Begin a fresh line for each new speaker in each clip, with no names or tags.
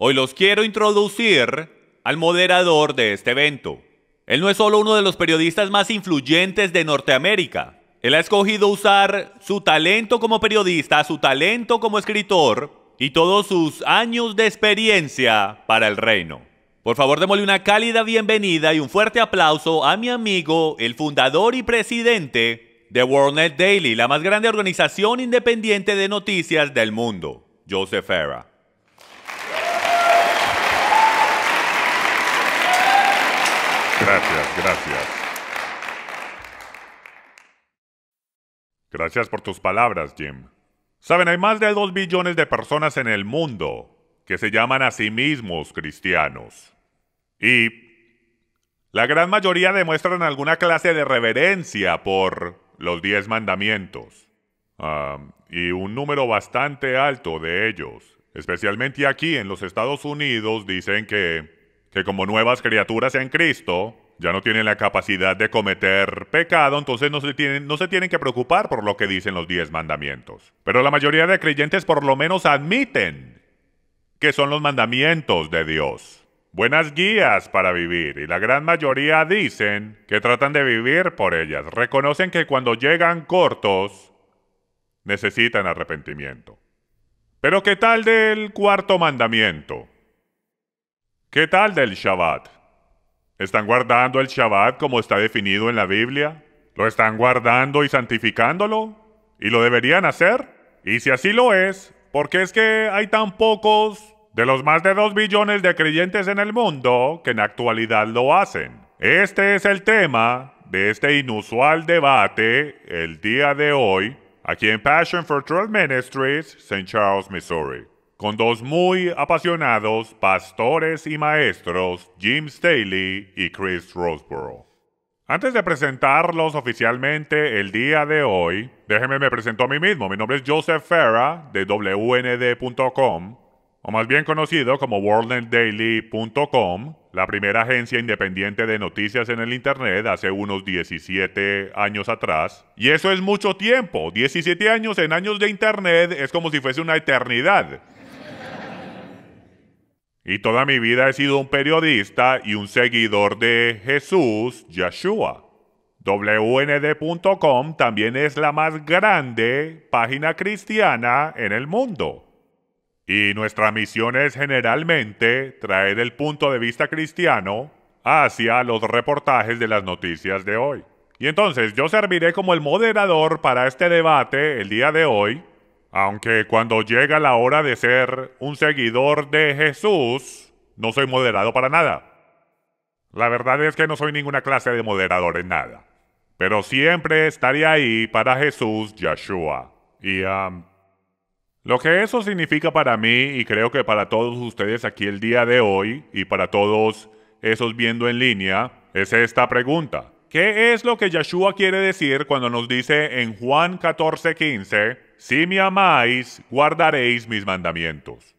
Hoy los quiero introducir al moderador de este evento. Él no es solo uno de los periodistas más influyentes de Norteamérica. Él ha escogido usar su talento como periodista, su talento como escritor y todos sus años de experiencia para el reino. Por favor, démosle una cálida bienvenida y un fuerte aplauso a mi amigo, el fundador y presidente de WorldNet Daily, la más grande organización independiente de noticias del mundo, Joseph Farah.
Gracias. Gracias por tus palabras, Jim. Saben, hay más de 2 billones de personas en el mundo que se llaman a sí mismos cristianos. Y la gran mayoría demuestran alguna clase de reverencia por los 10 mandamientos. Y un número bastante alto de ellos, especialmente aquí en los Estados Unidos, dicen que como nuevas criaturas en Cristo, ya no tienen la capacidad de cometer pecado, entonces no se tienen que preocupar por lo que dicen los 10 mandamientos. Pero la mayoría de creyentes por lo menos admiten que son los mandamientos de Dios. Buenas guías para vivir, y la gran mayoría dicen que tratan de vivir por ellas. Reconocen que cuando llegan cortos, necesitan arrepentimiento. Pero ¿qué tal del 4º mandamiento? ¿Qué tal del Shabbat? ¿Están guardando el Shabbat como está definido en la Biblia? ¿Lo están guardando y santificándolo? ¿Y lo deberían hacer? Y si así lo es, ¿por qué es que hay tan pocos de los más de 2 billones de creyentes en el mundo que en actualidad lo hacen? Este es el tema de este inusual debate el día de hoy, aquí en Passion for Truth Ministries, St. Charles, Missouri, con 2 muy apasionados pastores y maestros, Jim Staley y Chris Roseborough. Antes de presentarlos oficialmente el día de hoy, déjenme me presento a mí mismo. Mi nombre es Joseph Farah de WND.com, o más bien conocido como WorldNetDaily.com, la primera agencia independiente de noticias en el Internet hace unos 17 años atrás. Y eso es mucho tiempo. 17 años en años de Internet es como si fuese una eternidad. Y toda mi vida he sido un periodista y un seguidor de Jesús, Yeshua. WND.com también es la más grande página cristiana en el mundo. Y nuestra misión es generalmente traer el punto de vista cristiano hacia los reportajes de las noticias de hoy. Y entonces yo serviré como el moderador para este debate el día de hoy, aunque cuando llega la hora de ser un seguidor de Jesús, no soy moderado para nada. La verdad es que no soy ninguna clase de moderador en nada. Pero siempre estaré ahí para Jesús, Yeshua. Y lo que eso significa para mí, y creo que para todos ustedes aquí el día de hoy, y para todos esos viendo en línea, es esta pregunta. ¿Qué es lo que Yeshua quiere decir cuando nos dice en Juan 14:15, si me amáis, guardaréis mis mandamientos?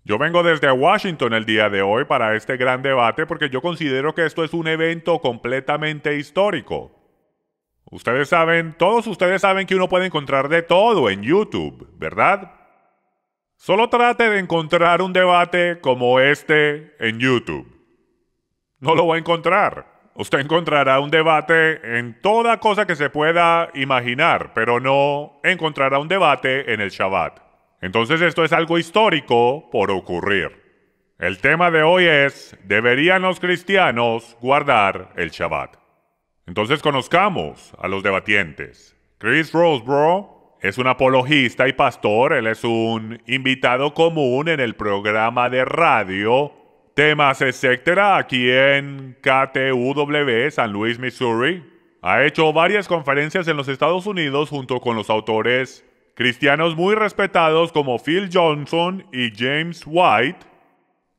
Yo vengo desde Washington el día de hoy para este gran debate porque yo considero que esto es un evento completamente histórico. Ustedes saben, todos ustedes saben que uno puede encontrar de todo en YouTube, ¿verdad? Solo trate de encontrar un debate como este en YouTube. No lo va a encontrar. Usted encontrará un debate en toda cosa que se pueda imaginar, pero no encontrará un debate en el Shabbat. Entonces esto es algo histórico por ocurrir. El tema de hoy es, ¿deberían los cristianos guardar el Shabbat? Entonces conozcamos a los debatientes. Chris Roseborough es un apologista y pastor. Él es un invitado común en el programa de radio Temas Etcétera, aquí en KTUW, San Luis, Missouri. Ha hecho varias conferencias en los Estados Unidos junto con los autores cristianos muy respetados como Phil Johnson y James White.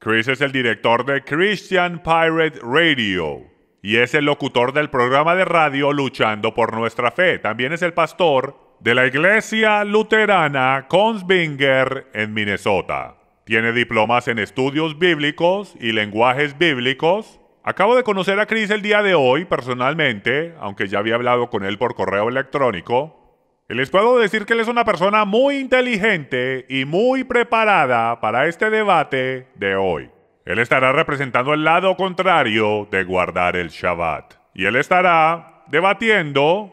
Chris es el director de Christian Pirate Radio y es el locutor del programa de radio Luchando por Nuestra Fe. También es el pastor de la Iglesia Luterana Kongsvinger en Minnesota. Tiene diplomas en estudios bíblicos y lenguajes bíblicos. Acabo de conocer a Chris el día de hoy personalmente, aunque ya había hablado con él por correo electrónico. Y les puedo decir que él es una persona muy inteligente y muy preparada para este debate de hoy. Él estará representando el lado contrario de guardar el Shabbat. Y él estará debatiendo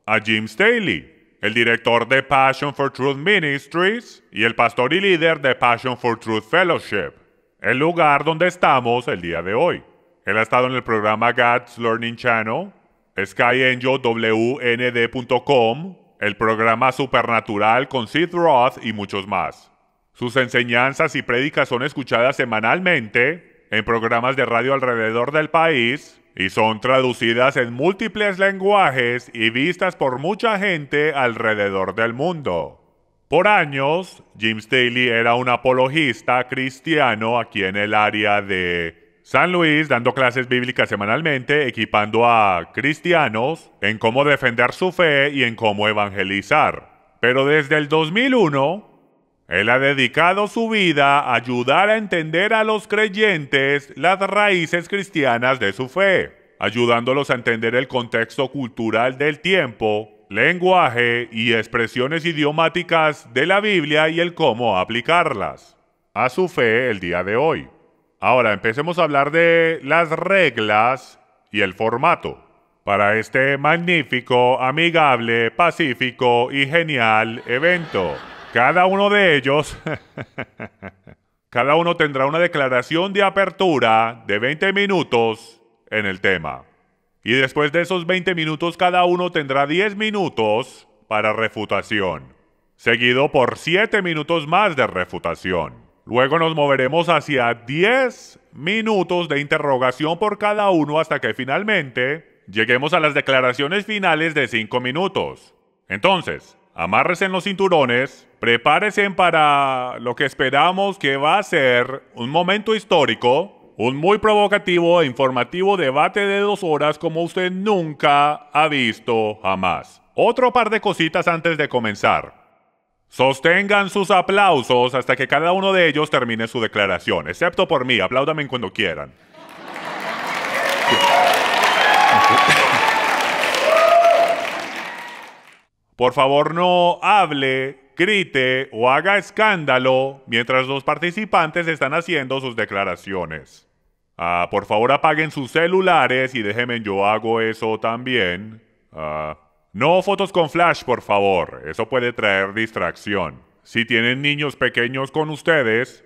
a Jim Staley, el director de Passion for Truth Ministries y el pastor y líder de Passion for Truth Fellowship, el lugar donde estamos el día de hoy. Él ha estado en el programa God's Learning Channel, SkyAngelWND.com, el programa Supernatural con Sid Roth y muchos más. Sus enseñanzas y prédicas son escuchadas semanalmente en programas de radio alrededor del país y son traducidas en múltiples lenguajes y vistas por mucha gente alrededor del mundo. Por años, Jim Staley era un apologista cristiano aquí en el área de San Luis, dando clases bíblicas semanalmente, equipando a cristianos en cómo defender su fe y en cómo evangelizar. Pero desde el 2001, él ha dedicado su vida a ayudar a entender a los creyentes las raíces cristianas de su fe, ayudándolos a entender el contexto cultural del tiempo, lenguaje y expresiones idiomáticas de la Biblia y el cómo aplicarlas a su fe el día de hoy. Ahora empecemos a hablar de las reglas y el formato para este magnífico, amigable, pacífico y genial evento. Cada uno de ellos, cada uno tendrá una declaración de apertura de 20 minutos en el tema. Y después de esos 20 minutos, cada uno tendrá 10 minutos para refutación, seguido por 7 minutos más de refutación. Luego nos moveremos hacia 10 minutos de interrogación por cada uno hasta que finalmente lleguemos a las declaraciones finales de 5 minutos. Entonces, amárrese en los cinturones, prepárese para lo que esperamos que va a ser un momento histórico, un muy provocativo e informativo debate de 2 horas como usted nunca ha visto jamás. Otro par de cositas antes de comenzar. Sostengan sus aplausos hasta que cada uno de ellos termine su declaración, excepto por mí, apláudame cuando quieran. Por favor, no hable, grite o haga escándalo mientras los participantes están haciendo sus declaraciones. Por favor, apaguen sus celulares y déjenme, yo hago eso también. No fotos con flash, por favor. Eso puede traer distracción. Si tienen niños pequeños con ustedes,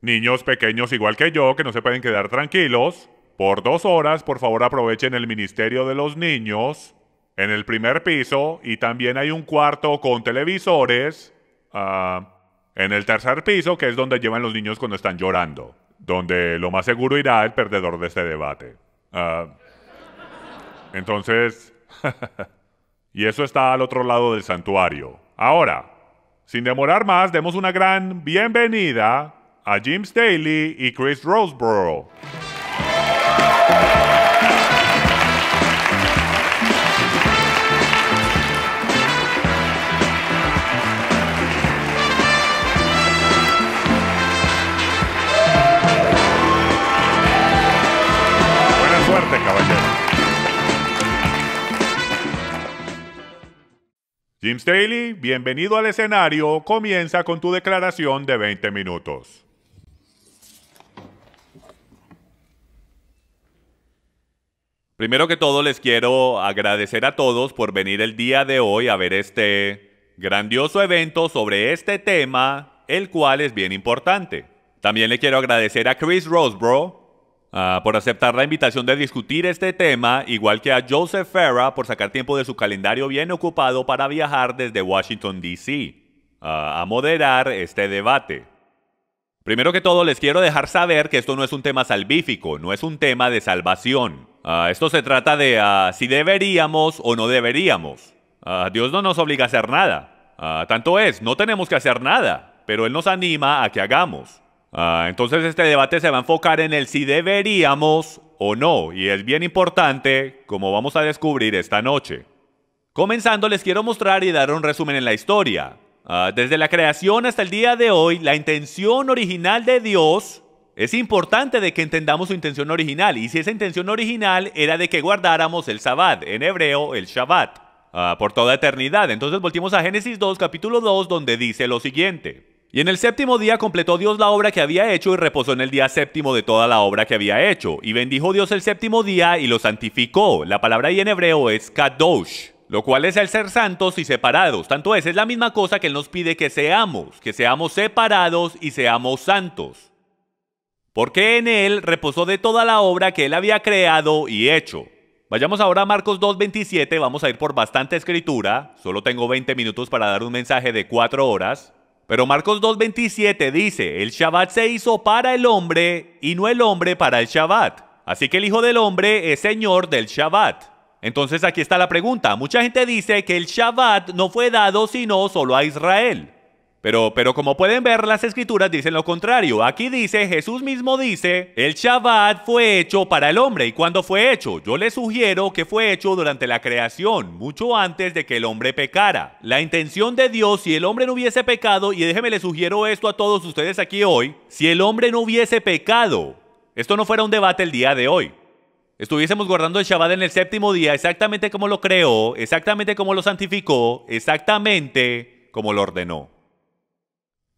niños pequeños igual que yo, que no se pueden quedar tranquilos, por 2 horas, por favor, aprovechen el Ministerio de los Niños en el primer piso, y también hay un cuarto con televisores en el tercer piso, que es donde llevan los niños cuando están llorando, donde lo más seguro irá el perdedor de este debate. Entonces, y eso está al otro lado del santuario. Ahora, sin demorar más, demos una gran bienvenida a Jim Staley y Chris Roseborough. Caballero. Jim Staley, bienvenido al escenario. Comienza con tu declaración de 20 minutos.
Primero que todo, les quiero agradecer a todos por venir el día de hoy a ver este grandioso evento sobre este tema, el cual es bien importante. También le quiero agradecer a Chris Roseborough por aceptar la invitación de discutir este tema, igual que a Joseph Farah por sacar tiempo de su calendario bien ocupado para viajar desde Washington, D.C. A moderar este debate. Primero que todo, les quiero dejar saber que esto no es un tema salvífico, no es un tema de salvación. Esto se trata de si deberíamos o no deberíamos. Dios no nos obliga a hacer nada. Tanto es, no tenemos que hacer nada, pero Él nos anima a que hagamos. Entonces este debate se va a enfocar en el si deberíamos o no, y es bien importante, como vamos a descubrir esta noche. Comenzando, les quiero mostrar y dar un resumen en la historia. Desde la creación hasta el día de hoy, la intención original de Dios, es importante de que entendamos su intención original, y si esa intención original era de que guardáramos el Sabbat, en hebreo el Shabbat. por toda eternidad. Entonces volvimos a Génesis 2, capítulo 2, donde dice lo siguiente. Y en el séptimo día completó Dios la obra que había hecho y reposó en el día séptimo de toda la obra que había hecho. Y bendijo Dios el séptimo día y lo santificó. La palabra ahí en hebreo es kadosh, lo cual es el ser santos y separados. Tanto es la misma cosa que Él nos pide que seamos separados y seamos santos. Porque en Él reposó de toda la obra que Él había creado y hecho. Vayamos ahora a Marcos 2:27, vamos a ir por bastante escritura. Solo tengo 20 minutos para dar un mensaje de 4 horas. Pero Marcos 2:27 dice, el Shabbat se hizo para el hombre y no el hombre para el Shabbat. Así que el Hijo del Hombre es Señor del Shabbat. Entonces aquí está la pregunta. Mucha gente dice que el Shabbat no fue dado sino solo a Israel. Pero como pueden ver, las escrituras dicen lo contrario. Aquí dice, Jesús mismo dice, el Shabbat fue hecho para el hombre. ¿Y cuándo fue hecho? Yo les sugiero que fue hecho durante la creación, mucho antes de que el hombre pecara. La intención de Dios, si el hombre no hubiese pecado, y déjeme les sugiero esto a todos ustedes aquí hoy, si el hombre no hubiese pecado, esto no fuera un debate el día de hoy. Estuviésemos guardando el Shabbat en el séptimo día exactamente como lo creó, exactamente como lo santificó, exactamente como lo ordenó.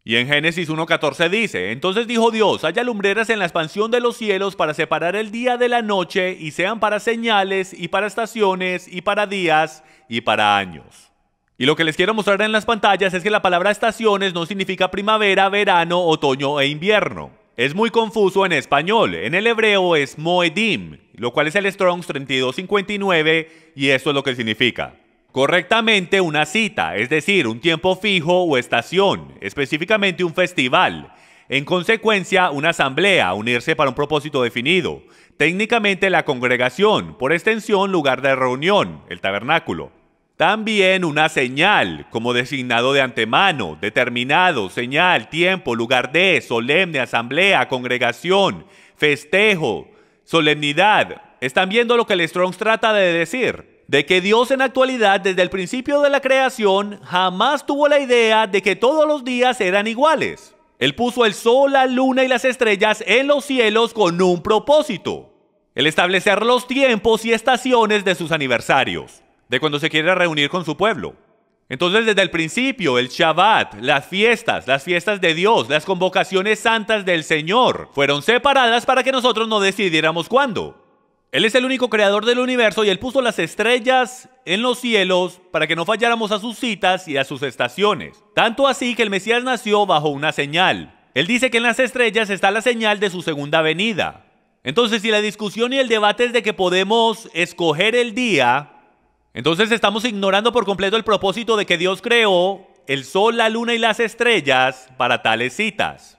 Y en Génesis 1:14 dice, entonces dijo Dios, haya lumbreras en la expansión de los cielos para separar el día de la noche y sean para señales y para estaciones y para días y para años. Y lo que les quiero mostrar en las pantallas es que la palabra estaciones no significa primavera, verano, otoño e invierno. Es muy confuso en español. En el hebreo es moedim, lo cual es el Strong's 3259 y esto es lo que significa. Correctamente una cita, es decir, un tiempo fijo o estación, específicamente un festival. En consecuencia, una asamblea, unirse para un propósito definido. Técnicamente la congregación, por extensión lugar de reunión, el tabernáculo. También una señal, como designado de antemano, determinado, señal, tiempo, lugar de, solemne, asamblea, congregación, festejo, solemnidad. ¿Están viendo lo que el Strong's trata de decir? De que Dios en la actualidad, desde el principio de la creación, jamás tuvo la idea de que todos los días eran iguales. Él puso el sol, la luna y las estrellas en los cielos con un propósito. El establecer los tiempos y estaciones de sus aniversarios, de cuando se quiere reunir con su pueblo. Entonces, desde el principio, el Shabbat, las fiestas de Dios, las convocaciones santas del Señor, fueron separadas para que nosotros no decidiéramos cuándo. Él es el único creador del universo y Él puso las estrellas en los cielos para que no falláramos a sus citas y a sus estaciones. Tanto así que el Mesías nació bajo una señal. Él dice que en las estrellas está la señal de su segunda venida. Entonces, si la discusión y el debate es de que podemos escoger el día, entonces estamos ignorando por completo el propósito de que Dios creó el sol, la luna y las estrellas para tales citas.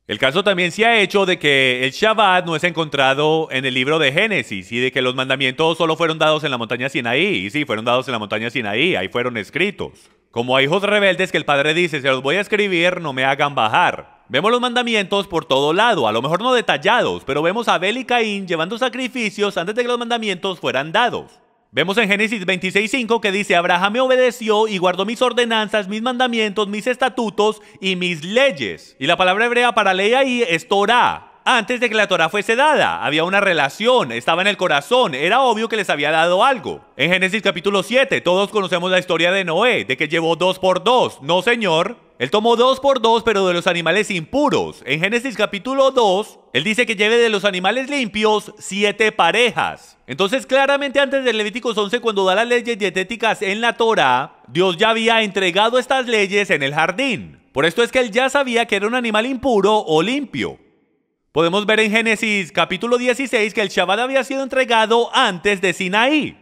El caso también se ha hecho de que el Shabbat no es encontrado en el libro de Génesis y de que los mandamientos solo fueron dados en la montaña Sinaí. Y sí, fueron dados en la montaña Sinaí, ahí fueron escritos. Como a hijos rebeldes que el Padre dice, se los voy a escribir, no me hagan bajar. Vemos los mandamientos por todo lado, a lo mejor no detallados, pero vemos a Abel y Caín llevando sacrificios antes de que los mandamientos fueran dados. Vemos en Génesis 26:5 que dice, Abraham me obedeció y guardó mis ordenanzas, mis mandamientos, mis estatutos y mis leyes. Y la palabra hebrea para ley ahí es Torah. Antes de que la Torah fuese dada, había una relación, estaba en el corazón, era obvio que les había dado algo. En Génesis capítulo 7, todos conocemos la historia de Noé, de que llevó 2 por 2. No, señor. Él tomó 2 por 2, pero de los animales impuros. En Génesis capítulo 2, él dice que lleve de los animales limpios 7 parejas. Entonces, claramente antes de Levíticos 11, cuando da las leyes dietéticas en la Torah, Dios ya había entregado estas leyes en el jardín. Por esto es que él ya sabía que era un animal impuro o limpio. Podemos ver en Génesis capítulo 16 que el Shabbat había sido entregado antes de Sinaí.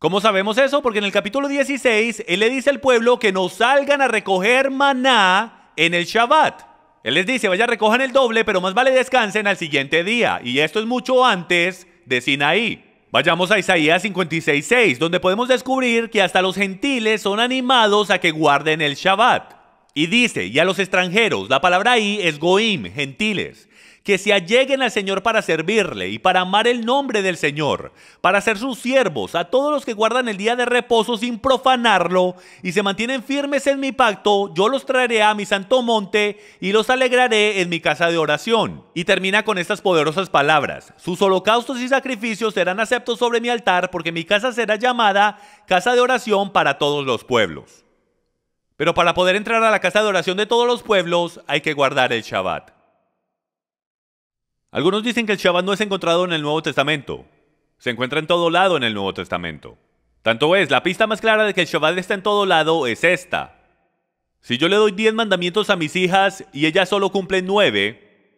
¿Cómo sabemos eso? Porque en el capítulo 16, él le dice al pueblo que no salgan a recoger maná en el Shabbat. Él les dice, vaya, recojan el doble, pero más vale descansen al siguiente día. Y esto es mucho antes de Sinaí. Vayamos a Isaías 56:6, donde podemos descubrir que hasta los gentiles son animados a que guarden el Shabbat. Y dice, y a los extranjeros, la palabra ahí es goim, gentiles, que se alleguen al Señor para servirle y para amar el nombre del Señor, para ser sus siervos, a todos los que guardan el día de reposo sin profanarlo y se mantienen firmes en mi pacto, yo los traeré a mi santo monte y los alegraré en mi casa de oración. Y termina con estas poderosas palabras: sus holocaustos y sacrificios serán aceptos sobre mi altar, porque mi casa será llamada casa de oración para todos los pueblos. Pero para poder entrar a la casa de oración de todos los pueblos hay que guardar el Shabbat. Algunos dicen que el Shabbat no es encontrado en el Nuevo Testamento. Se encuentra en todo lado en el Nuevo Testamento. Tanto es, la pista más clara de que el Shabbat está en todo lado es esta. Si yo le doy 10 mandamientos a mis hijas y ellas solo cumplen 9,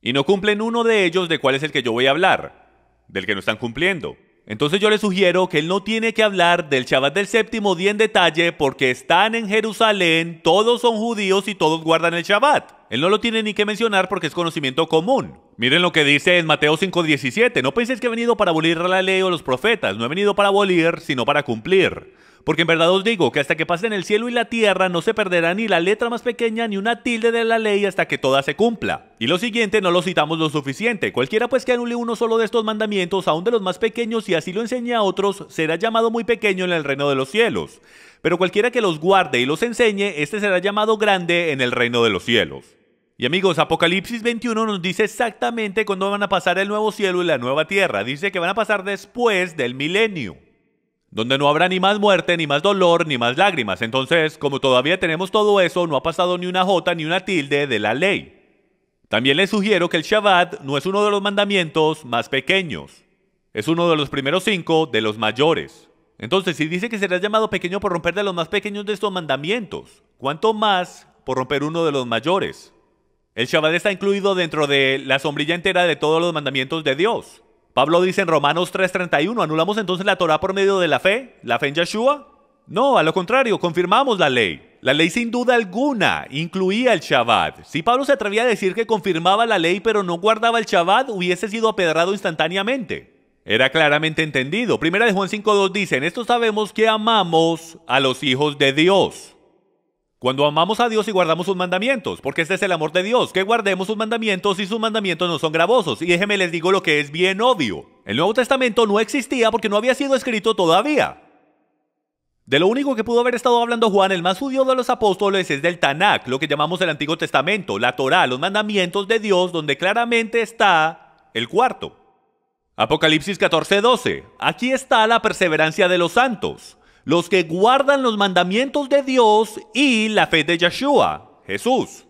y no cumplen uno de ellos, ¿de cuál es el que yo voy a hablar? Del que no están cumpliendo. Entonces yo le sugiero que él no tiene que hablar del Shabbat del séptimo día en detalle, porque están en Jerusalén, todos son judíos y todos guardan el Shabbat. Él no lo tiene ni que mencionar porque es conocimiento común. Miren lo que dice en Mateo 5:17. No penséis que he venido para abolir la ley o los profetas. No he venido para abolir, sino para cumplir. Porque en verdad os digo que hasta que pasen el cielo y la tierra no se perderá ni la letra más pequeña ni una tilde de la ley hasta que toda se cumpla. Y lo siguiente no lo citamos lo suficiente. Cualquiera pues que anule uno solo de estos mandamientos, aun de los más pequeños, y así lo enseñe a otros, será llamado muy pequeño en el reino de los cielos. Pero cualquiera que los guarde y los enseñe, este será llamado grande en el reino de los cielos. Y amigos, Apocalipsis 21 nos dice exactamente cuándo van a pasar el nuevo cielo y la nueva tierra. Dice que van a pasar después del milenio, donde no habrá ni más muerte, ni más dolor, ni más lágrimas. Entonces, como todavía tenemos todo eso, no ha pasado ni una jota ni una tilde de la ley. También les sugiero que el Shabbat no es uno de los mandamientos más pequeños. Es uno de los primeros 5 de los mayores. Entonces, si dice que serás llamado pequeño por romper de los más pequeños de estos mandamientos, ¿cuánto más por romper uno de los mayores? El Shabbat está incluido dentro de la sombrilla entera de todos los mandamientos de Dios. Pablo dice en Romanos 3:31, ¿anulamos entonces la Torá por medio de la fe en Yeshua? No, a lo contrario, confirmamos la ley. La ley sin duda alguna incluía el Shabbat. Si Pablo se atrevía a decir que confirmaba la ley pero no guardaba el Shabbat, hubiese sido apedrado instantáneamente. Era claramente entendido. Primera de Juan 5:2 dice, en esto sabemos que amamos a los hijos de Dios, cuando amamos a Dios y guardamos sus mandamientos, porque este es el amor de Dios, que guardemos sus mandamientos y sus mandamientos no son gravosos. Y déjenme les digo lo que es bien obvio. El Nuevo Testamento no existía porque no había sido escrito todavía. De lo único que pudo haber estado hablando Juan, el más judío de los apóstoles, es del Tanakh, lo que llamamos el Antiguo Testamento, la Torá, los mandamientos de Dios, donde claramente está el cuarto. Apocalipsis 14:12. Aquí está la perseverancia de los santos, los que guardan los mandamientos de Dios y la fe de Yeshua, Jesús.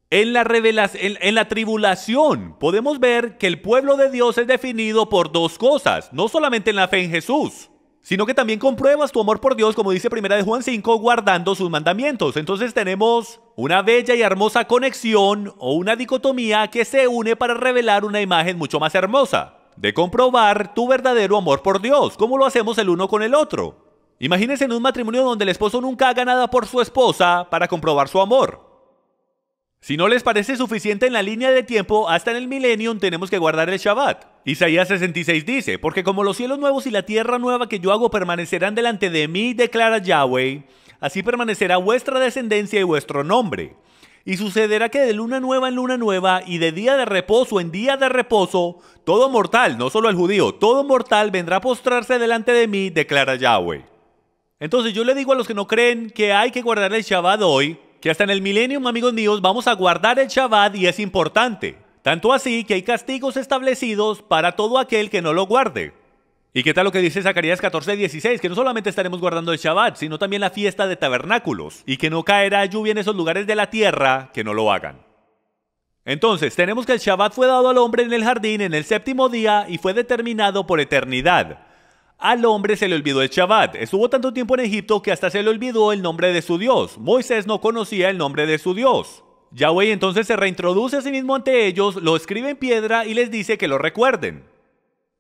En la tribulación podemos ver que el pueblo de Dios es definido por dos cosas, no solamente en la fe en Jesús, sino que también compruebas tu amor por Dios, como dice 1 de Juan 5, guardando sus mandamientos. Entonces tenemos una bella y hermosa conexión o una dicotomía que se une para revelar una imagen mucho más hermosa, de comprobar tu verdadero amor por Dios, como lo hacemos el uno con el otro. Imagínense en un matrimonio donde el esposo nunca haga nada por su esposa para comprobar su amor. Si no les parece suficiente en la línea de tiempo, hasta en el milenio tenemos que guardar el Shabbat. Isaías 66 dice, porque como los cielos nuevos y la tierra nueva que yo hago permanecerán delante de mí, declara Yahweh, así permanecerá vuestra descendencia y vuestro nombre. Y sucederá que de luna nueva en luna nueva y de día de reposo en día de reposo, todo mortal, no solo el judío, todo mortal vendrá a postrarse delante de mí, declara Yahweh. Entonces yo le digo a los que no creen que hay que guardar el Shabbat hoy, que hasta en el milenio, amigos míos, vamos a guardar el Shabbat y es importante. Tanto así que hay castigos establecidos para todo aquel que no lo guarde. ¿Y qué tal lo que dice Zacarías 14:16? Que no solamente estaremos guardando el Shabbat, sino también la fiesta de tabernáculos, y que no caerá lluvia en esos lugares de la tierra que no lo hagan. Entonces, tenemos que el Shabbat fue dado al hombre en el jardín en el séptimo día y fue determinado por eternidad. Al hombre se le olvidó el Shabbat. Estuvo tanto tiempo en Egipto que hasta se le olvidó el nombre de su Dios. Moisés no conocía el nombre de su Dios. Yahweh entonces se reintroduce a sí mismo ante ellos, lo escribe en piedra y les dice que lo recuerden.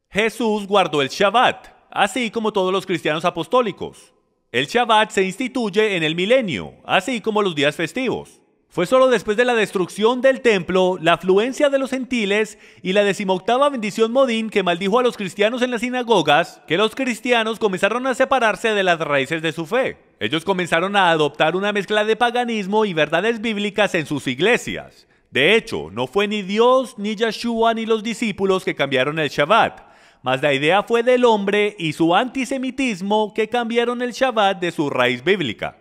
Jesús guardó el Shabbat, así como todos los cristianos apostólicos. El Shabbat se instituye en el milenio, así como los días festivos. Fue solo después de la destrucción del templo, la afluencia de los gentiles y la 18ª bendición Modín que maldijo a los cristianos en las sinagogas, que los cristianos comenzaron a separarse de las raíces de su fe. Ellos comenzaron a adoptar una mezcla de paganismo y verdades bíblicas en sus iglesias. De hecho, no fue ni Dios, ni Yeshua, ni los discípulos que cambiaron el Shabbat, mas la idea fue del hombre y su antisemitismo que cambiaron el Shabbat de su raíz bíblica.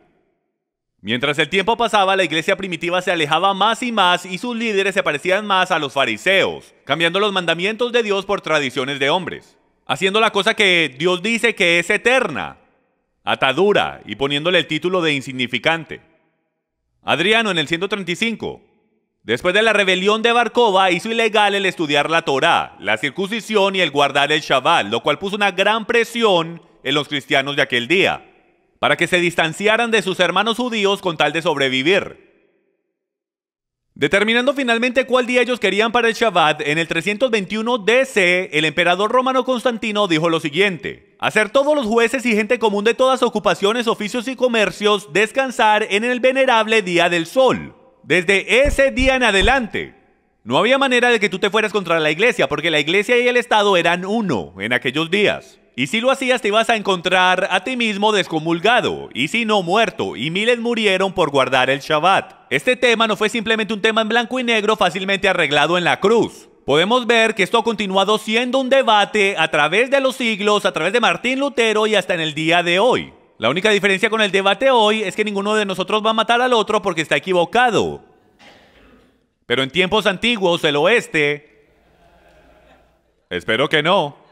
Mientras el tiempo pasaba, la iglesia primitiva se alejaba más y más y sus líderes se parecían más a los fariseos, cambiando los mandamientos de Dios por tradiciones de hombres, haciendo la cosa que Dios dice que es eterna, atadura, y poniéndole el título de insignificante. Adriano, en el 135, después de la rebelión de Bar Kokhba, hizo ilegal el estudiar la Torá, la circuncisión y el guardar el Shabbat, lo cual puso una gran presión en los cristianos de aquel día, para que se distanciaran de sus hermanos judíos con tal de sobrevivir. Determinando finalmente cuál día ellos querían para el Shabbat, en el 321 DC, el emperador romano Constantino dijo lo siguiente: hacer todos los jueces y gente común de todas ocupaciones, oficios y comercios descansar en el venerable día del sol. Desde ese día en adelante, no había manera de que tú te fueras contra la iglesia, porque la iglesia y el Estado eran uno en aquellos días. Y si lo hacías, te ibas a encontrar a ti mismo descomulgado, y si no, muerto, y miles murieron por guardar el Shabbat. Este tema no fue simplemente un tema en blanco y negro fácilmente arreglado en la cruz. Podemos ver que esto ha continuado siendo un debate a través de los siglos, a través de Martín Lutero y hasta en el día de hoy. La única diferencia con el debate hoy es que ninguno de nosotros va a matar al otro porque está equivocado. Pero en tiempos antiguos, el oeste, espero que no.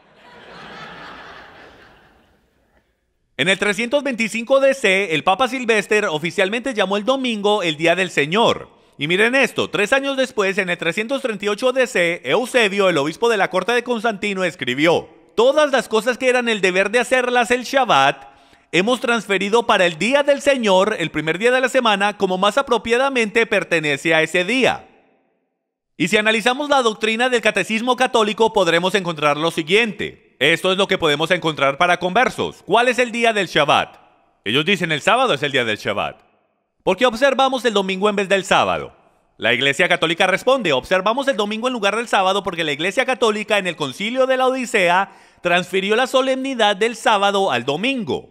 En el 325 DC, el Papa Silvestre oficialmente llamó el domingo el Día del Señor. Y miren esto, 3 años después, en el 338 DC, Eusebio, el obispo de la corte de Constantino, escribió: todas las cosas que eran el deber de hacerlas el Shabbat, hemos transferido para el Día del Señor, el primer día de la semana, como más apropiadamente pertenece a ese día. Y si analizamos la doctrina del catecismo católico, podremos encontrar lo siguiente. Esto es lo que podemos encontrar para conversos. ¿Cuál es el día del Shabbat? Ellos dicen el sábado es el día del Shabbat. ¿Por qué observamos el domingo en vez del sábado? La Iglesia Católica responde: observamos el domingo en lugar del sábado porque la Iglesia Católica en el Concilio de la Odisea transfirió la solemnidad del sábado al domingo.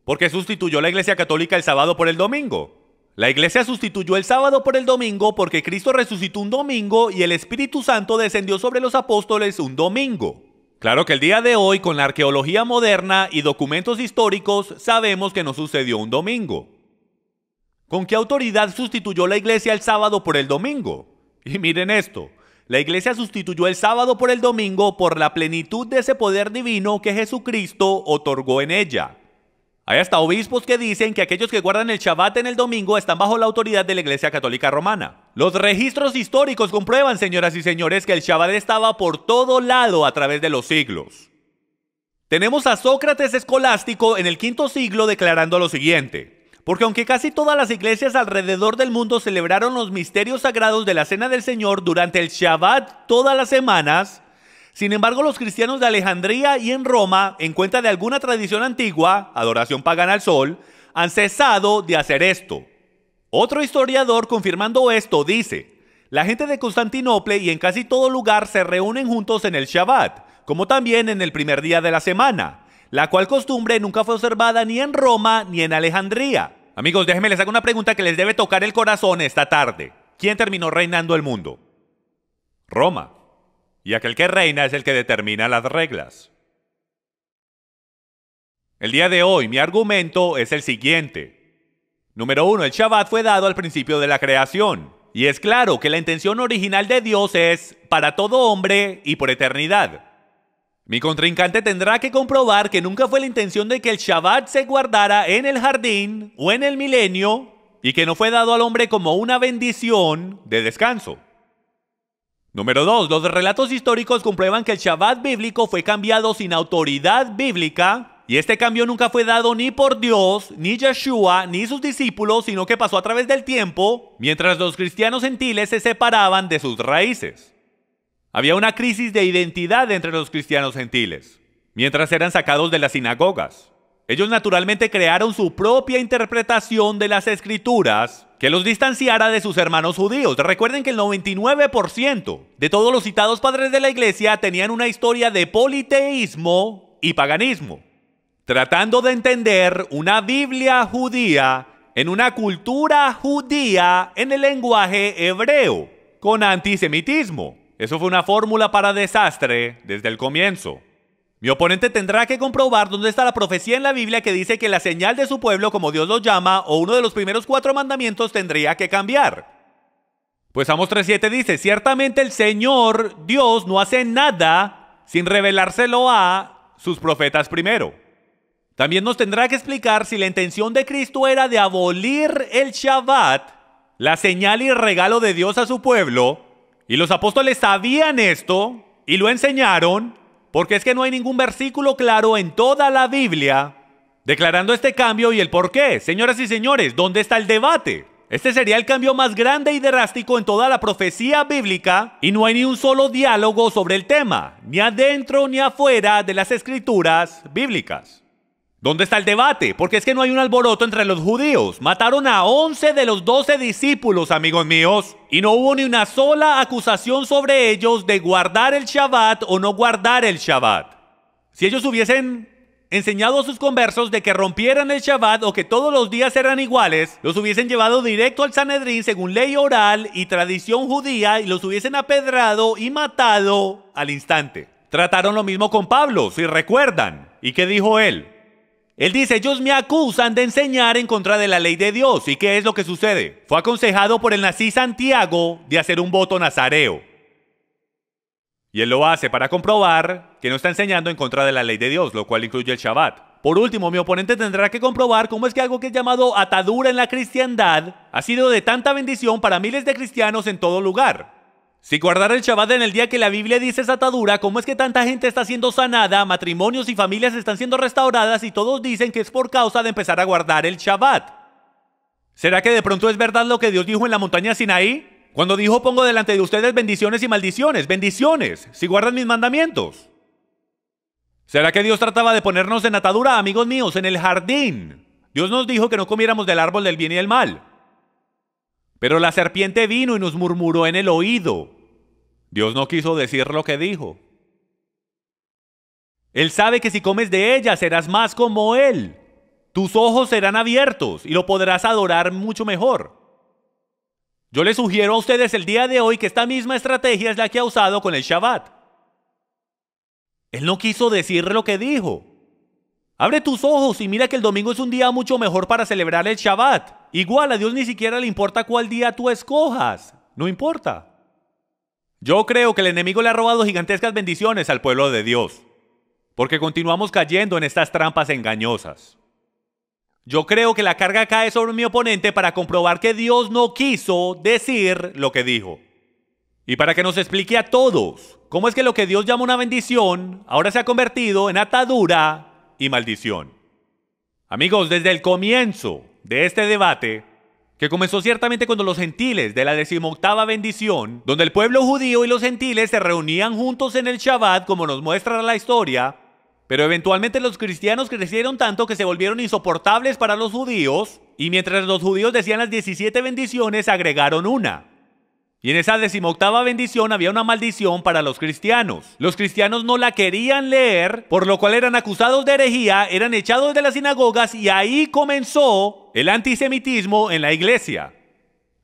¿Por qué sustituyó la Iglesia Católica el sábado por el domingo? La Iglesia sustituyó el sábado por el domingo porque Cristo resucitó un domingo y el Espíritu Santo descendió sobre los apóstoles un domingo. Claro que el día de hoy, con la arqueología moderna y documentos históricos, sabemos que no sucedió un domingo. ¿Con qué autoridad sustituyó la Iglesia el sábado por el domingo? Y miren esto, la Iglesia sustituyó el sábado por el domingo por la plenitud de ese poder divino que Jesucristo otorgó en ella. Hay hasta obispos que dicen que aquellos que guardan el Shabbat en el domingo están bajo la autoridad de la Iglesia Católica Romana. Los registros históricos comprueban, señoras y señores, que el Shabbat estaba por todo lado a través de los siglos. Tenemos a Sócrates escolástico en el V siglo declarando lo siguiente: porque aunque casi todas las iglesias alrededor del mundo celebraron los misterios sagrados de la Cena del Señor durante el Shabbat todas las semanas, sin embargo, los cristianos de Alejandría y en Roma, en cuenta de alguna tradición antigua, adoración pagana al sol, han cesado de hacer esto. Otro historiador, confirmando esto, dice: la gente de Constantinopla y en casi todo lugar se reúnen juntos en el Shabbat, como también en el primer día de la semana, la cual costumbre nunca fue observada ni en Roma ni en Alejandría. Amigos, déjenme les hago una pregunta que les debe tocar el corazón esta tarde. ¿Quién terminó reinando el mundo? Roma. Y aquel que reina es el que determina las reglas. El día de hoy mi argumento es el siguiente. Número 1, el Shabbat fue dado al principio de la creación. Y es claro que la intención original de Dios es para todo hombre y por eternidad. Mi contrincante tendrá que comprobar que nunca fue la intención de que el Shabbat se guardara en el jardín o en el milenio y que no fue dado al hombre como una bendición de descanso. Número 2, los relatos históricos comprueban que el Shabbat bíblico fue cambiado sin autoridad bíblica y este cambio nunca fue dado ni por Dios, ni Yeshua, ni sus discípulos, sino que pasó a través del tiempo mientras los cristianos gentiles se separaban de sus raíces. Había una crisis de identidad entre los cristianos gentiles, mientras eran sacados de las sinagogas. Ellos naturalmente crearon su propia interpretación de las escrituras que los distanciara de sus hermanos judíos. Recuerden que el 99% de todos los citados padres de la iglesia tenían una historia de politeísmo y paganismo, tratando de entender una Biblia judía en una cultura judía en el lenguaje hebreo, con antisemitismo. Eso fue una fórmula para desastre desde el comienzo. Mi oponente tendrá que comprobar dónde está la profecía en la Biblia que dice que la señal de su pueblo, como Dios lo llama, o uno de los primeros 4 mandamientos tendría que cambiar. Pues Amos 3:7 dice, ciertamente el Señor Dios no hace nada sin revelárselo a sus profetas primero. También nos tendrá que explicar si la intención de Cristo era de abolir el Shabbat, la señal y regalo de Dios a su pueblo, y los apóstoles sabían esto y lo enseñaron, porque es que no hay ningún versículo claro en toda la Biblia declarando este cambio y el por qué. Señoras y señores, ¿dónde está el debate? Este sería el cambio más grande y drástico en toda la profecía bíblica y no hay ni un solo diálogo sobre el tema, ni adentro ni afuera de las escrituras bíblicas. ¿Dónde está el debate? Porque es que no hay un alboroto entre los judíos. Mataron a 11 de los 12 discípulos, amigos míos, y no hubo ni una sola acusación sobre ellos de guardar el Shabbat o no guardar el Shabbat. Si ellos hubiesen enseñado a sus conversos de que rompieran el Shabbat o que todos los días eran iguales, los hubiesen llevado directo al Sanedrín según ley oral y tradición judía y los hubiesen apedrado y matado al instante. Trataron lo mismo con Pablo, si recuerdan. ¿Y qué dijo él? Él dice, ellos me acusan de enseñar en contra de la ley de Dios. ¿Y qué es lo que sucede? Fue aconsejado por el nací Santiago de hacer un voto nazareo. Y él lo hace para comprobar que no está enseñando en contra de la ley de Dios, lo cual incluye el Shabbat. Por último, mi oponente tendrá que comprobar cómo es que algo que es llamado atadura en la cristiandad ha sido de tanta bendición para miles de cristianos en todo lugar. Si guardar el Shabbat en el día que la Biblia dice es atadura, ¿cómo es que tanta gente está siendo sanada, matrimonios y familias están siendo restauradas y todos dicen que es por causa de empezar a guardar el Shabbat? ¿Será que de pronto es verdad lo que Dios dijo en la montaña Sinaí? Cuando dijo, pongo delante de ustedes bendiciones y maldiciones, bendiciones, si guardan mis mandamientos. ¿Será que Dios trataba de ponernos en atadura, amigos míos, en el jardín? Dios nos dijo que no comiéramos del árbol del bien y del mal. Pero la serpiente vino y nos murmuró en el oído. Dios no quiso decir lo que dijo. Él sabe que si comes de ella serás más como Él. Tus ojos serán abiertos y lo podrás adorar mucho mejor. Yo les sugiero a ustedes el día de hoy que esta misma estrategia es la que ha usado con el Shabbat. Él no quiso decir lo que dijo. Abre tus ojos y mira que el domingo es un día mucho mejor para celebrar el Shabbat. Igual a Dios ni siquiera le importa cuál día tú escojas. No importa. Yo creo que el enemigo le ha robado gigantescas bendiciones al pueblo de Dios, porque continuamos cayendo en estas trampas engañosas. Yo creo que la carga cae sobre mi oponente para comprobar que Dios no quiso decir lo que dijo. Y para que nos explique a todos cómo es que lo que Dios llama una bendición ahora se ha convertido en atadura y maldición. Amigos, desde el comienzo de este debate, que comenzó ciertamente cuando los gentiles de la 18ª bendición, donde el pueblo judío y los gentiles se reunían juntos en el Shabbat, como nos muestra la historia, pero eventualmente los cristianos crecieron tanto que se volvieron insoportables para los judíos, y mientras los judíos decían las 17 bendiciones, agregaron una. Y en esa 18ª bendición había una maldición para los cristianos. Los cristianos no la querían leer, por lo cual eran acusados de herejía, eran echados de las sinagogas y ahí comenzó el antisemitismo en la iglesia.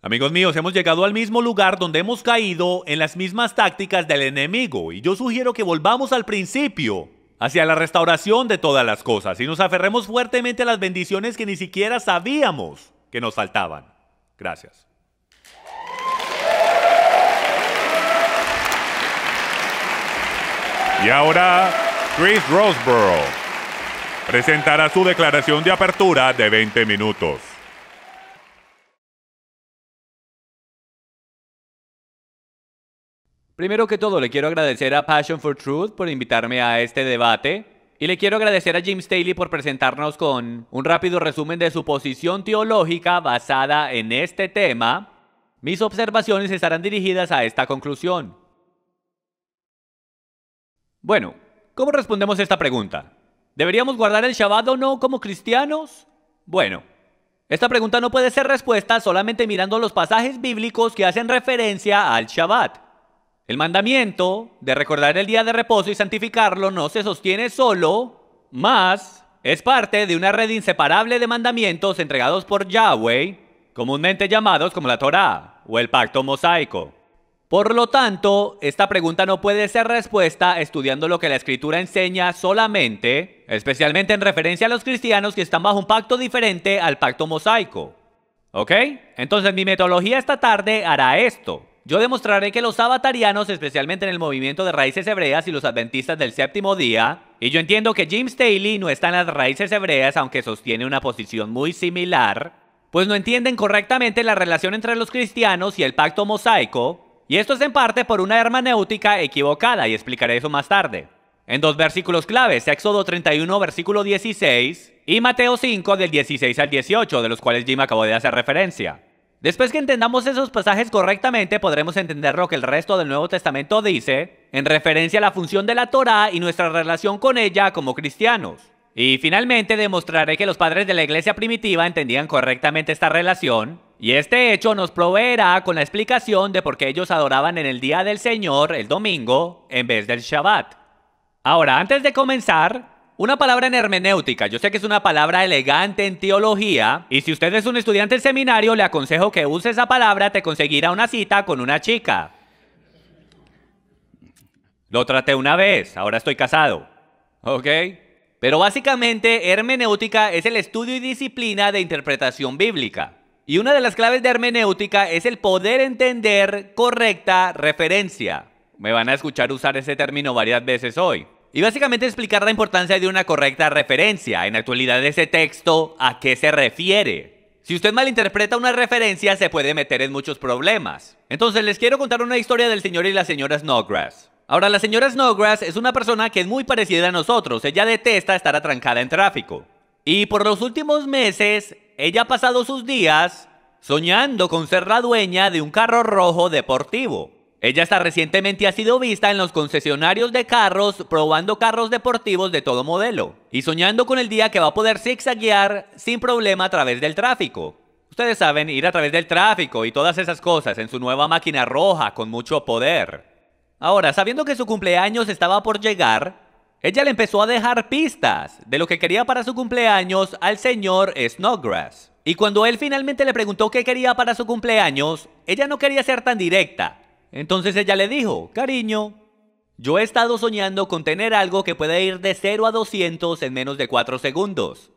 Amigos míos, hemos llegado al mismo lugar donde hemos caído en las mismas tácticas del enemigo y yo sugiero que volvamos al principio, hacia la restauración de todas las cosas y nos aferremos fuertemente a las bendiciones que ni siquiera sabíamos que nos faltaban. Gracias.
Y ahora, Chris Roseborough presentará su declaración de apertura de 20 minutos.
Primero que todo, le quiero agradecer a Passion for Truth por invitarme a este debate. Y le quiero agradecer a Jim Staley por presentarnos con un rápido resumen de su posición teológica basada en este tema. Mis observaciones estarán dirigidas a esta conclusión. Bueno, ¿cómo respondemos esta pregunta? ¿Deberíamos guardar el Shabbat o no como cristianos? Bueno, esta pregunta no puede ser respuesta solamente mirando los pasajes bíblicos que hacen referencia al Shabbat. El mandamiento de recordar el día de reposo y santificarlo no se sostiene solo, más es parte de una red inseparable de mandamientos entregados por Yahweh, comúnmente llamados como la Torá o el Pacto Mosaico. Por lo tanto, esta pregunta no puede ser respuesta estudiando lo que la Escritura enseña solamente, especialmente en referencia a los cristianos que están bajo un pacto diferente al pacto mosaico. ¿Ok? Entonces mi metodología esta tarde hará esto. Yo demostraré que los sabatarianos, especialmente en el movimiento de raíces hebreas y los adventistas del séptimo día, y yo entiendo que James Staley no está en las raíces hebreas, aunque sostiene una posición muy similar, pues no entienden correctamente la relación entre los cristianos y el pacto mosaico, y esto es en parte por una hermenéutica equivocada, y explicaré eso más tarde. En dos versículos claves, Éxodo 31, versículo 16, y Mateo 5, del 16 al 18, de los cuales Jim acabó de hacer referencia. Después que entendamos esos pasajes correctamente, podremos entender lo que el resto del Nuevo Testamento dice en referencia a la función de la Torá y nuestra relación con ella como cristianos. Y finalmente demostraré que los padres de la iglesia primitiva entendían correctamente esta relación, y este hecho nos proveerá con la explicación de por qué ellos adoraban en el día del Señor, el domingo, en vez del Shabbat. Ahora, antes de comenzar, una palabra en hermenéutica. Yo sé que es una palabra elegante en teología, y si usted es un estudiante en seminario, le aconsejo que use esa palabra, te conseguirá una cita con una chica. Lo traté una vez, ahora estoy casado. ¿Ok? Pero básicamente, hermenéutica es el estudio y disciplina de interpretación bíblica. Y una de las claves de hermenéutica es el poder entender correcta referencia. Me van a escuchar usar ese término varias veces hoy. Y básicamente explicar la importancia de una correcta referencia, en la actualidad de ese texto, a qué se refiere. Si usted malinterpreta una referencia, se puede meter en muchos problemas. Entonces les quiero contar una historia del señor y la señora Snodgrass. Ahora, la señora Snodgrass es una persona que es muy parecida a nosotros. Ella detesta estar atrancada en tráfico. Y por los últimos meses, ella ha pasado sus días soñando con ser la dueña de un carro rojo deportivo. Ella hasta recientemente ha sido vista en los concesionarios de carros probando carros deportivos de todo modelo y soñando con el día que va a poder zigzaguear sin problema a través del tráfico. Ustedes saben, ir a través del tráfico y todas esas cosas en su nueva máquina roja con mucho poder. Ahora, sabiendo que su cumpleaños estaba por llegar, ella le empezó a dejar pistas de lo que quería para su cumpleaños al señor Snodgrass. Y cuando él finalmente le preguntó qué quería para su cumpleaños, ella no quería ser tan directa. Entonces ella le dijo: cariño, yo he estado soñando con tener algo que pueda ir de 0 a 200 en menos de 4 segundos.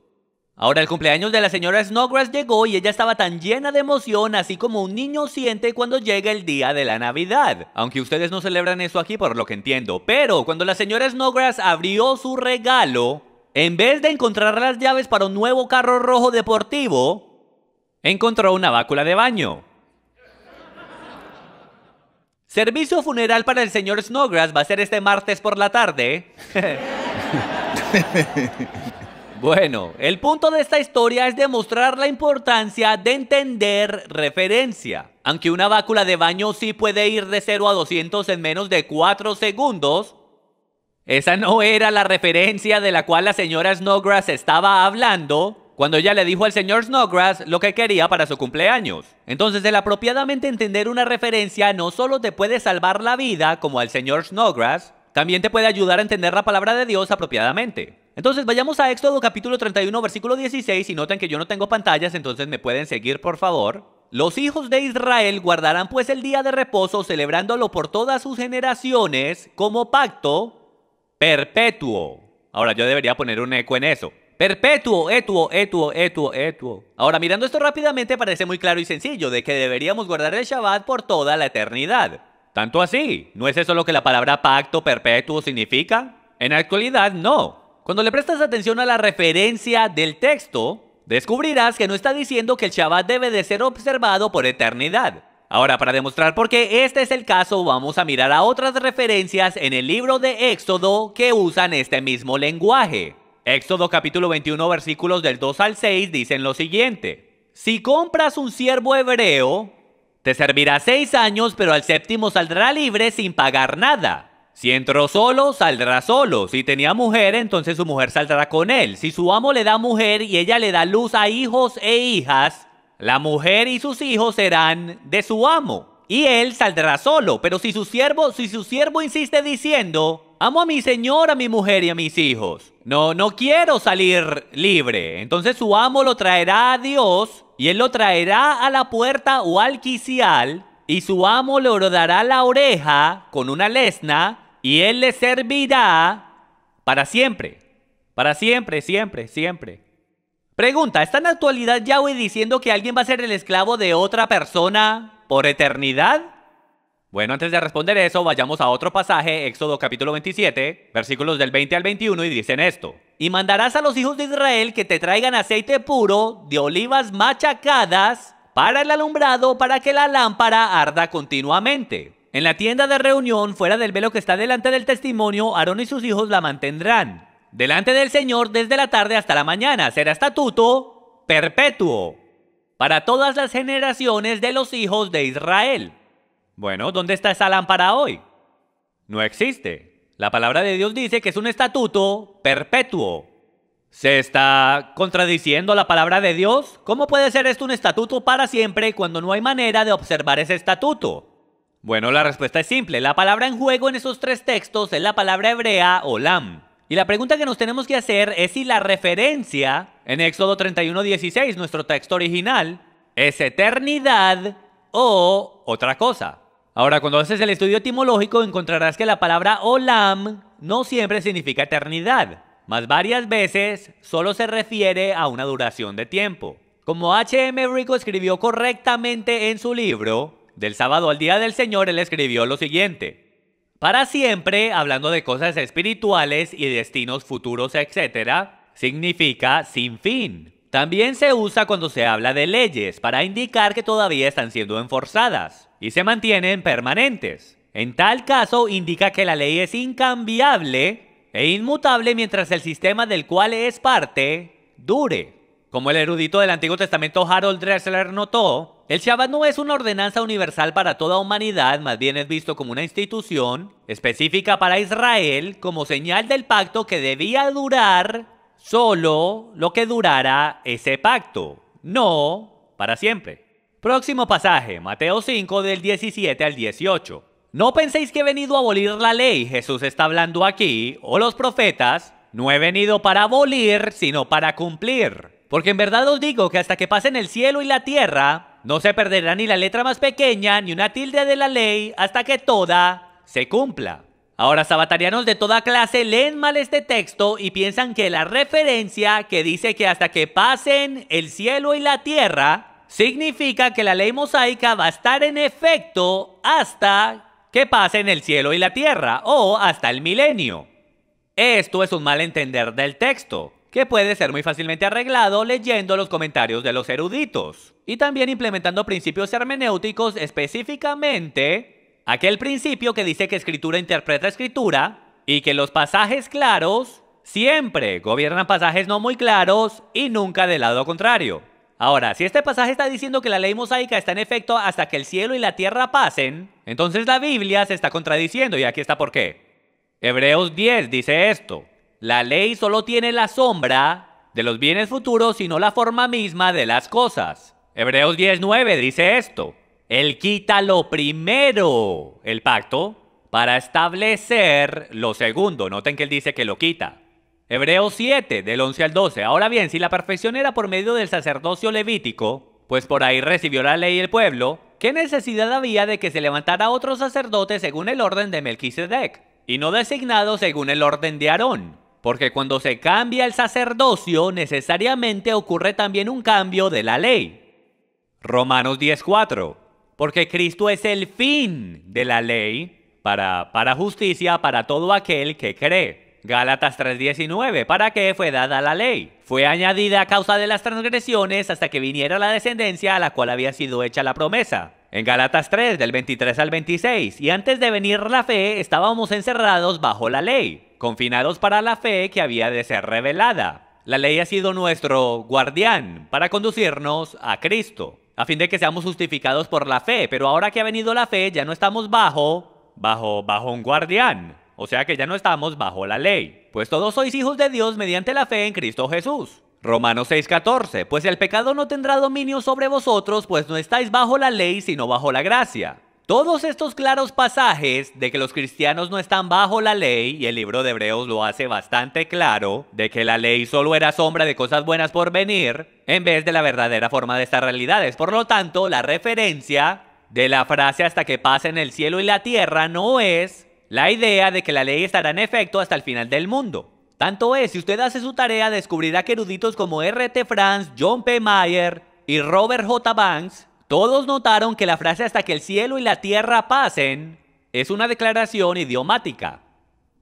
Ahora el cumpleaños de la señora Snodgrass llegó y ella estaba tan llena de emoción, así como un niño siente cuando llega el día de la Navidad. Aunque ustedes no celebran eso aquí por lo que entiendo. Pero cuando la señora Snodgrass abrió su regalo, en vez de encontrar las llaves para un nuevo carro rojo deportivo, encontró una bácula de baño. Servicio funeral para el señor Snodgrass va a ser este martes por la tarde. Bueno, el punto de esta historia es demostrar la importancia de entender referencia. Aunque una bácula de baño sí puede ir de 0 a 200 en menos de 4 segundos, esa no era la referencia de la cual la señora Snodgrass estaba hablando cuando ella le dijo al señor Snodgrass lo que quería para su cumpleaños. Entonces, el apropiadamente entender una referencia no solo te puede salvar la vida, como al señor Snodgrass, también te puede ayudar a entender la palabra de Dios apropiadamente. Entonces, vayamos a Éxodo capítulo 31, versículo 16, y noten que yo no tengo pantallas, entonces me pueden seguir, por favor. Los hijos de Israel guardarán pues el día de reposo, celebrándolo por todas sus generaciones, como pacto perpetuo. Ahora, yo debería poner un eco en eso. Perpetuo, etuo. Ahora, mirando esto rápidamente, parece muy claro y sencillo, de que deberíamos guardar el Shabbat por toda la eternidad. Tanto así, ¿no es eso lo que la palabra pacto perpetuo significa? En la actualidad, no. Cuando le prestas atención a la referencia del texto, descubrirás que no está diciendo que el Shabbat debe de ser observado por eternidad. Ahora, para demostrar por qué este es el caso, vamos a mirar a otras referencias en el libro de Éxodo que usan este mismo lenguaje. Éxodo capítulo 21, versículos del 2 al 6 dicen lo siguiente: si compras un siervo hebreo, te servirá 6 años, pero al séptimo saldrá libre sin pagar nada. Si entró solo, saldrá solo. Si tenía mujer, entonces su mujer saldrá con él. Si su amo le da mujer y ella le da luz a hijos e hijas, la mujer y sus hijos serán de su amo, y él saldrá solo. Pero si su siervo insiste diciendo: amo a mi señor, a mi mujer y a mis hijos, no quiero salir libre, entonces su amo lo traerá a Dios, y él lo traerá a la puerta o al quicial, y su amo le hordará la oreja con una lesna, y él le servirá para siempre. Para siempre, siempre, siempre. Pregunta, ¿está en la actualidad Yahweh diciendo que alguien va a ser el esclavo de otra persona por eternidad? Bueno, antes de responder eso, vayamos a otro pasaje, Éxodo capítulo 27, versículos del 20 al 21, y dicen esto. Y mandarás a los hijos de Israel que te traigan aceite puro de olivas machacadas para el alumbrado, para que la lámpara arda continuamente. En la tienda de reunión, fuera del velo que está delante del testimonio, Aarón y sus hijos la mantendrán delante del Señor desde la tarde hasta la mañana. Será estatuto perpetuo para todas las generaciones de los hijos de Israel. Bueno, ¿dónde está esa lámpara hoy? No existe. La palabra de Dios dice que es un estatuto perpetuo. ¿Se está contradiciendo la palabra de Dios? ¿Cómo puede ser esto un estatuto para siempre cuando no hay manera de observar ese estatuto? Bueno, la respuesta es simple. La palabra en juego en esos tres textos es la palabra hebrea olam. Y la pregunta que nos tenemos que hacer es si la referencia en Éxodo 31:16, nuestro texto original, es eternidad o otra cosa. Ahora, cuando haces el estudio etimológico, encontrarás que la palabra olam no siempre significa eternidad, mas varias veces solo se refiere a una duración de tiempo. Como H.M. Rico escribió correctamente en su libro, Del sábado al día del Señor, él escribió lo siguiente. Para siempre, hablando de cosas espirituales y destinos futuros, etc., significa sin fin. También se usa cuando se habla de leyes para indicar que todavía están siendo enforzadas y se mantienen permanentes. En tal caso, indica que la ley es incambiable e inmutable mientras el sistema del cual es parte dure. Como el erudito del Antiguo Testamento Harold Dressler notó, el Shabbat no es una ordenanza universal para toda humanidad, más bien es visto como una institución específica para Israel, como señal del pacto que debía durar solo lo que durara ese pacto, no para siempre. Próximo pasaje, Mateo 5 del 17 al 18. No penséis que he venido a abolir la ley, Jesús está hablando aquí, o los profetas. No he venido para abolir, sino para cumplir. Porque en verdad os digo que hasta que pasen el cielo y la tierra, no se perderá ni la letra más pequeña, ni una tilde de la ley, hasta que toda se cumpla. Ahora, sabatarianos de toda clase leen mal este texto y piensan que la referencia que dice que hasta que pasen el cielo y la tierra, significa que la ley mosaica va a estar en efecto hasta que pasen el cielo y la tierra, o hasta el milenio. Esto es un mal entender del texto, que puede ser muy fácilmente arreglado leyendo los comentarios de los eruditos, y también implementando principios hermenéuticos, específicamente aquel principio que dice que escritura interpreta escritura, y que los pasajes claros siempre gobiernan pasajes no muy claros y nunca del lado contrario. Ahora, si este pasaje está diciendo que la ley mosaica está en efecto hasta que el cielo y la tierra pasen, entonces la Biblia se está contradiciendo, y aquí está por qué. Hebreos 10 dice esto: la ley solo tiene la sombra de los bienes futuros y no la forma misma de las cosas. Hebreos 10:9 dice esto: él quita lo primero, el pacto, para establecer lo segundo. Noten que él dice que lo quita. Hebreos 7, del 11 al 12. Ahora bien, si la perfección era por medio del sacerdocio levítico, pues por ahí recibió la ley el pueblo, ¿qué necesidad había de que se levantara otro sacerdote según el orden de Melquisedec, y no designado según el orden de Aarón? Porque cuando se cambia el sacerdocio, necesariamente ocurre también un cambio de la ley. Romanos 10:4. Porque Cristo es el fin de la ley para justicia para todo aquel que cree. Gálatas 3:19. ¿Para qué fue dada la ley? Fue añadida a causa de las transgresiones hasta que viniera la descendencia a la cual había sido hecha la promesa. En Gálatas 3, del 23 al 26. Y antes de venir la fe, estábamos encerrados bajo la ley, confinados para la fe que había de ser revelada. La ley ha sido nuestro guardián para conducirnos a Cristo, a fin de que seamos justificados por la fe. Pero ahora que ha venido la fe, ya no estamos bajo un guardián. O sea que ya no estamos bajo la ley, pues todos sois hijos de Dios mediante la fe en Cristo Jesús. Romanos 6:14. Pues el pecado no tendrá dominio sobre vosotros, pues no estáis bajo la ley, sino bajo la gracia. Todos estos claros pasajes de que los cristianos no están bajo la ley, y el libro de Hebreos lo hace bastante claro, de que la ley solo era sombra de cosas buenas por venir, en vez de la verdadera forma de estas realidades. Por lo tanto, la referencia de la frase hasta que pasen el cielo y la tierra no es la idea de que la ley estará en efecto hasta el final del mundo. Tanto es, si usted hace su tarea, descubrirá que eruditos como R.T. France, John P. Mayer y Robert J. Banks, todos notaron que la frase hasta que el cielo y la tierra pasen es una declaración idiomática.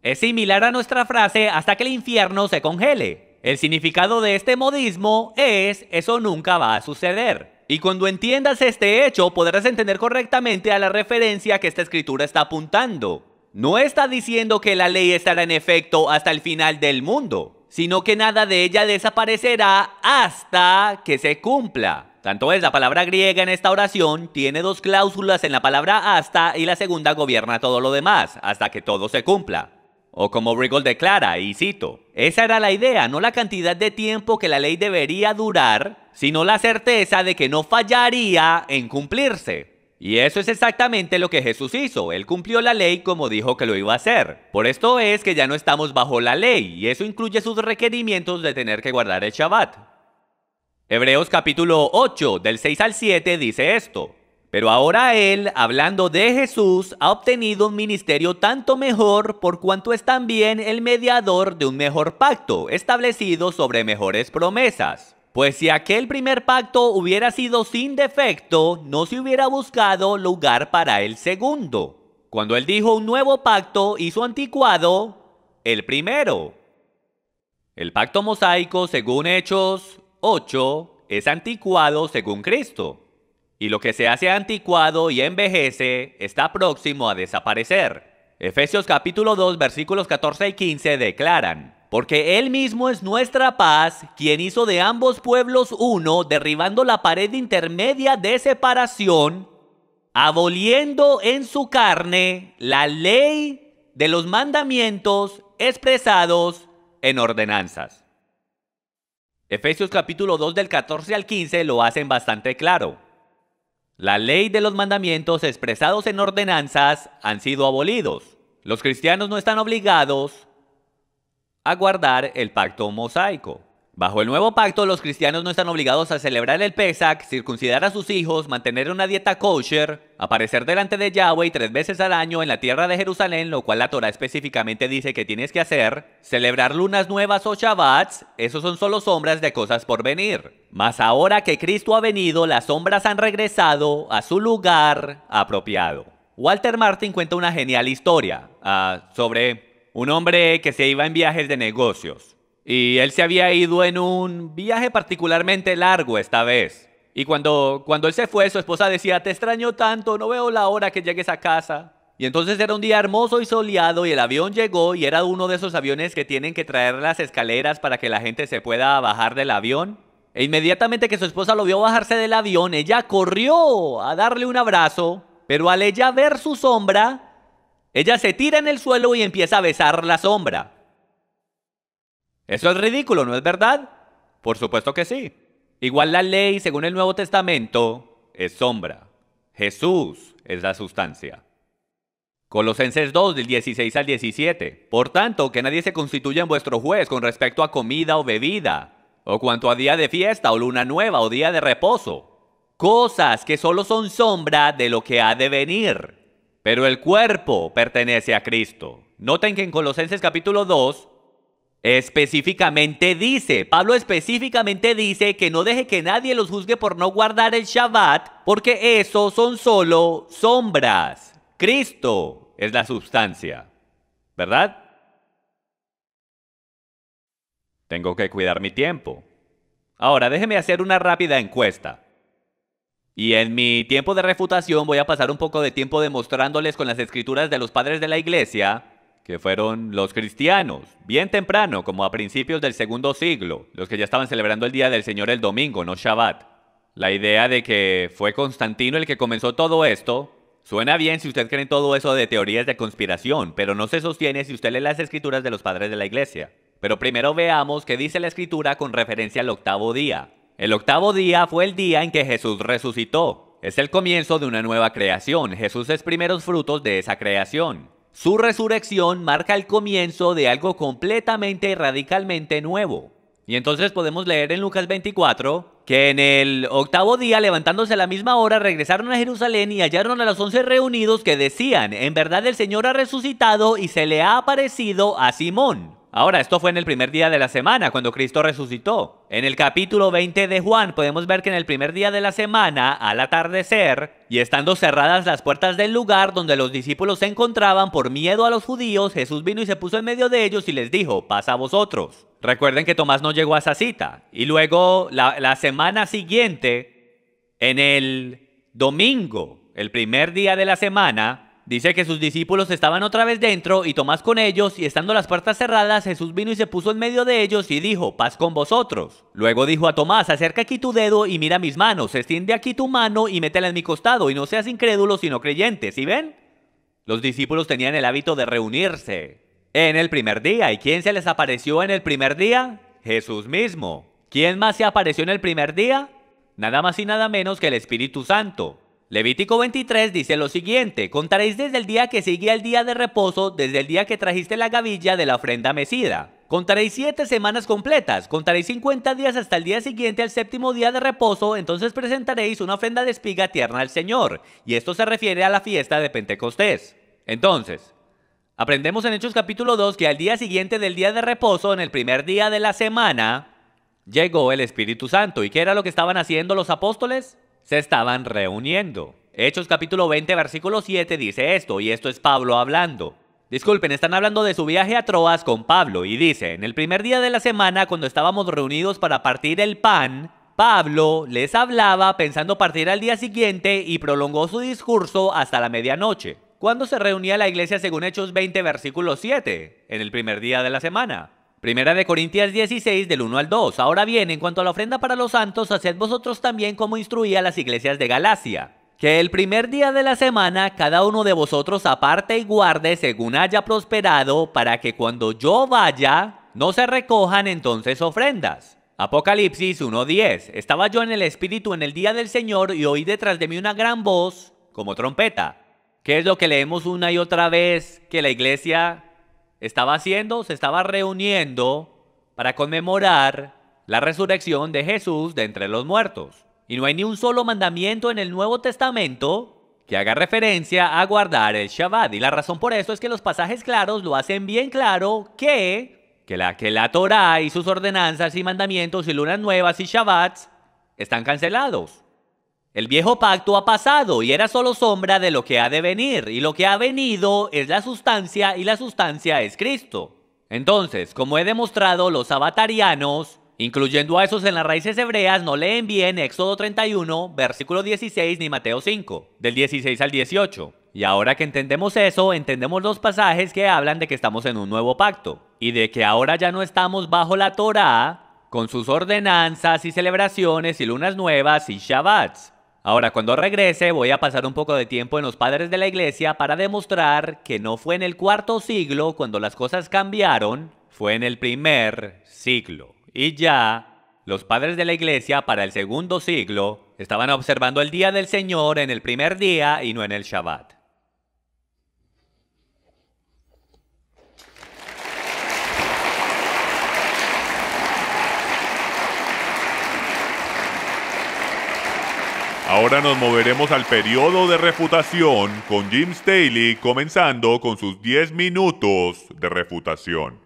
Es similar a nuestra frase hasta que el infierno se congele. El significado de este modismo es eso nunca va a suceder. Y cuando entiendas este hecho, podrás entender correctamente a la referencia que esta escritura está apuntando. No está diciendo que la ley estará en efecto hasta el final del mundo, sino que nada de ella desaparecerá hasta que se cumpla. Tanto es, la palabra griega en esta oración tiene dos cláusulas en la palabra hasta y la segunda gobierna todo lo demás, hasta que todo se cumpla. O como Riggle declara, y cito, esa era la idea, no la cantidad de tiempo que la ley debería durar, sino la certeza de que no fallaría en cumplirse. Y eso es exactamente lo que Jesús hizo. Él cumplió la ley como dijo que lo iba a hacer. Por esto es que ya no estamos bajo la ley, y eso incluye sus requerimientos de tener que guardar el Shabbat. Hebreos capítulo 8, del 6 al 7 dice esto. Pero ahora él, hablando de Jesús, ha obtenido un ministerio tanto mejor por cuanto es también el mediador de un mejor pacto, establecido sobre mejores promesas. Pues si aquel primer pacto hubiera sido sin defecto, no se hubiera buscado lugar para el segundo. Cuando él dijo un nuevo pacto, hizo anticuado el primero. El pacto mosaico, según Hechos 8, es anticuado según Cristo. Y lo que se hace anticuado y envejece está próximo a desaparecer. Efesios capítulo 2, versículos 14 y 15 declaran: porque Él mismo es nuestra paz, quien hizo de ambos pueblos uno, derribando la pared intermedia de separación, aboliendo en su carne la ley de los mandamientos expresados en ordenanzas. Efesios capítulo 2 del 14 al 15 lo hacen bastante claro. La ley de los mandamientos expresados en ordenanzas han sido abolidos. Los cristianos no están obligados a guardar el pacto mosaico. Bajo el nuevo pacto, los cristianos no están obligados a celebrar el Pesach, circuncidar a sus hijos, mantener una dieta kosher, aparecer delante de Yahweh 3 veces al año en la tierra de Jerusalén, lo cual la Torah específicamente dice que tienes que hacer, celebrar lunas nuevas o Shabbats, esos son solo sombras de cosas por venir. Mas ahora que Cristo ha venido, las sombras han regresado a su lugar apropiado. Walter Martin cuenta una genial historia sobre un hombre que se iba en viajes de negocios. Y él se había ido en un viaje particularmente largo esta vez. Y cuando él se fue, su esposa decía: te extraño tanto, no veo la hora que llegues a casa. Y entonces era un día hermoso y soleado y el avión llegó y era uno de esos aviones que tienen que traer las escaleras para que la gente se pueda bajar del avión. E inmediatamente que su esposa lo vio bajarse del avión, ella corrió a darle un abrazo, pero al ella ver su sombra, ella se tira en el suelo y empieza a besar la sombra. Eso es ridículo, ¿no es verdad? Por supuesto que sí. Igual la ley, según el Nuevo Testamento, es sombra. Jesús es la sustancia. Colosenses 2, del 16 al 17. Por tanto, que nadie se constituya en vuestro juez con respecto a comida o bebida, o cuanto a día de fiesta o luna nueva o día de reposo. Cosas que solo son sombra de lo que ha de venir. Pero el cuerpo pertenece a Cristo. Noten que en Colosenses capítulo 2, Pablo específicamente dice que no deje que nadie los juzgue por no guardar el Shabbat, porque eso son solo sombras. Cristo es la sustancia, ¿verdad? Tengo que cuidar mi tiempo. Ahora, déjeme hacer una rápida encuesta. Y en mi tiempo de refutación voy a pasar un poco de tiempo demostrándoles con las escrituras de los padres de la iglesia, que fueron los cristianos, bien temprano, como a principios del segundo siglo, los que ya estaban celebrando el Día del Señor el domingo, no Shabbat. La idea de que fue Constantino el que comenzó todo esto, suena bien si usted cree en todo eso de teorías de conspiración, pero no se sostiene si usted lee las escrituras de los padres de la iglesia. Pero primero veamos qué dice la escritura con referencia al octavo día. El octavo día fue el día en que Jesús resucitó. Es el comienzo de una nueva creación. Jesús es primeros frutos de esa creación. Su resurrección marca el comienzo de algo completamente y radicalmente nuevo. Y entonces podemos leer en Lucas 24
que en el octavo día, levantándose a la misma hora, regresaron a Jerusalén y hallaron a los 11 reunidos que decían: en verdad el Señor ha resucitado y se le ha aparecido a Simón. Ahora, esto fue en el primer día de la semana, cuando Cristo resucitó. En el capítulo 20 de Juan podemos ver que en el primer día de la semana, al atardecer, y estando cerradas las puertas del lugar donde los discípulos se encontraban por miedo a los judíos, Jesús vino y se puso en medio de ellos y les dijo: paz a vosotros. Recuerden que Tomás no llegó a esa cita. Y luego, la semana siguiente, en el domingo, el primer día de la semana, dice que sus discípulos estaban otra vez dentro y Tomás con ellos, y estando las puertas cerradas, Jesús vino y se puso en medio de ellos y dijo: paz con vosotros. Luego dijo a Tomás: acerca aquí tu dedo y mira mis manos, extiende aquí tu mano y métela en mi costado, y no seas incrédulo sino creyente. ¿Sí ven? Los discípulos tenían el hábito de reunirse en el primer día. ¿Y quién se les apareció en el primer día? Jesús mismo. ¿Quién más se apareció en el primer día? Nada más y nada menos que el Espíritu Santo. Levítico 23 dice lo siguiente: contaréis desde el día que sigue al día de reposo, desde el día que trajiste la gavilla de la ofrenda mecida. Contaréis 7 semanas completas, contaréis 50 días hasta el día siguiente al séptimo día de reposo, entonces presentaréis una ofrenda de espiga tierna al Señor. Y esto se refiere a la fiesta de Pentecostés. Entonces, aprendemos en Hechos capítulo 2 que al día siguiente del día de reposo, en el primer día de la semana, llegó el Espíritu Santo. ¿Y qué era lo que estaban haciendo los apóstoles? Se estaban reuniendo. Hechos capítulo 20 versículo 7 dice esto, y esto es Pablo hablando. Disculpen, están hablando de su viaje a Troas con Pablo, y dice: en el primer día de la semana, cuando estábamos reunidos para partir el pan, Pablo les hablaba pensando partir al día siguiente y prolongó su discurso hasta la medianoche. ¿Cuándo se reunía la iglesia según Hechos 20 versículo 7? En el primer día de la semana. Primera de Corintios 16 del 1 al 2. Ahora bien, en cuanto a la ofrenda para los santos, haced vosotros también como instruía a las iglesias de Galacia: que el primer día de la semana cada uno de vosotros aparte y guarde según haya prosperado, para que cuando yo vaya no se recojan entonces ofrendas. Apocalipsis 1:10. Estaba yo en el Espíritu en el día del Señor y oí detrás de mí una gran voz como trompeta. ¿Qué es lo que leemos una y otra vez que la iglesia estaba haciendo? Se estaba reuniendo para conmemorar la resurrección de Jesús de entre los muertos. Y no hay ni un solo mandamiento en el Nuevo Testamento que haga referencia a guardar el Shabbat. Y la razón por eso es que los pasajes claros lo hacen bien claro que la Torá y sus ordenanzas y mandamientos y lunas nuevas y Shabbats están cancelados. El viejo pacto ha pasado y era solo sombra de lo que ha de venir, y lo que ha venido es la sustancia, y la sustancia es Cristo. Entonces, como he demostrado, los sabatarianos, incluyendo a esos en las raíces hebreas, no leen bien Éxodo 31, versículo 16, ni Mateo 5, del 16 al 18. Y ahora que entendemos eso, entendemos los pasajes que hablan de que estamos en un nuevo pacto, y de que ahora ya no estamos bajo la Torá, con sus ordenanzas y celebraciones y lunas nuevas y Shabbats. Ahora, cuando regrese, voy a pasar un poco de tiempo en los padres de la iglesia para demostrar que no fue en el cuarto siglo cuando las cosas cambiaron, fue en el primer siglo. Y ya, los padres de la iglesia para el segundo siglo estaban observando el día del Señor en el primer día y no en el Shabbat.
Ahora nos moveremos al periodo de refutación con Jim Staley, comenzando con sus 10 minutos de refutación.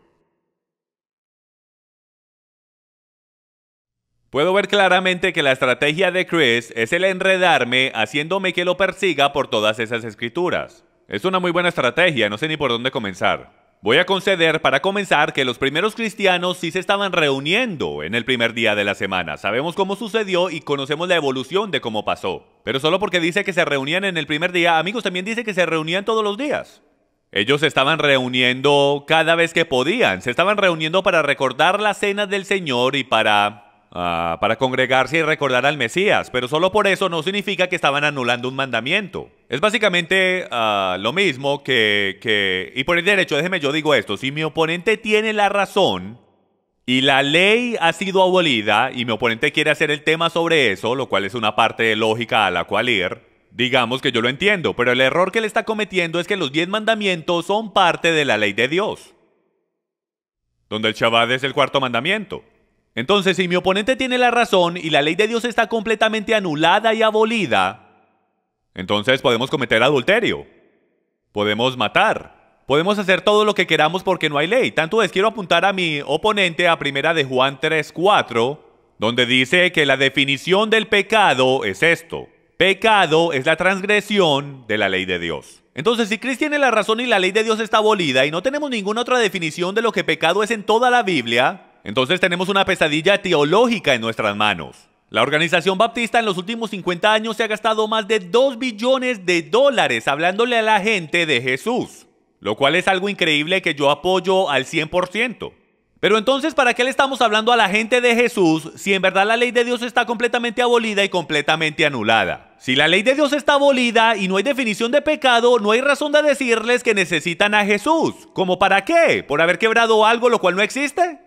Puedo ver claramente que la estrategia de Chris es el enredarme haciéndome que lo persiga por todas esas escrituras. Es una muy buena estrategia, no sé ni por dónde comenzar. Voy a conceder para comenzar que los primeros cristianos sí se estaban reuniendo en el primer día de la semana. Sabemos cómo sucedió y conocemos la evolución de cómo pasó. Pero solo porque dice que se reunían en el primer día, amigos, también dice que se reunían todos los días. Ellos se estaban reuniendo cada vez que podían. Se estaban reuniendo para recordar la cena del Señor y para congregarse y recordar al Mesías, pero solo por eso no significa que estaban anulando un mandamiento. Es básicamente lo mismo y por el derecho, déjeme yo digo esto, si mi oponente tiene la razón y la ley ha sido abolida y mi oponente quiere hacer el tema sobre eso, lo cual es una parte lógica a la cual ir, digamos que yo lo entiendo, pero el error que le está cometiendo es que los 10 mandamientos son parte de la ley de Dios, donde el Shabbat es el cuarto mandamiento. Entonces, si mi oponente tiene la razón y la ley de Dios está completamente anulada y abolida, entonces podemos cometer adulterio, podemos matar, podemos hacer todo lo que queramos porque no hay ley. Tanto es, quiero apuntar a mi oponente a 1 de Juan 3:4, donde dice que la definición del pecado es esto: pecado es la transgresión de la ley de Dios. Entonces, si Chris tiene la razón y la ley de Dios está abolida y no tenemos ninguna otra definición de lo que pecado es en toda la Biblia, entonces tenemos una pesadilla teológica en nuestras manos. La Organización Baptista en los últimos 50 años se ha gastado más de $2 billones hablándole a la gente de Jesús, lo cual es algo increíble que yo apoyo al 100%. Pero entonces, ¿para qué le estamos hablando a la gente de Jesús si en verdad la ley de Dios está completamente abolida y completamente anulada? Si la ley de Dios está abolida y no hay definición de pecado, no hay razón de decirles que necesitan a Jesús. ¿Cómo para qué? ¿Por haber quebrado algo lo cual no existe?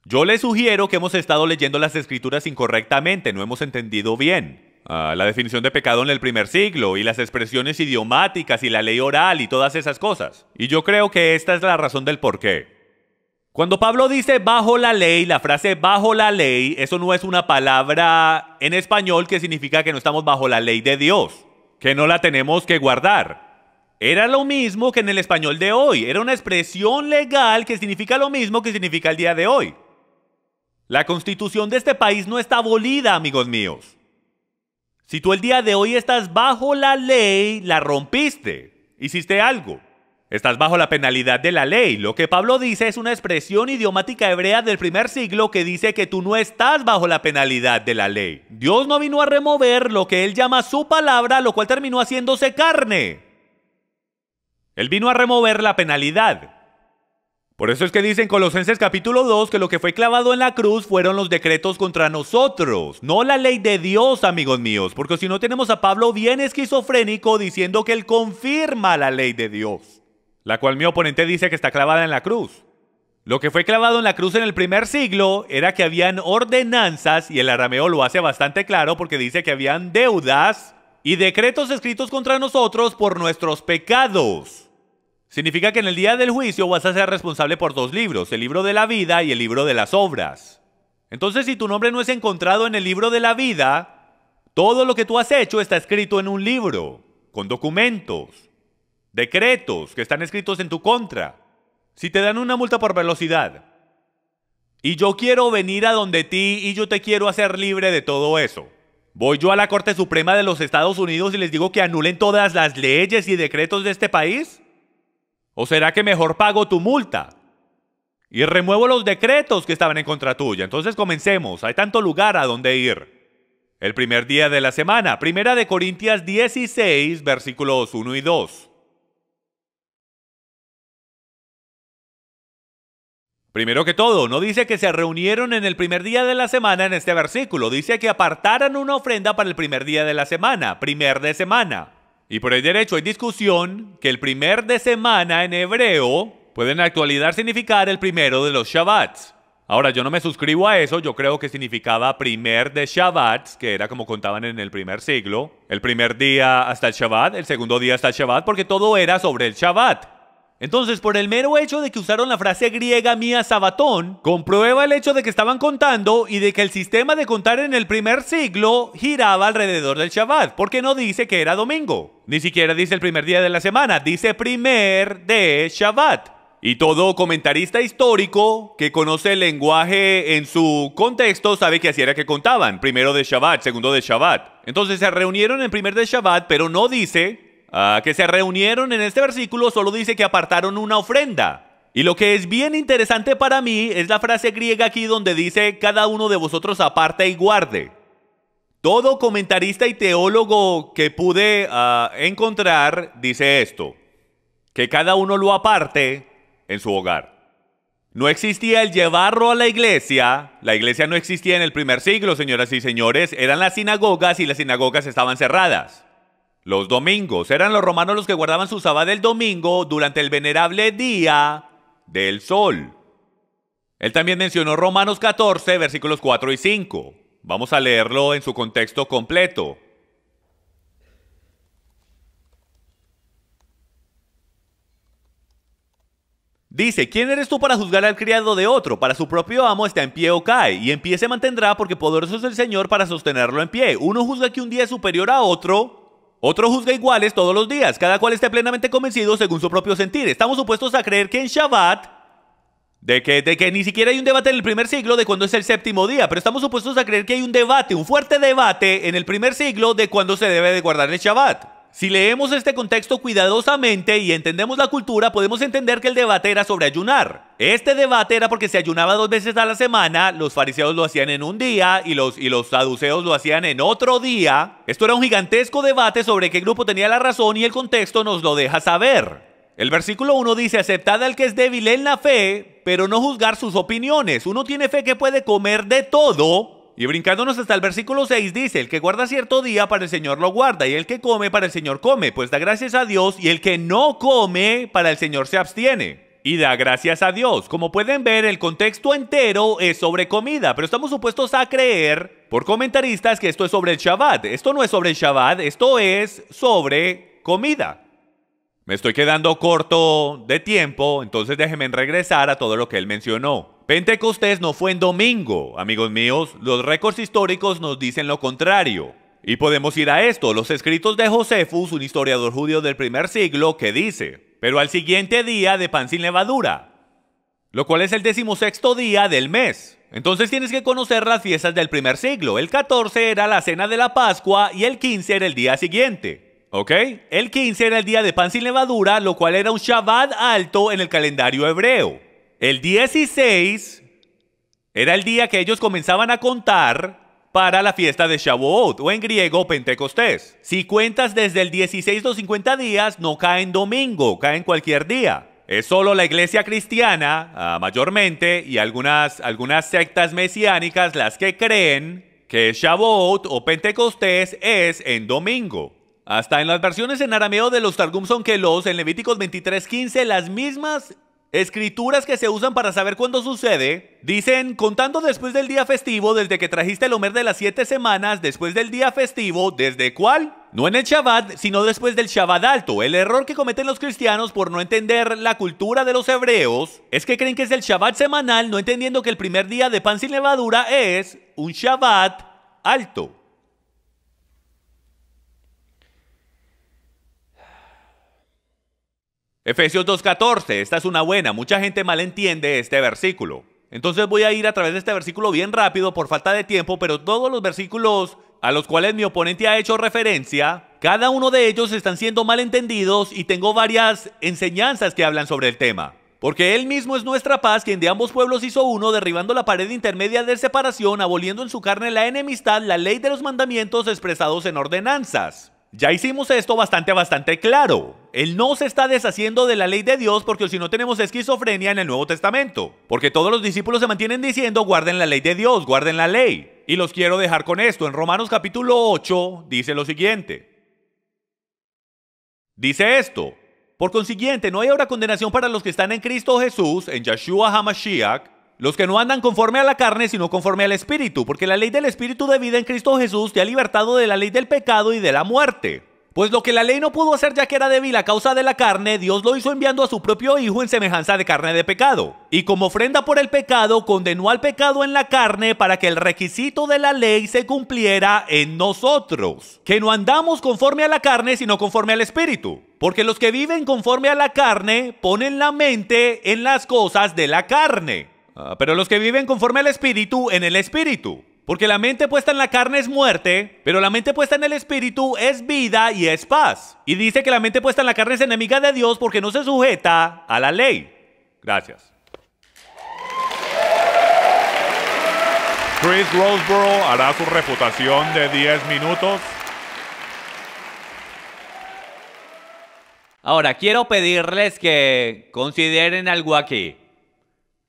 Yo les sugiero que hemos estado leyendo las escrituras incorrectamente, no hemos entendido bien la definición de pecado en el primer siglo y las expresiones idiomáticas y la ley oral y todas esas cosas. Y yo creo que esta es la razón del por qué. Cuando Pablo dice bajo la ley, la frase bajo la ley, eso no es una palabra en español que significa que no estamos bajo la ley de Dios, que no la tenemos que guardar. Era lo mismo que en el español de hoy, era una expresión legal que significa lo mismo que significa el día de hoy. La constitución de este país no está abolida, amigos míos. Si tú el día de hoy estás bajo la ley, la rompiste, hiciste algo. Estás bajo la penalidad de la ley. Lo que Pablo dice es una expresión idiomática hebrea del primer siglo que dice que tú no estás bajo la penalidad de la ley. Dios no vino a remover lo que él llama su palabra, lo cual terminó haciéndose carne. Él vino a remover la penalidad. Por eso es que dice en Colosenses capítulo 2 que lo que fue clavado en la cruz fueron los decretos contra nosotros, no la ley de Dios, amigos míos, porque si no tenemos a Pablo bien esquizofrénico diciendo que él confirma la ley de Dios, la cual mi oponente dice que está clavada en la cruz. Lo que fue clavado en la cruz en el primer siglo era que habían ordenanzas, y el arameo lo hace bastante claro porque dice que habían deudas y decretos escritos contra nosotros por nuestros pecados. Significa que en el día del juicio vas a ser responsable por 2 libros, el libro de la vida y el libro de las obras. Entonces, si tu nombre no es encontrado en el libro de la vida, todo lo que tú has hecho está escrito en un libro, con documentos, decretos que están escritos en tu contra. Si te dan una multa por velocidad, y yo quiero venir a donde ti y yo te quiero hacer libre de todo eso, ¿voy yo a la Corte Suprema de los Estados Unidos y les digo que anulen todas las leyes y decretos de este país? ¿O será que mejor pago tu multa y remuevo los decretos que estaban en contra tuya? Entonces comencemos, hay tanto lugar a donde ir. El primer día de la semana, 1 Corintios 16, versículos 1 y 2. Primero que todo, no dice que se reunieron en el primer día de la semana en este versículo, dice que apartaran una ofrenda para el primer día de la semana, primer de semana. Y por el derecho hay discusión que el primer de semana en hebreo puede en la actualidad significar el primero de los Shabbats. Ahora, yo no me suscribo a eso, yo creo que significaba primer de Shabbats, que era como contaban en el primer siglo. El primer día hasta el Shabbat, el segundo día hasta el Shabbat, porque todo era sobre el Shabbat. Entonces, por el mero hecho de que usaron la frase griega mía sabatón, comprueba el hecho de que estaban contando y de que el sistema de contar en el primer siglo giraba alrededor del Shabbat, porque no dice que era domingo. Ni siquiera dice el primer día de la semana, dice primer de Shabbat. Y todo comentarista histórico que conoce el lenguaje en su contexto sabe que así era que contaban, primero de Shabbat, segundo de Shabbat. Entonces se reunieron en primer de Shabbat, pero no dice que se reunieron en este versículo, solo dice que apartaron una ofrenda. Y lo que es bien interesante para mí es la frase griega aquí donde dice cada uno de vosotros aparta y guarde. Todo comentarista y teólogo que pude encontrar dice esto, que cada uno lo aparte en su hogar. No existía el llevarlo a la iglesia no existía en el primer siglo, señoras y señores, eran las sinagogas y las sinagogas estaban cerradas. Los domingos, eran los romanos los que guardaban su sabbat del domingo durante el venerable día del sol. Él también mencionó Romanos 14, versículos 4 y 5. Vamos a leerlo en su contexto completo. Dice, ¿quién eres tú para juzgar al criado de otro? Para su propio amo está en pie o cae, y en pie se mantendrá porque poderoso es el Señor para sostenerlo en pie. Uno juzga que un día es superior a otro juzga iguales todos los días, cada cual esté plenamente convencido según su propio sentir. Estamos supuestos a creer que en Shabbat, de que ni siquiera hay un debate en el primer siglo de cuándo es el séptimo día, pero estamos supuestos a creer que hay un debate, un fuerte debate en el primer siglo de cuándo se debe de guardar el Shabbat. Si leemos este contexto cuidadosamente y entendemos la cultura, podemos entender que el debate era sobre ayunar. Este debate era porque se ayunaba 2 veces a la semana, los fariseos lo hacían en un día y los saduceos lo hacían en otro día. Esto era un gigantesco debate sobre qué grupo tenía la razón y el contexto nos lo deja saber. El versículo 1 dice, aceptad al que es débil en la fe, pero no juzgar sus opiniones. Uno tiene fe que puede comer de todo. Y brincándonos hasta el versículo 6 dice, el que guarda cierto día para el Señor lo guarda, y el que come para el Señor come, pues da gracias a Dios, y el que no come para el Señor se abstiene, y da gracias a Dios. Como pueden ver, el contexto entero es sobre comida, pero estamos supuestos a creer, por comentaristas, que esto es sobre el Shabbat. Esto no es sobre el Shabbat, esto es sobre comida. Me estoy quedando corto de tiempo, entonces déjenme regresar a todo lo que él mencionó. Pentecostés no fue en domingo, amigos míos. Los récords históricos nos dicen lo contrario. Y podemos ir a esto, los escritos de Josefus, un historiador judío del primer siglo, que dice, pero al siguiente día de pan sin levadura, lo cual es el 16º día del mes. Entonces tienes que conocer las fiestas del primer siglo. El 14 era la cena de la Pascua y el 15 era el día siguiente. ¿Ok? El 15 era el día de pan sin levadura, lo cual era un Shabbat alto en el calendario hebreo. El 16 era el día que ellos comenzaban a contar para la fiesta de Shavuot, o en griego Pentecostés. Si cuentas desde el 16 los 50 días, no cae en domingo, cae en cualquier día. Es solo la iglesia cristiana, mayormente, y algunas sectas mesiánicas las que creen que Shavuot o Pentecostés es en domingo. Hasta en las versiones en arameo de los Targum Onkelos, en Levíticos 23:15, las mismas escrituras que se usan para saber cuándo sucede, dicen, contando después del día festivo, desde que trajiste el Omer de las 7 semanas, después del día festivo, ¿desde cuál? No en el Shabbat, sino después del Shabbat alto. El error que cometen los cristianos por no entender la cultura de los hebreos es que creen que es el Shabbat semanal, no entendiendo que el primer día de pan sin levadura es un Shabbat alto. Efesios 2:14, esta es una buena, mucha gente malentiende este versículo. Entonces voy a ir a través de este versículo bien rápido por falta de tiempo, pero todos los versículos a los cuales mi oponente ha hecho referencia, cada uno de ellos están siendo malentendidos y tengo varias enseñanzas que hablan sobre el tema. Porque Él mismo es nuestra paz, quien de ambos pueblos hizo uno, derribando la pared intermedia de separación, aboliendo en su carne la enemistad, la ley de los mandamientos expresados en ordenanzas. Ya hicimos esto bastante claro. Él no se está deshaciendo de la ley de Dios porque si no tenemos esquizofrenia en el Nuevo Testamento. Porque todos los discípulos se mantienen diciendo guarden la ley de Dios, guarden la ley. Y los quiero dejar con esto. En Romanos capítulo 8 dice lo siguiente. Dice esto. Por consiguiente, no hay ahora condenación para los que están en Cristo Jesús, en Yeshua HaMashiach, los que no andan conforme a la carne, sino conforme al Espíritu, porque la ley del Espíritu de vida en Cristo Jesús te ha libertado de la ley del pecado y de la muerte. Pues lo que la ley no pudo hacer ya que era débil a causa de la carne, Dios lo hizo enviando a su propio Hijo en semejanza de carne de pecado. Y como ofrenda por el pecado, condenó al pecado en la carne para que el requisito de la ley se cumpliera en nosotros. Que no andamos conforme a la carne, sino conforme al Espíritu. Porque los que viven conforme a la carne ponen la mente en las cosas de la carne. Pero los que viven conforme al Espíritu, en el Espíritu. Porque la mente puesta en la carne es muerte, pero la mente puesta en el Espíritu es vida y es paz. Y dice que la mente puesta en la carne es enemiga de Dios porque no se sujeta a la ley. Gracias.
Chris Roseborough hará su refutación de 10 minutos.
Ahora, quiero pedirles que consideren algo aquí.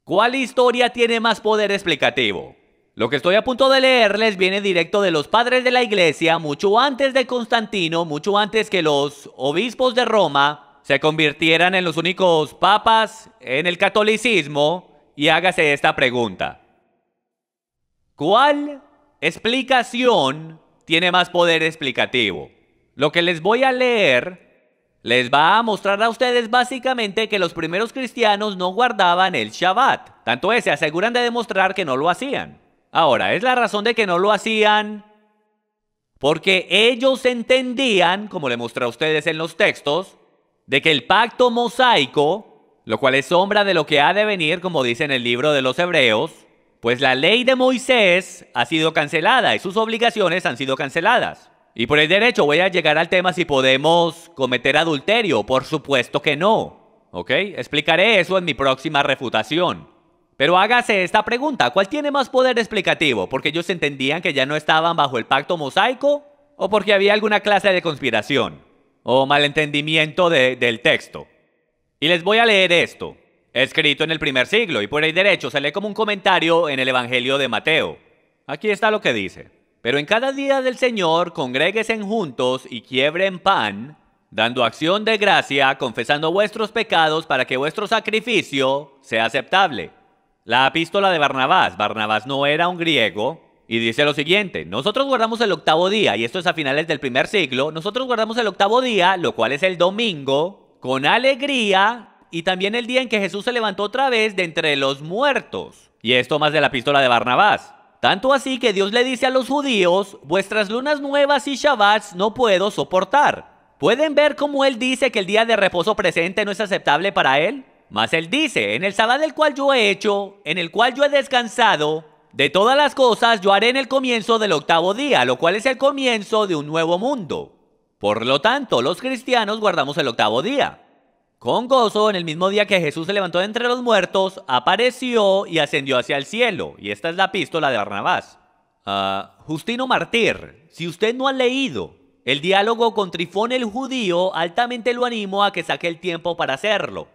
¿Cuál historia tiene más poder explicativo? Lo que estoy a punto de leerles viene directo de los padres de la iglesia, mucho antes de Constantino, mucho antes que los obispos de Roma se convirtieran en los únicos papas en el catolicismo, y hágase esta pregunta. ¿Cuál explicación tiene más poder explicativo? Lo que les voy a leer les va a mostrar a ustedes básicamente que los primeros cristianos no guardaban el Shabbat. Tanto es, se aseguran de demostrar que no lo hacían. Ahora, ¿es la razón de que no lo hacían? Porque ellos entendían, como le mostré a ustedes en los textos, de que el pacto mosaico, lo cual es sombra de lo que ha de venir, como dice en el libro de los Hebreos, pues la ley de Moisés ha sido cancelada y sus obligaciones han sido canceladas. Y por el derecho voy a llegar al tema si podemos cometer adulterio. Por supuesto que no. ¿Ok? Explicaré eso en mi próxima refutación. Pero hágase esta pregunta, ¿cuál tiene más poder explicativo? ¿Porque ellos entendían que ya no estaban bajo el pacto mosaico? ¿O porque había alguna clase de conspiración? ¿O malentendimiento del texto? Y les voy a leer esto, escrito en el primer siglo, y por el derecho se lee como un comentario en el Evangelio de Mateo. Aquí está lo que dice. Pero en cada día del Señor congréguesen juntos y quiebren pan, dando acción de gracia, confesando vuestros pecados para que vuestro sacrificio sea aceptable. La epístola de Barnabás. Barnabás no era un griego. Y dice lo siguiente, nosotros guardamos el octavo día, y esto es a finales del primer siglo, nosotros guardamos el octavo día, lo cual es el domingo, con alegría, y también el día en que Jesús se levantó otra vez de entre los muertos. Y esto más de la epístola de Barnabás. Tanto así que Dios le dice a los judíos, vuestras lunas nuevas y Shabbats no puedo soportar. ¿Pueden ver cómo él dice que el día de reposo presente no es aceptable para él? Mas él dice, en el sábado del cual yo he hecho, en el cual yo he descansado, de todas las cosas yo haré en el comienzo del octavo día, lo cual es el comienzo de un nuevo mundo. Por lo tanto, los cristianos guardamos el octavo día. Con gozo, en el mismo día que Jesús se levantó de entre los muertos, apareció y ascendió hacia el cielo. Y esta es la epístola de Barnabás. Justino Martir, si usted no ha leído el diálogo con Trifón el judío, altamente lo animo a que saque el tiempo para hacerlo.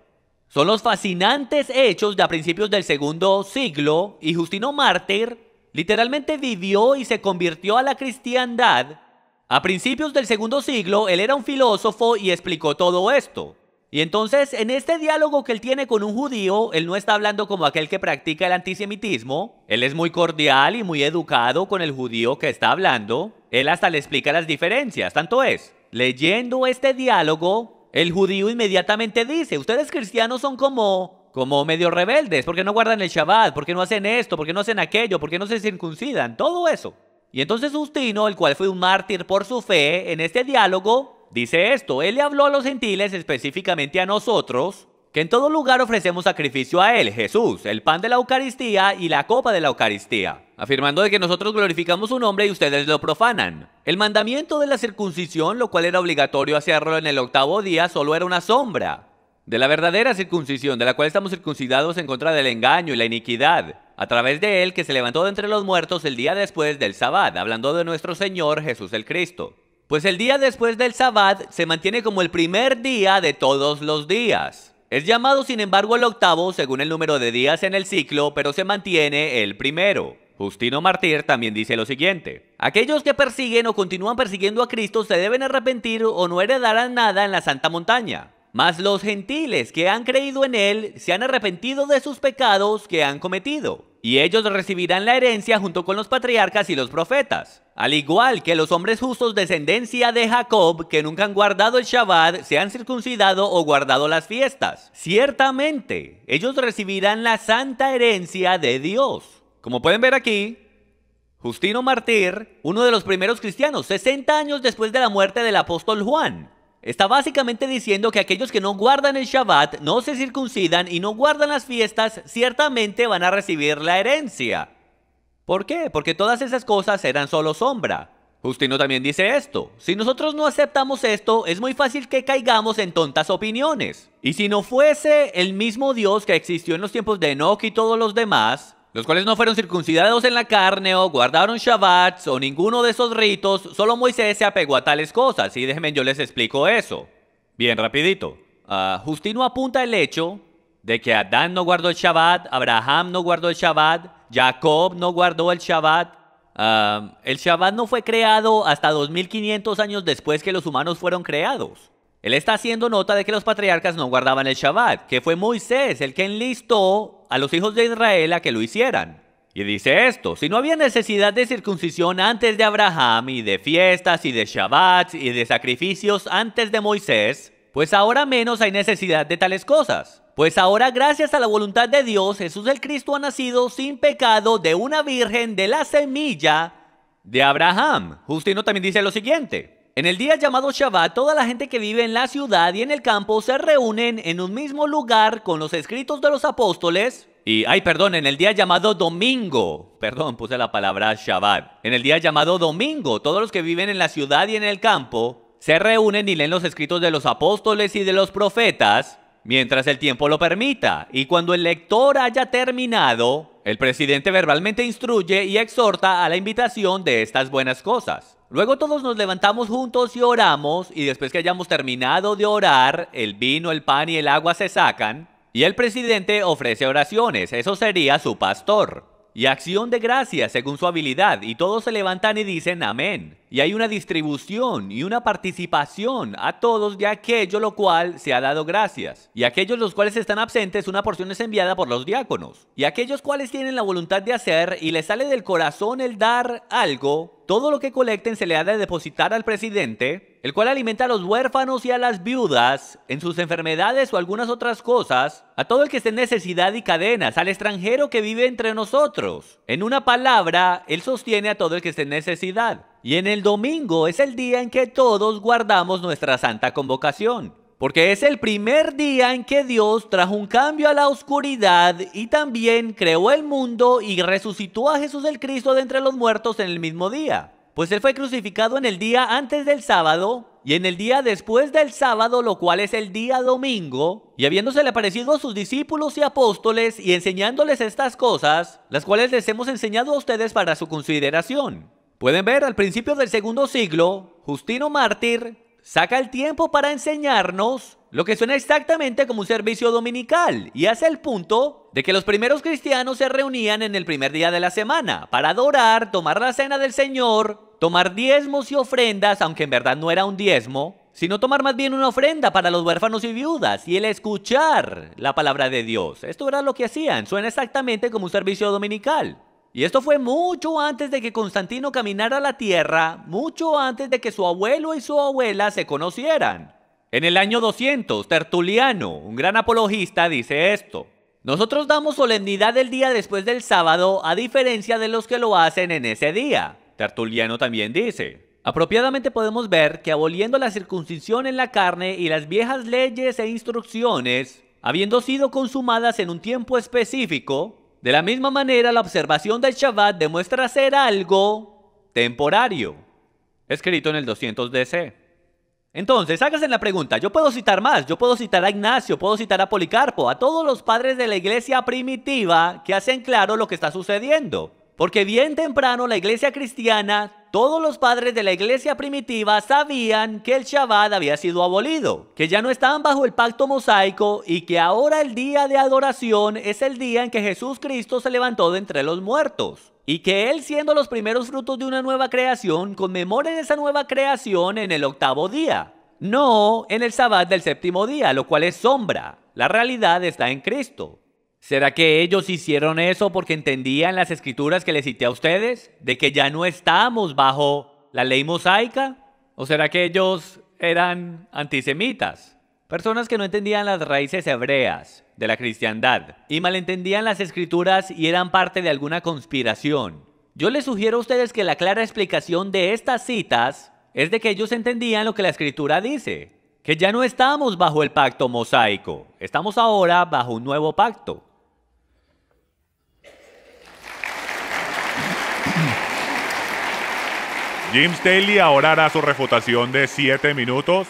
Son los fascinantes hechos de a principios del segundo siglo, y Justino Mártir literalmente vivió y se convirtió a la cristiandad. A principios del segundo siglo, él era un filósofo y explicó todo esto. Y entonces, en este diálogo que él tiene con un judío, él no está hablando como aquel que practica el antisemitismo. Él es muy cordial y muy educado con el judío que está hablando. Él hasta le explica las diferencias. Tanto es, leyendo este diálogo, el judío inmediatamente dice, ustedes cristianos son como medio rebeldes, porque no guardan el Shabbat, porque no hacen esto, porque no hacen aquello, porque no se circuncidan, todo eso. Y entonces Justino, el cual fue un mártir por su fe, en este diálogo dice esto, él le habló a los gentiles, específicamente a nosotros, que en todo lugar ofrecemos sacrificio a él, Jesús, el pan de la Eucaristía y la copa de la Eucaristía, afirmando de que nosotros glorificamos su nombre y ustedes lo profanan. El mandamiento de la circuncisión, lo cual era obligatorio hacerlo en el octavo día, solo era una sombra de la verdadera circuncisión, de la cual estamos circuncidados en contra del engaño y la iniquidad, a través de él que se levantó de entre los muertos el día después del Sabbat, hablando de nuestro Señor Jesús el Cristo. Pues el día después del Sabbat se mantiene como el primer día de todos los días. Es llamado sin embargo el octavo según el número de días en el ciclo, pero se mantiene el primero. Justino Mártir también dice lo siguiente, aquellos que persiguen o continúan persiguiendo a Cristo se deben arrepentir o no heredarán nada en la santa montaña. Mas los gentiles que han creído en él se han arrepentido de sus pecados que han cometido, y ellos recibirán la herencia junto con los patriarcas y los profetas, al igual que los hombres justos descendencia de Jacob que nunca han guardado el Shabbat, se han circuncidado o guardado las fiestas. Ciertamente, ellos recibirán la santa herencia de Dios. Como pueden ver aquí, Justino Mártir, uno de los primeros cristianos, 60 años después de la muerte del apóstol Juan, está básicamente diciendo que aquellos que no guardan el Shabbat, no se circuncidan y no guardan las fiestas, ciertamente van a recibir la herencia. ¿Por qué? Porque todas esas cosas eran solo sombra. Justino también dice esto, si nosotros no aceptamos esto, es muy fácil que caigamos en tontas opiniones. Y si no fuese el mismo Dios que existió en los tiempos de Enoch y todos los demás, los cuales no fueron circuncidados en la carne o guardaron Shabbats o ninguno de esos ritos, solo Moisés se apegó a tales cosas. Y déjenme, yo les explico eso. Bien, rapidito. Justino apunta el hecho de que Adán no guardó el Shabbat, Abraham no guardó el Shabbat, Jacob no guardó el Shabbat. El Shabbat no fue creado hasta 2500 años después que los humanos fueron creados. Él está haciendo nota de que los patriarcas no guardaban el Shabbat, que fue Moisés el que enlistó a los hijos de Israel a que lo hicieran. Y dice esto, si no había necesidad de circuncisión antes de Abraham, y de fiestas, y de Shabbats, y de sacrificios antes de Moisés, pues ahora menos hay necesidad de tales cosas. Pues ahora, gracias a la voluntad de Dios, Jesús el Cristo ha nacido sin pecado de una virgen de la semilla de Abraham. Justino también dice lo siguiente: en el día llamado Shabbat, toda la gente que vive en la ciudad y en el campo se reúnen en un mismo lugar con los escritos de los apóstoles. En el día llamado domingo, puse la palabra Shabbat. En el día llamado domingo, todos los que viven en la ciudad y en el campo se reúnen y leen los escritos de los apóstoles y de los profetas, mientras el tiempo lo permita. Y cuando el lector haya terminado, el presidente verbalmente instruye y exhorta a la invitación de estas buenas cosas. Luego todos nos levantamos juntos y oramos, y después que hayamos terminado de orar, el vino, el pan y el agua se sacan, y el presidente ofrece oraciones, eso sería su pastor, y acción de gracias según su habilidad, y todos se levantan y dicen amén. Y hay una distribución y una participación a todos de aquello lo cual se ha dado gracias. Y aquellos los cuales están absentes, una porción es enviada por los diáconos. Y aquellos cuales tienen la voluntad de hacer y les sale del corazón el dar algo, todo lo que colecten se le ha de depositar al presidente, el cual alimenta a los huérfanos y a las viudas en sus enfermedades o algunas otras cosas, a todo el que esté en necesidad y cadenas, al extranjero que vive entre nosotros. En una palabra, él sostiene a todo el que esté en necesidad. Y en el domingo es el día en que todos guardamos nuestra santa convocación, porque es el primer día en que Dios trajo un cambio a la oscuridad y también creó el mundo y resucitó a Jesús el Cristo de entre los muertos en el mismo día. Pues Él fue crucificado en el día antes del sábado y en el día después del sábado, lo cual es el día domingo, y habiéndosele aparecido a sus discípulos y apóstoles y enseñándoles estas cosas, las cuales les hemos enseñado a ustedes para su consideración. Pueden ver, al principio del segundo siglo, Justino Mártir saca el tiempo para enseñarnos lo que suena exactamente como un servicio dominical, y hace el punto de que los primeros cristianos se reunían en el primer día de la semana para adorar, tomar la cena del Señor, tomar diezmos y ofrendas, aunque en verdad no era un diezmo, sino tomar más bien una ofrenda para los huérfanos y viudas, y el escuchar la palabra de Dios. Esto era lo que hacían, suena exactamente como un servicio dominical. Y esto fue mucho antes de que Constantino caminara la tierra, mucho antes de que su abuelo y su abuela se conocieran. En el año 200, Tertuliano, un gran apologista, dice esto: nosotros damos solemnidad el día después del sábado, a diferencia de los que lo hacen en ese día. Tertuliano también dice: apropiadamente podemos ver que aboliendo la circuncisión en la carne y las viejas leyes e instrucciones, habiendo sido consumadas en un tiempo específico, de la misma manera la observación del Shabbat demuestra ser algo temporario. Escrito en el 200 DC. Entonces, hágase la pregunta. Yo puedo citar más. Yo puedo citar a Ignacio, puedo citar a Policarpo, a todos los padres de la iglesia primitiva que hacen claro lo que está sucediendo. Porque bien temprano la iglesia cristiana, todos los padres de la iglesia primitiva sabían que el Shabbat había sido abolido, que ya no estaban bajo el pacto mosaico y que ahora el día de adoración es el día en que Jesús Cristo se levantó de entre los muertos. Y que Él, siendo los primeros frutos de una nueva creación, conmemoren esa nueva creación en el octavo día, no en el Shabbat del séptimo día, lo cual es sombra. La realidad está en Cristo. ¿Será que ellos hicieron eso porque entendían las escrituras que les cité a ustedes? ¿De que ya no estamos bajo la ley mosaica? ¿O será que ellos eran antisemitas? Personas que no entendían las raíces hebreas de la cristiandad y malentendían las escrituras y eran parte de alguna conspiración. Yo les sugiero a ustedes que la clara explicación de estas citas es de que ellos entendían lo que la escritura dice, que ya no estamos bajo el pacto mosaico, estamos ahora bajo un nuevo pacto.
Jim Staley ahora hará su refutación de 7 minutos.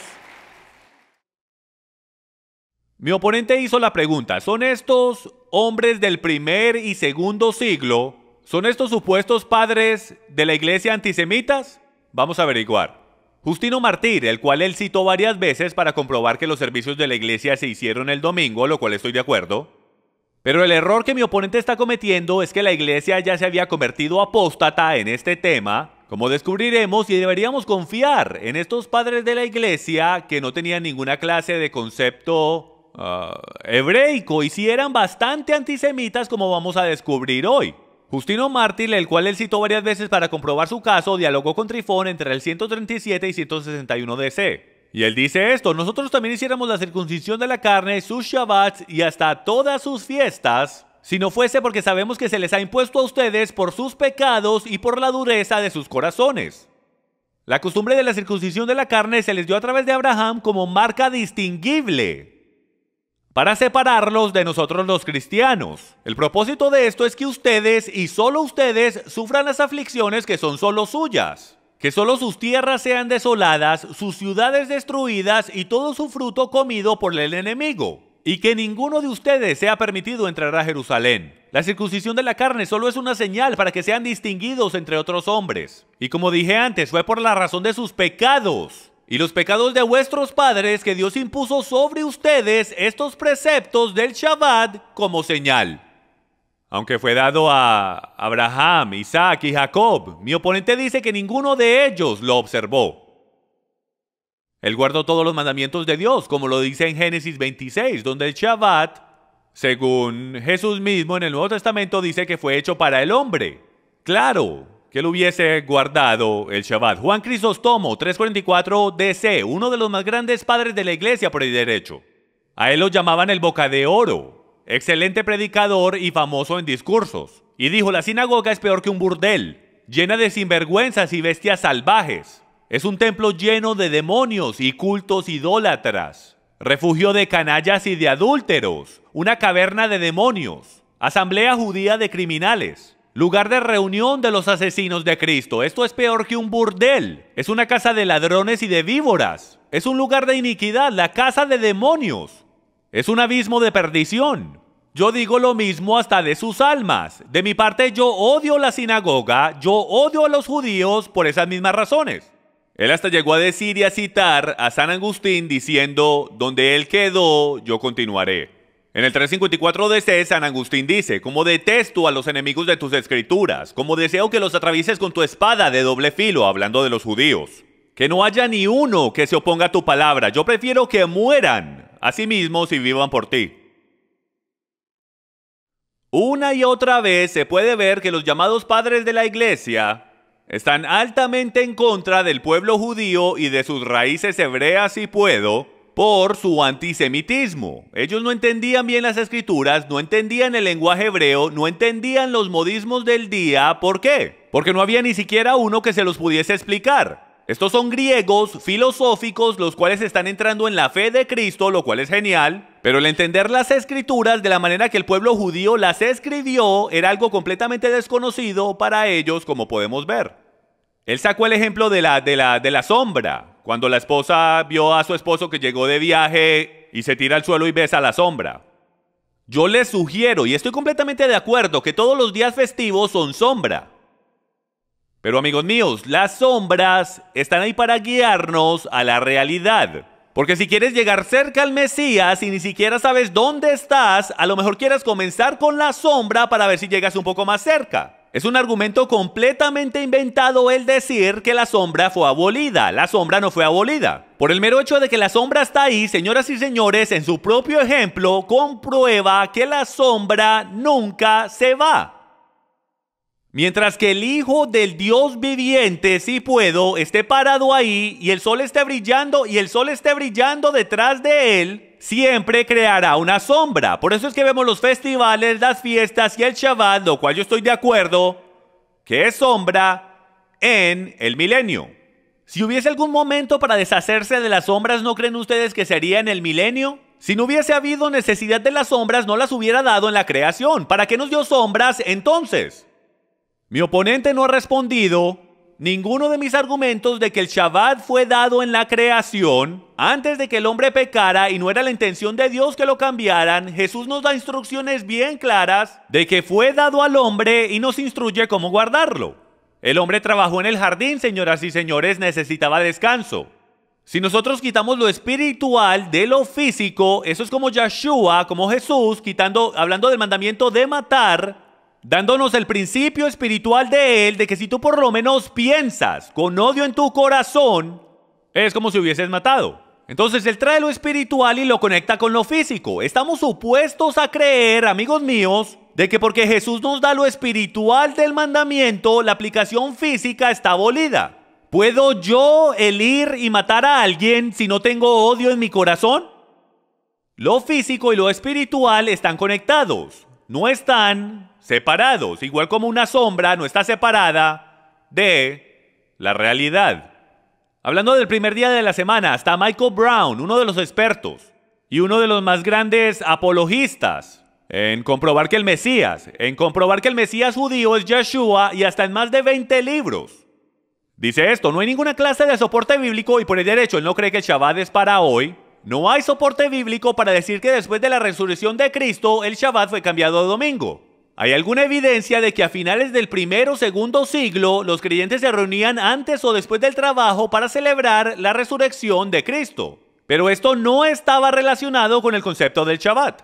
Mi oponente hizo la pregunta: ¿son estos hombres del primer y segundo siglo? ¿Son estos supuestos padres de la iglesia antisemitas? Vamos a averiguar. Justino Mártir, el cual él citó varias veces para comprobar que los servicios de la iglesia se hicieron el domingo, lo cual estoy de acuerdo. Pero el error que mi oponente está cometiendo es que la iglesia ya se había convertido apóstata en este tema, como descubriremos, y deberíamos confiar en estos padres de la iglesia que no tenían ninguna clase de concepto hebreico y sí eran bastante antisemitas, como vamos a descubrir hoy. Justino Mártir, el cual él citó varias veces para comprobar su caso, dialogó con Trifón entre el 137 y 161 DC. Y él dice esto: nosotros también hiciéramos la circuncisión de la carne, sus Shabbats y hasta todas sus fiestas, si no fuese porque sabemos que se les ha impuesto a ustedes por sus pecados y por la dureza de sus corazones. La costumbre de la circuncisión de la carne se les dio a través de Abraham como marca distinguible para separarlos de nosotros los cristianos. El propósito de esto es que ustedes y solo ustedes sufran las aflicciones que son solo suyas, que solo sus tierras sean desoladas, sus ciudades destruidas y todo su fruto comido por el enemigo, y que ninguno de ustedes sea permitido entrar a Jerusalén. La circuncisión de la carne solo es una señal para que sean distinguidos entre otros hombres. Y como dije antes, fue por la razón de sus pecados y los pecados de vuestros padres que Dios impuso sobre ustedes estos preceptos del Shabbat como señal. Aunque fue dado a Abraham, Isaac y Jacob, mi oponente dice que ninguno de ellos lo observó. Él guardó todos los mandamientos de Dios, como lo dice en Génesis 26, donde el Shabbat, según Jesús mismo en el Nuevo Testamento, dice que fue hecho para el hombre. Claro que él hubiese guardado el Shabbat. Juan Crisóstomo, 344 DC, uno de los más grandes padres de la iglesia por el derecho. A él lo llamaban el Boca de Oro. Excelente predicador y famoso en discursos. Y dijo: la sinagoga es peor que un burdel, llena de sinvergüenzas y bestias salvajes. Es un templo lleno de demonios y cultos idólatras, refugio de canallas y de adúlteros, una caverna de demonios, asamblea judía de criminales, lugar de reunión de los asesinos de Cristo. Esto es peor que un burdel. Es una casa de ladrones y de víboras. Es un lugar de iniquidad, la casa de demonios. Es un abismo de perdición. Yo digo lo mismo hasta de sus almas. De mi parte, yo odio la sinagoga, yo odio a los judíos por esas mismas razones. Él hasta llegó a decir y a citar a San Agustín diciendo: donde él quedó, yo continuaré. En el 354 DC, San Agustín dice: como detesto a los enemigos de tus escrituras, como deseo que los atravieses con tu espada de doble filo, hablando de los judíos. Que no haya ni uno que se oponga a tu palabra. Yo prefiero que mueran a sí mismos y vivan por ti. Una y otra vez se puede ver que los llamados padres de la iglesia están altamente en contra del pueblo judío y de sus raíces hebreas, si puedo, por su antisemitismo. Ellos no entendían bien las escrituras, no entendían el lenguaje hebreo, no entendían los modismos del día. ¿Por qué? Porque no había ni siquiera uno que se los pudiese explicar. Estos son griegos filosóficos, los cuales están entrando en la fe de Cristo, lo cual es genial, pero el entender las escrituras de la manera que el pueblo judío las escribió era algo completamente desconocido para ellos, como podemos ver. Él sacó el ejemplo de la sombra, cuando la esposa vio a su esposo que llegó de viaje y se tira al suelo y besa la sombra. Yo les sugiero, y estoy completamente de acuerdo, que todos los días festivos son sombra. Pero amigos míos, las sombras están ahí para guiarnos a la realidad. Porque si quieres llegar cerca al Mesías y ni siquiera sabes dónde estás, a lo mejor quieras comenzar con la sombra para ver si llegas un poco más cerca. Es un argumento completamente inventado el decir que la sombra fue abolida. La sombra no fue abolida. Por el mero hecho de que la sombra está ahí, señoras y señores, en su propio ejemplo, comprueba que la sombra nunca se va. Mientras que el Hijo del Dios viviente, si puedo, esté parado ahí y el sol esté brillando y el sol esté brillando detrás de él, siempre creará una sombra. Por eso es que vemos los festivales, las fiestas y el Shabbat, lo cual yo estoy de acuerdo, que es sombra en el milenio. Si hubiese algún momento para deshacerse de las sombras, ¿no creen ustedes que sería en el milenio? Si no hubiese habido necesidad de las sombras, no las hubiera dado en la creación. ¿Para qué nos dio sombras entonces? Mi oponente no ha respondido ninguno de mis argumentos de que el Shabbat fue dado en la creación antes de que el hombre pecara y no era la intención de Dios que lo cambiaran. Jesús nos da instrucciones bien claras de que fue dado al hombre y nos instruye cómo guardarlo. El hombre trabajó en el jardín, señoras y señores, necesitaba descanso. Si nosotros quitamos lo espiritual de lo físico, eso es como Yeshua, como Jesús, hablando del mandamiento de matar, dándonos el principio espiritual de él, de que si tú por lo menos piensas con odio en tu corazón, es como si hubieses matado. Entonces él trae lo espiritual y lo conecta con lo físico. Estamos supuestos a creer, amigos míos, de que porque Jesús nos da lo espiritual del mandamiento, la aplicación física está abolida. ¿Puedo yo el ir y matar a alguien si no tengo odio en mi corazón? Lo físico y lo espiritual están conectados, no están separados, igual como una sombra no está separada de la realidad. Hablando del primer día de la semana, está Michael Brown, uno de los expertos y uno de los más grandes apologistas en comprobar que el Mesías judío es Yeshua, y hasta en más de 20 libros. Dice esto: no hay ninguna clase de soporte bíblico, y por el derecho él no cree que el Shabbat es para hoy. No hay soporte bíblico para decir que después de la resurrección de Cristo el Shabbat fue cambiado a domingo. ¿Hay alguna evidencia de que a finales del primero o segundo siglo los creyentes se reunían antes o después del trabajo para celebrar la resurrección de Cristo? Pero esto no estaba relacionado con el concepto del Shabbat.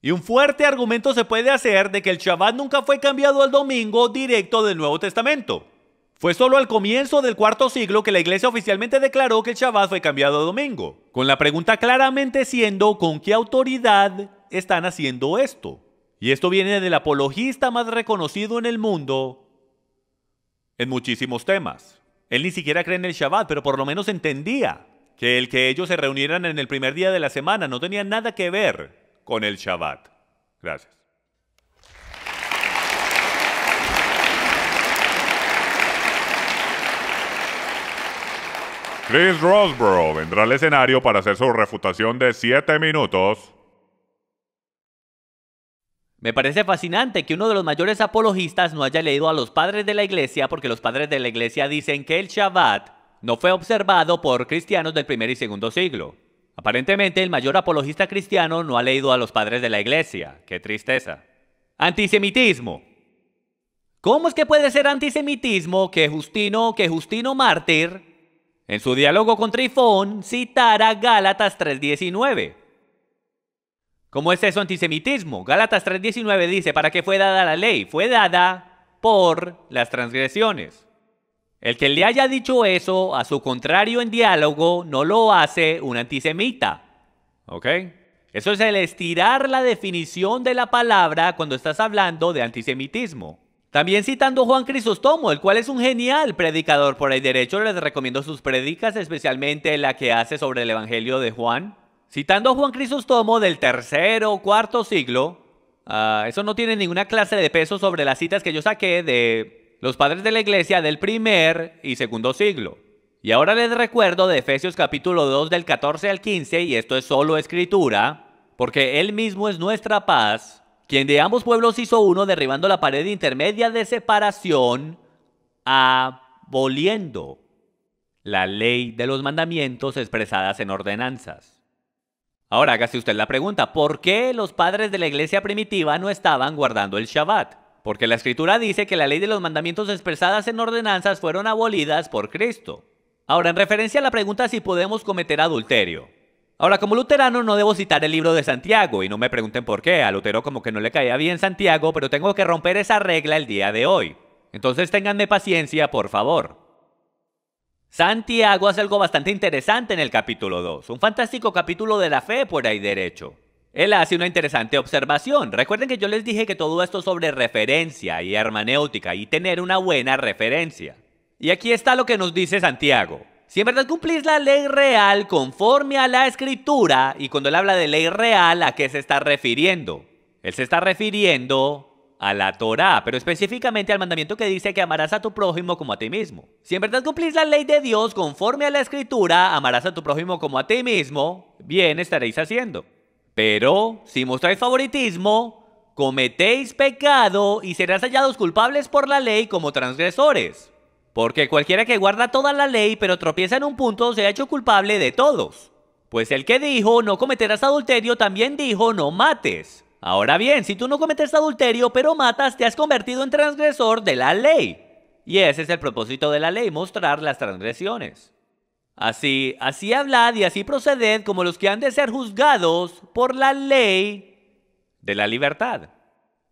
Y un fuerte argumento se puede hacer de que el Shabbat nunca fue cambiado al domingo directo del Nuevo Testamento. Fue solo al comienzo del cuarto siglo que la iglesia oficialmente declaró que el Shabbat fue cambiado a domingo, con la pregunta claramente siendo ¿con qué autoridad están haciendo esto? Y esto viene del apologista más reconocido en el mundo en muchísimos temas. Él ni siquiera cree en el Shabbat, pero por lo menos entendía que el que ellos se reunieran en el primer día de la semana no tenía nada que ver con el Shabbat. Gracias.
Chris Roseborough vendrá al escenario para hacer su refutación de 7 minutos.
Me parece fascinante que uno de los mayores apologistas no haya leído a los padres de la iglesia, porque los padres de la iglesia dicen que el Shabbat no fue observado por cristianos del primer y segundo siglo. Aparentemente el mayor apologista cristiano no ha leído a los padres de la iglesia. ¡Qué tristeza! Antisemitismo. ¿Cómo es que puede ser antisemitismo que Justino Mártir, en su diálogo con Trifón, citara Gálatas 3:19? ¿Cómo es eso antisemitismo? Gálatas 3:19 dice: ¿para qué fue dada la ley? Fue dada por las transgresiones. El que le haya dicho eso a su contrario en diálogo no lo hace un antisemita. ¿Ok? Eso es el estirar la definición de la palabra cuando estás hablando de antisemitismo. También citando a Juan Crisóstomo, el cual es un genial predicador. Por el derecho les recomiendo sus prédicas, especialmente la que hace sobre el Evangelio de Juan. Citando a Juan Crisóstomo del tercero o cuarto siglo, eso no tiene ninguna clase de peso sobre las citas que yo saqué de los padres de la iglesia del primer y segundo siglo. Y ahora les recuerdo de Efesios capítulo 2 del 14 al 15, y esto es solo escritura, porque Él mismo es nuestra paz, quien de ambos pueblos hizo uno, derribando la pared intermedia de separación, aboliendo la ley de los mandamientos expresadas en ordenanzas. Ahora hágase usted la pregunta: ¿por qué los padres de la iglesia primitiva no estaban guardando el Shabbat? Porque la escritura dice que la ley de los mandamientos expresadas en ordenanzas fueron abolidas por Cristo. Ahora, en referencia a la pregunta si podemos cometer adulterio. Ahora, como luterano no debo citar el libro de Santiago, y no me pregunten por qué. A Lutero como que no le caía bien Santiago, pero tengo que romper esa regla el día de hoy. Entonces ténganme paciencia, por favor. Santiago hace algo bastante interesante en el capítulo 2, un fantástico capítulo de la fe por ahí derecho. Él hace una interesante observación. Recuerden que yo les dije que todo esto es sobre referencia y hermenéutica y tener una buena referencia. Y aquí está lo que nos dice Santiago. Si en verdad cumplís la ley real conforme a la escritura, y cuando él habla de ley real, ¿a qué se está refiriendo? Él se está refiriendo a la Torá, pero específicamente al mandamiento que dice que amarás a tu prójimo como a ti mismo. Si en verdad cumplís la ley de Dios conforme a la escritura, amarás a tu prójimo como a ti mismo, bien estaréis haciendo. Pero si mostráis favoritismo, cometéis pecado y serás hallados culpables por la ley como transgresores. Porque cualquiera que guarda toda la ley pero tropieza en un punto se ha hecho culpable de todos. Pues el que dijo no cometerás adulterio también dijo no mates. Ahora bien, si tú no cometes adulterio pero matas, te has convertido en transgresor de la ley. Y ese es el propósito de la ley, mostrar las transgresiones. Así hablad y así proceded como los que han de ser juzgados por la ley de la libertad.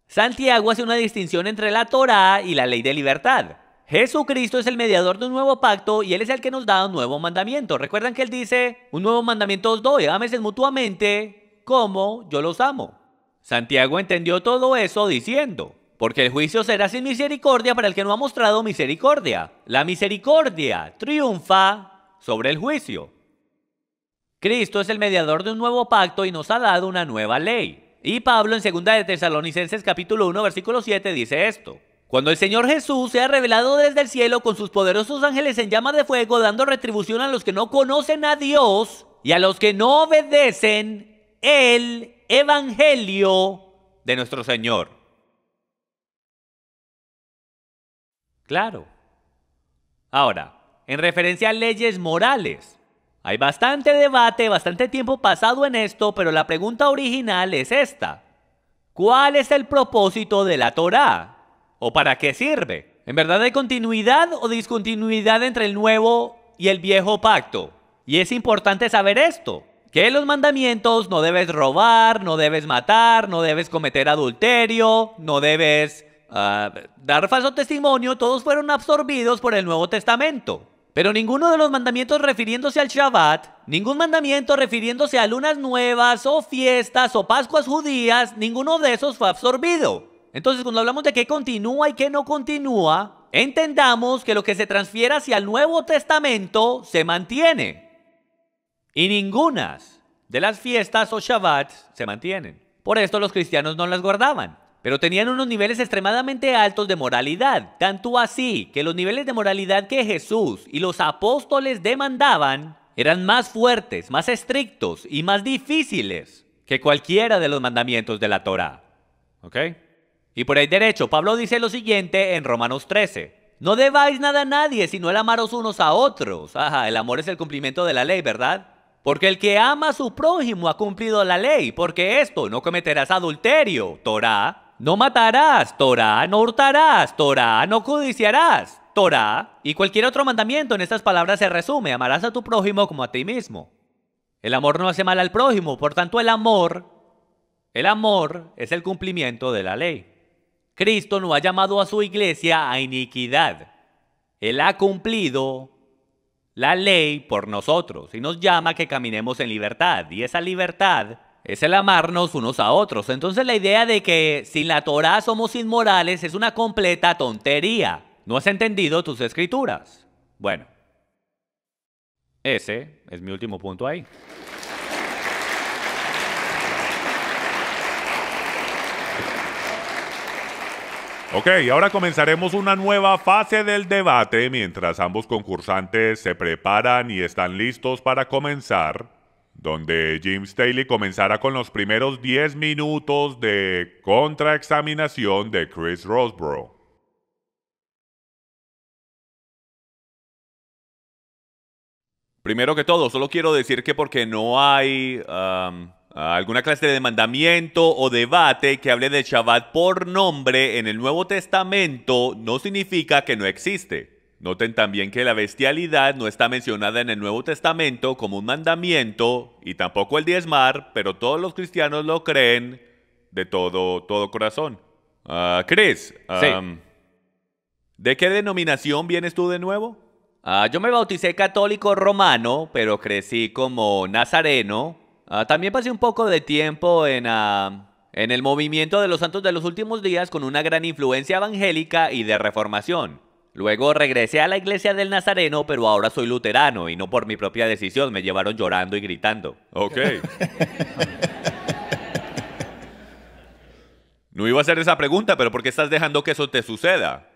Santiago hace una distinción entre la Torá y la ley de libertad. Jesucristo es el mediador de un nuevo pacto y Él es el que nos da un nuevo mandamiento. Recuerdan que Él dice, un nuevo mandamiento os doy, ámense mutuamente como yo los amo. Santiago entendió todo eso diciendo, porque el juicio será sin misericordia para el que no ha mostrado misericordia. La misericordia triunfa sobre el juicio. Cristo es el mediador de un nuevo pacto y nos ha dado una nueva ley. Y Pablo en 2 de Tesalonicenses capítulo 1 versículo 7 dice esto: cuando el Señor Jesús sea revelado desde el cielo con sus poderosos ángeles en llama de fuego, dando retribución a los que no conocen a Dios y a los que no obedecen el evangelio de nuestro Señor. Claro. Ahora, en referencia a leyes morales, hay bastante debate, bastante tiempo pasado en esto, pero la pregunta original es esta: ¿cuál es el propósito de la Torá? ¿O para qué sirve? ¿En verdad hay continuidad o discontinuidad entre el nuevo y el viejo pacto? Y es importante saber esto, que los mandamientos: no debes robar, no debes matar, no debes cometer adulterio, no debes dar falso testimonio, todos fueron absorbidos por el Nuevo Testamento. Pero ninguno de los mandamientos refiriéndose al Shabbat, ningún mandamiento refiriéndose a lunas nuevas o fiestas o Pascuas judías, ninguno de esos fue absorbido. Entonces, cuando hablamos de qué continúa y qué no continúa, entendamos que lo que se transfiere hacia el Nuevo Testamento se mantiene. Y ninguna de las fiestas o Shabbats se mantienen. Por esto los cristianos no las guardaban. Pero tenían unos niveles extremadamente altos de moralidad, tanto así que los niveles de moralidad que Jesús y los apóstoles demandaban eran más fuertes, más estrictos y más difíciles que cualquiera de los mandamientos de la Torá. ¿Ok? Y por ahí derecho, Pablo dice lo siguiente en Romanos 13. No debáis nada a nadie, sino el amaros unos a otros. Ajá, el amor es el cumplimiento de la ley, ¿verdad? Porque el que ama a su prójimo ha cumplido la ley, porque esto: no cometerás adulterio, Torá. No matarás, Torá. No hurtarás, Torá. No codiciarás, Torá. Y cualquier otro mandamiento en estas palabras se resume: amarás a tu prójimo como a ti mismo. El amor no hace mal al prójimo, por tanto el amor es el cumplimiento de la ley. Cristo no ha llamado a su iglesia a iniquidad. Él ha cumplido la ley por nosotros y nos llama a que caminemos en libertad. Y esa libertad es el amarnos unos a otros. Entonces la idea de que sin la Torá somos inmorales es una completa tontería. ¿No has entendido tus escrituras? Bueno, ese es mi último punto ahí.
Ok, ahora comenzaremos una nueva fase del debate mientras ambos concursantes se preparan y están listos para comenzar, donde Jim Staley comenzará con los primeros 10 minutos de contraexaminación de Chris Roseborough.
Primero que todo, solo quiero decir que porque no hay alguna clase de mandamiento o debate que hable del Shabbat por nombre en el Nuevo Testamento, no significa que no existe. Noten también que la bestialidad no está mencionada en el Nuevo Testamento como un mandamiento, y tampoco el diezmar, pero todos los cristianos lo creen de todo corazón. Chris,
Sí.
¿de qué denominación vienes tú de nuevo?
Yo me bauticé católico romano, pero crecí como nazareno. También pasé un poco de tiempo en el movimiento de los santos de los últimos días, con una gran influencia evangélica y de reformación. Luego regresé a la iglesia del Nazareno, pero ahora soy luterano y no por mi propia decisión. Me llevaron llorando y gritando.
Ok. No iba a hacer esa pregunta, pero ¿por qué estás dejando que eso te suceda?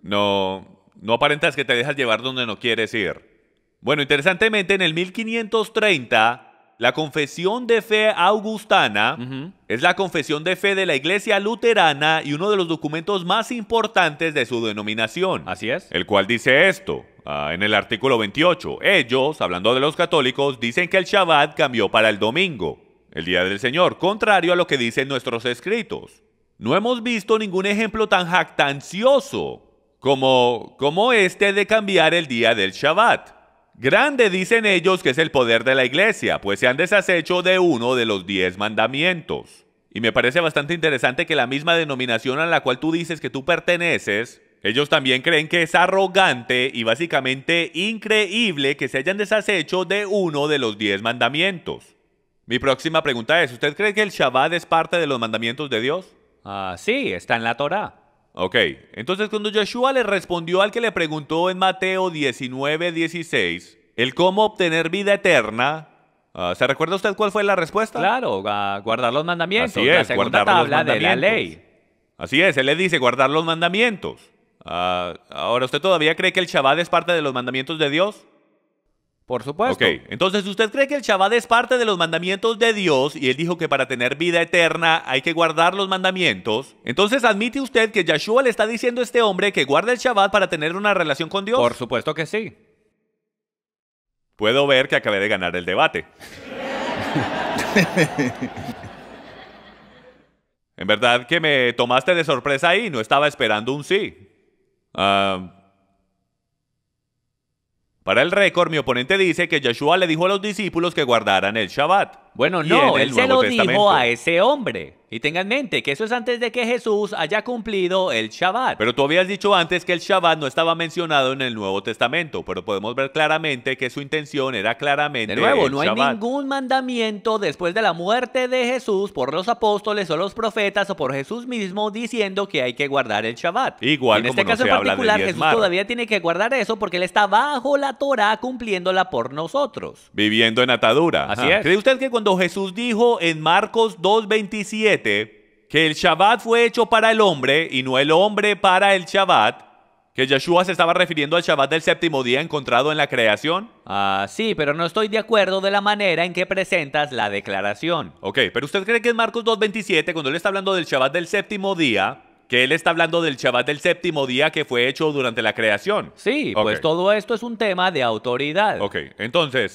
No aparentas que te dejas llevar donde no quieres ir. Bueno, interesantemente, en el 1530, la confesión de fe augustana es la confesión de fe de la iglesia luterana y uno de los documentos más importantes de su denominación.
Así es.
El cual dice esto, en el artículo 28. Ellos, hablando de los católicos, dicen que el Shabbat cambió para el domingo, el día del Señor, contrario a lo que dicen nuestros escritos. No hemos visto ningún ejemplo tan jactancioso como este de cambiar el día del Shabbat. Grande dicen ellos que es el poder de la iglesia, pues se han deshecho de uno de los 10 mandamientos. Y me parece bastante interesante que la misma denominación a la cual tú dices que tú perteneces, ellos también creen que es arrogante y básicamente increíble que se hayan deshecho de uno de los 10 mandamientos. Mi próxima pregunta es, ¿usted cree que el Shabbat es parte de los mandamientos de Dios?
Sí, está en la Torá.
Ok, entonces cuando Yeshua le respondió al que le preguntó en Mateo 19:16, el cómo obtener vida eterna, ¿se recuerda usted cuál fue la respuesta?
Claro, guardar los mandamientos.
Así
la
es,
segunda
guardar los
tabla de la
mandamientos.
ley.
Así es, él le dice guardar los mandamientos. Ahora, ¿usted todavía cree que el Shabbat es parte de los mandamientos de Dios?
Por supuesto.
Ok, entonces usted cree que el Shabbat es parte de los mandamientos de Dios y él dijo que para tener vida eterna hay que guardar los mandamientos. Entonces admite usted que Yeshua le está diciendo a este hombre que guarde el Shabbat para tener una relación con Dios.
Por supuesto que sí.
Puedo ver que acabé de ganar el debate. En verdad que me tomaste de sorpresa ahí, no estaba esperando un sí. Para el récord, mi oponente dice que Yeshua le dijo a los discípulos que guardaran el Shabbat.
Bueno,
Y
no,
en el
él se
Nuevo
lo
Testamento.
dijo a ese hombre. Y tenga en mente que eso es antes de que Jesús haya cumplido el Shabbat.
Pero tú habías dicho antes que el Shabbat no estaba mencionado en el Nuevo Testamento, pero podemos ver claramente que su intención era claramente
De nuevo,
el
no hay
Shabbat.
ningún mandamiento después de la muerte de Jesús por los apóstoles o los profetas o por Jesús mismo diciendo que hay que guardar el Shabbat.
Igual
en
como
este
no
caso
se
en
habla de
particular, Jesús
diezmar.
todavía tiene que guardar eso porque él está bajo la Torá cumpliéndola por nosotros.
Viviendo en atadura.
Así es.
¿Cree usted que cuando Jesús dijo en Marcos 2:27 que el Shabbat fue hecho para el hombre y no el hombre para el Shabbat, que Yeshua se estaba refiriendo al Shabbat del séptimo día encontrado en la creación?
Sí, pero no estoy de acuerdo de la manera en que presentas la declaración.
Ok, pero ¿usted cree que en Marcos 2:27, cuando él está hablando del Shabbat del séptimo día, que él está hablando del Shabbat del séptimo día que fue hecho durante la creación?
Sí,
Ok.
pues todo esto es un tema de autoridad.
Ok, entonces,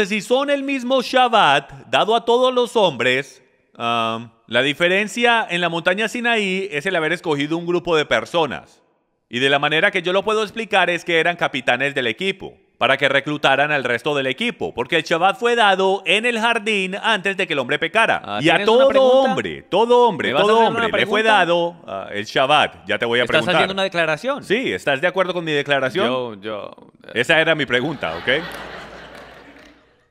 si son el mismo Shabbat dado a todos los hombres, la diferencia en la montaña Sinaí es el haber escogido un grupo de personas. Y de la manera que yo lo puedo explicar es que eran capitanes del equipo, para que reclutaran al resto del equipo, porque el Shabbat fue dado en el jardín antes de que el hombre pecara. Y a
¿tienes una
todo
pregunta?
hombre, todo hombre,
¿Me vas a
todo
hacer
hombre
una
le fue
pregunta?
dado el Shabbat. Ya te voy a
¿Estás
preguntar.
haciendo una declaración?
Sí, ¿estás de acuerdo con mi declaración? Esa era mi pregunta, ¿ok?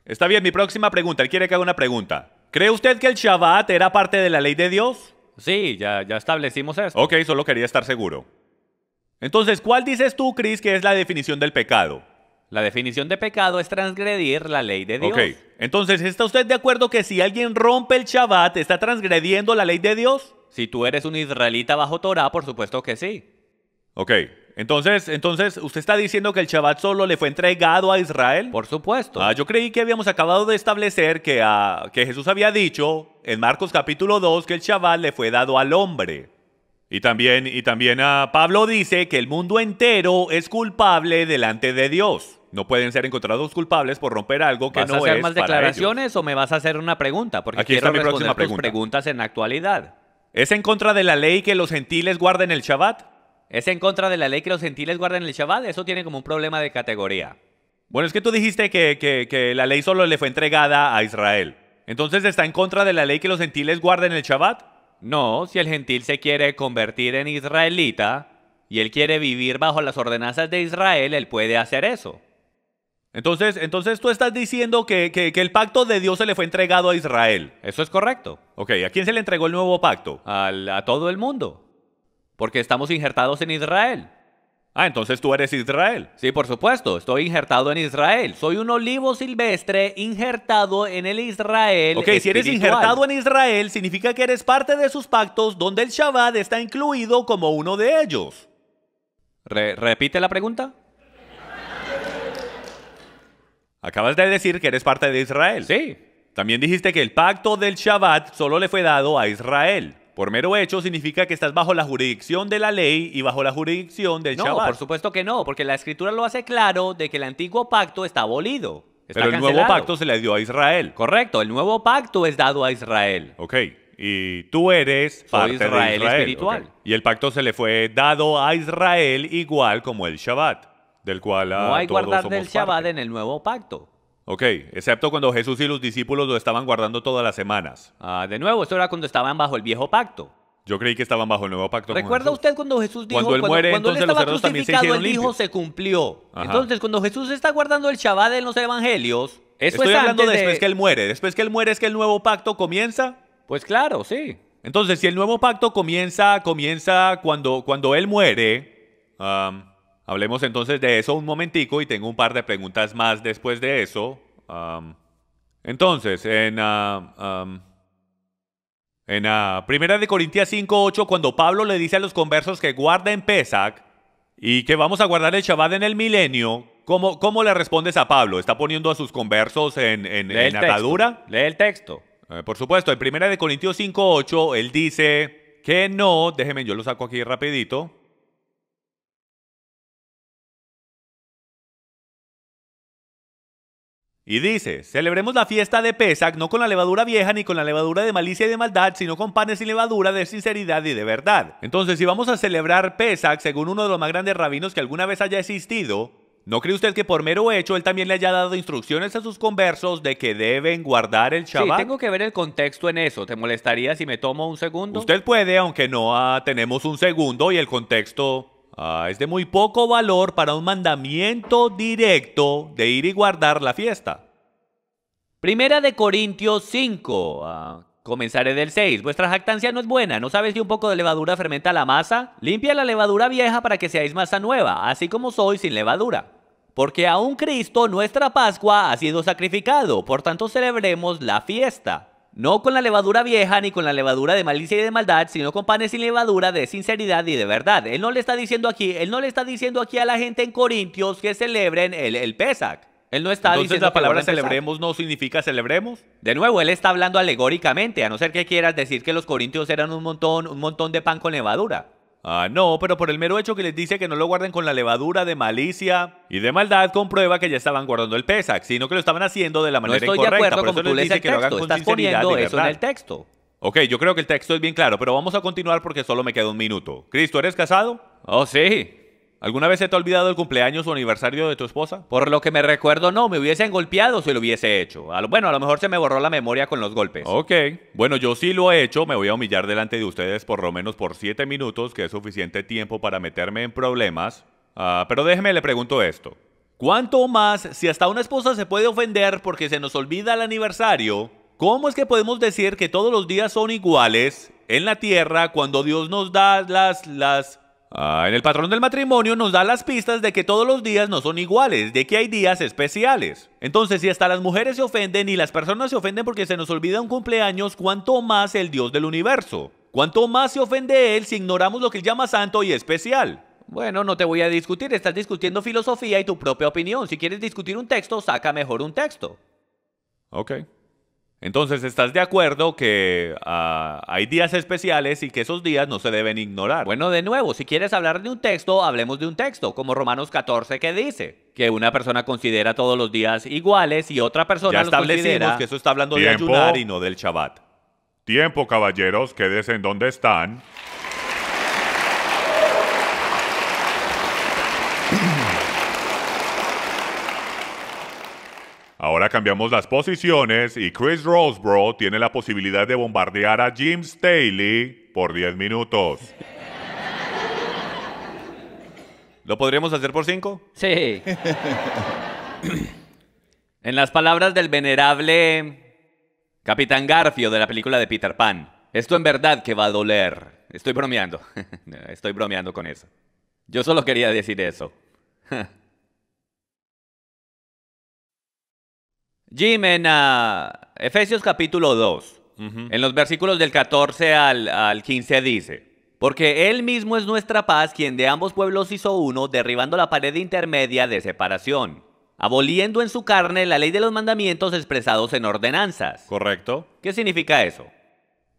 Está bien, mi próxima pregunta. Él quiere que haga una pregunta. ¿Cree usted que el Shabbat era parte de la ley de Dios?
Sí, ya establecimos esto.
Ok, solo quería estar seguro. Entonces, ¿cuál dices tú, Chris, que es la definición del pecado?
La definición de pecado es transgredir la ley de Dios.
Ok, entonces, ¿está usted de acuerdo que si alguien rompe el Shabbat, está transgrediendo la ley de Dios?
Si tú eres un israelita bajo Torah, por supuesto que sí.
Ok, entonces, ¿usted está diciendo que el Shabbat solo le fue entregado a Israel?
Por supuesto.
Yo creí que habíamos acabado de establecer que Jesús había dicho en Marcos capítulo 2 que el Shabbat le fue dado al hombre. Y también Pablo dice que el mundo entero es culpable delante de Dios. No pueden ser encontrados culpables por romper algo que
¿Vas
no
a hacer
es
más
para
declaraciones o me vas a hacer una pregunta? Porque
Aquí
quiero
está mi
responder
próxima
tus
pregunta.
preguntas en la actualidad.
¿Es en contra de la ley que los gentiles guarden el Shabbat?
¿Es en contra de la ley que los gentiles guarden el Shabbat? Eso tiene como un problema de categoría.
Bueno, es que tú dijiste que la ley solo le fue entregada a Israel. Entonces, ¿está en contra de la ley que los gentiles guarden el Shabbat?
No, si el gentil se quiere convertir en israelita y él quiere vivir bajo las ordenanzas de Israel, él puede hacer eso.
Entonces tú estás diciendo que el pacto de Dios se le fue entregado a Israel.
Eso es correcto.
Ok, ¿a quién se le entregó el nuevo pacto?
A todo el mundo. Porque estamos injertados en Israel.
Entonces tú eres Israel.
Sí, por supuesto, estoy injertado en Israel. Soy un olivo silvestre injertado en el Israel
Ok, si eres
espiritual.
injertado en Israel, significa que eres parte de sus pactos donde el Shabbat está incluido como uno de ellos.
¿Repite la pregunta?
Acabas de decir que eres parte de Israel.
Sí.
También dijiste que el pacto del Shabbat solo le fue dado a Israel. Por mero hecho significa que estás bajo la jurisdicción de la ley y bajo la jurisdicción del
No,
Shabbat.
por supuesto que no, porque la escritura lo hace claro de que el antiguo pacto está abolido. Está
Pero el nuevo
cancelado.
pacto se le dio a Israel.
Correcto, el nuevo pacto es dado a Israel.
Ok, y tú eres parte
Israel
de Israel.
espiritual.
Ok. Y el pacto se le fue dado a Israel igual como el Shabbat, del cual
No hay
todos
guardar
somos
del Shabbat
parte.
en el nuevo pacto.
Ok, excepto cuando Jesús y los discípulos lo estaban guardando todas las semanas.
De nuevo, esto era cuando estaban bajo el viejo pacto.
Yo creí que estaban bajo el nuevo pacto con
¿Recuerda
Jesús.
usted cuando Jesús dijo,
Cuando él muere,
cuando él
entonces los
estaba
cerdos también se
crucificado,
hicieron
él dijo,
limpios.
se cumplió?
Ajá.
Entonces, cuando Jesús está guardando el Shabbat en los evangelios, eso
Estoy
es
hablando
antes
después
de...
que él muere. Después que él muere es que el nuevo pacto comienza.
Pues claro, sí.
Entonces, si el nuevo pacto comienza cuando Él muere, hablemos entonces de eso un momentico y tengo un par de preguntas más después de eso. Entonces, Primera de Corintios 5:8, cuando Pablo le dice a los conversos que guarden Pesach y que vamos a guardar el Shabbat en el milenio, ¿cómo le respondes a Pablo? ¿Está poniendo a sus conversos en atadura?
Lee el texto.
Por supuesto, en Primera de Corintios 5:8, él dice que no, déjenme, yo lo saco aquí rapidito. Y dice, celebremos la fiesta de Pesach no con la levadura vieja ni con la levadura de malicia y de maldad, sino con panes sin levadura de sinceridad y de verdad. Entonces, si vamos a celebrar Pesach según uno de los más grandes rabinos que alguna vez haya existido, ¿no cree usted que por mero hecho él también le haya dado instrucciones a sus conversos de que deben guardar el Shabbat?
Sí, tengo que ver el contexto en eso. ¿Te molestaría si me tomo un segundo?
Usted puede, aunque no tenemos un segundo y el contexto es de muy poco valor para un mandamiento directo de ir y guardar la fiesta.
Primera de Corintios 5. Comenzaré del 6. Vuestra jactancia no es buena. ¿No sabes si un poco de levadura fermenta la masa? Limpia la levadura vieja para que seáis masa nueva, así como sois sin levadura. Porque aún Cristo, nuestra Pascua, ha sido sacrificado. Por tanto, celebremos la fiesta. No con la levadura vieja ni con la levadura de malicia y de maldad, sino con panes sin levadura de sinceridad y de verdad. Él no le está diciendo aquí a la gente en Corintios que celebren el Pesach. Él no está
Entonces
diciendo
la palabra
que guarden
celebremos no significa celebremos.
De nuevo, él está hablando alegóricamente, a no ser que quieras decir que los corintios eran un montón de pan con levadura.
No, pero por el mero hecho que les dice que no lo guarden con la levadura de malicia y de maldad, comprueba que ya estaban guardando el Pesach, sino que lo estaban haciendo de la manera incorrecta.
No estoy de acuerdo
por
como
eso
tú
les
lees
dice
el
que lo hagan
texto,
con
estás
sinceridad
poniendo
y
eso en
verdad.
el texto.
Ok, yo creo que el texto es bien claro, pero vamos a continuar porque solo me queda un minuto. Cristo, ¿eres casado?
Oh, sí.
¿Alguna vez se te ha olvidado el cumpleaños o aniversario de tu esposa?
Por lo que me recuerdo, no, me hubiesen golpeado si lo hubiese hecho. Bueno, a lo mejor se me borró la memoria con los golpes.
Ok. Bueno, yo sí lo he hecho. Me voy a humillar delante de ustedes por lo menos por 7 minutos, que es suficiente tiempo para meterme en problemas. Pero déjeme, le pregunto esto. ¿Cuánto más, si hasta una esposa se puede ofender porque se nos olvida el aniversario, cómo es que podemos decir que todos los días son iguales en la tierra cuando Dios nos da en el patrón del matrimonio nos da las pistas de que todos los días no son iguales, de que hay días especiales? Entonces, si hasta las mujeres se ofenden y las personas se ofenden porque se nos olvida un cumpleaños, ¿cuánto más el Dios del universo? ¿Cuánto más se ofende Él si ignoramos lo que Él llama santo y especial?
Bueno, no te voy a discutir, estás discutiendo filosofía y tu propia opinión. Si quieres discutir un texto, saca mejor un texto.
Ok. Entonces, ¿estás de acuerdo que hay días especiales y que esos días no se deben ignorar?
Bueno, de nuevo, si quieres hablar de un texto, hablemos de un texto, como Romanos 14 que dice que una persona considera todos los días iguales y otra persona
ya
los considera...
establecimos que eso está hablando de
Tiempo.
ayunar y no del Shabbat.
Tiempo, caballeros, quédense en donde están. Ahora cambiamos las posiciones y Chris Roseborough tiene la posibilidad de bombardear a Jim Staley por 10 minutos.
¿Lo podríamos hacer por 5?
Sí. En las palabras del venerable Capitán Garfio de la película de Peter Pan, esto en verdad que va a doler. Estoy bromeando. Estoy bromeando con eso. Yo solo quería decir eso. Jim, en Efesios capítulo 2, en los versículos del 14 al 15 dice: porque Él mismo es nuestra paz, quien de ambos pueblos hizo uno, derribando la pared intermedia de separación, aboliendo en su carne la ley de los mandamientos expresados en ordenanzas.
¿Correcto?
¿Qué significa eso?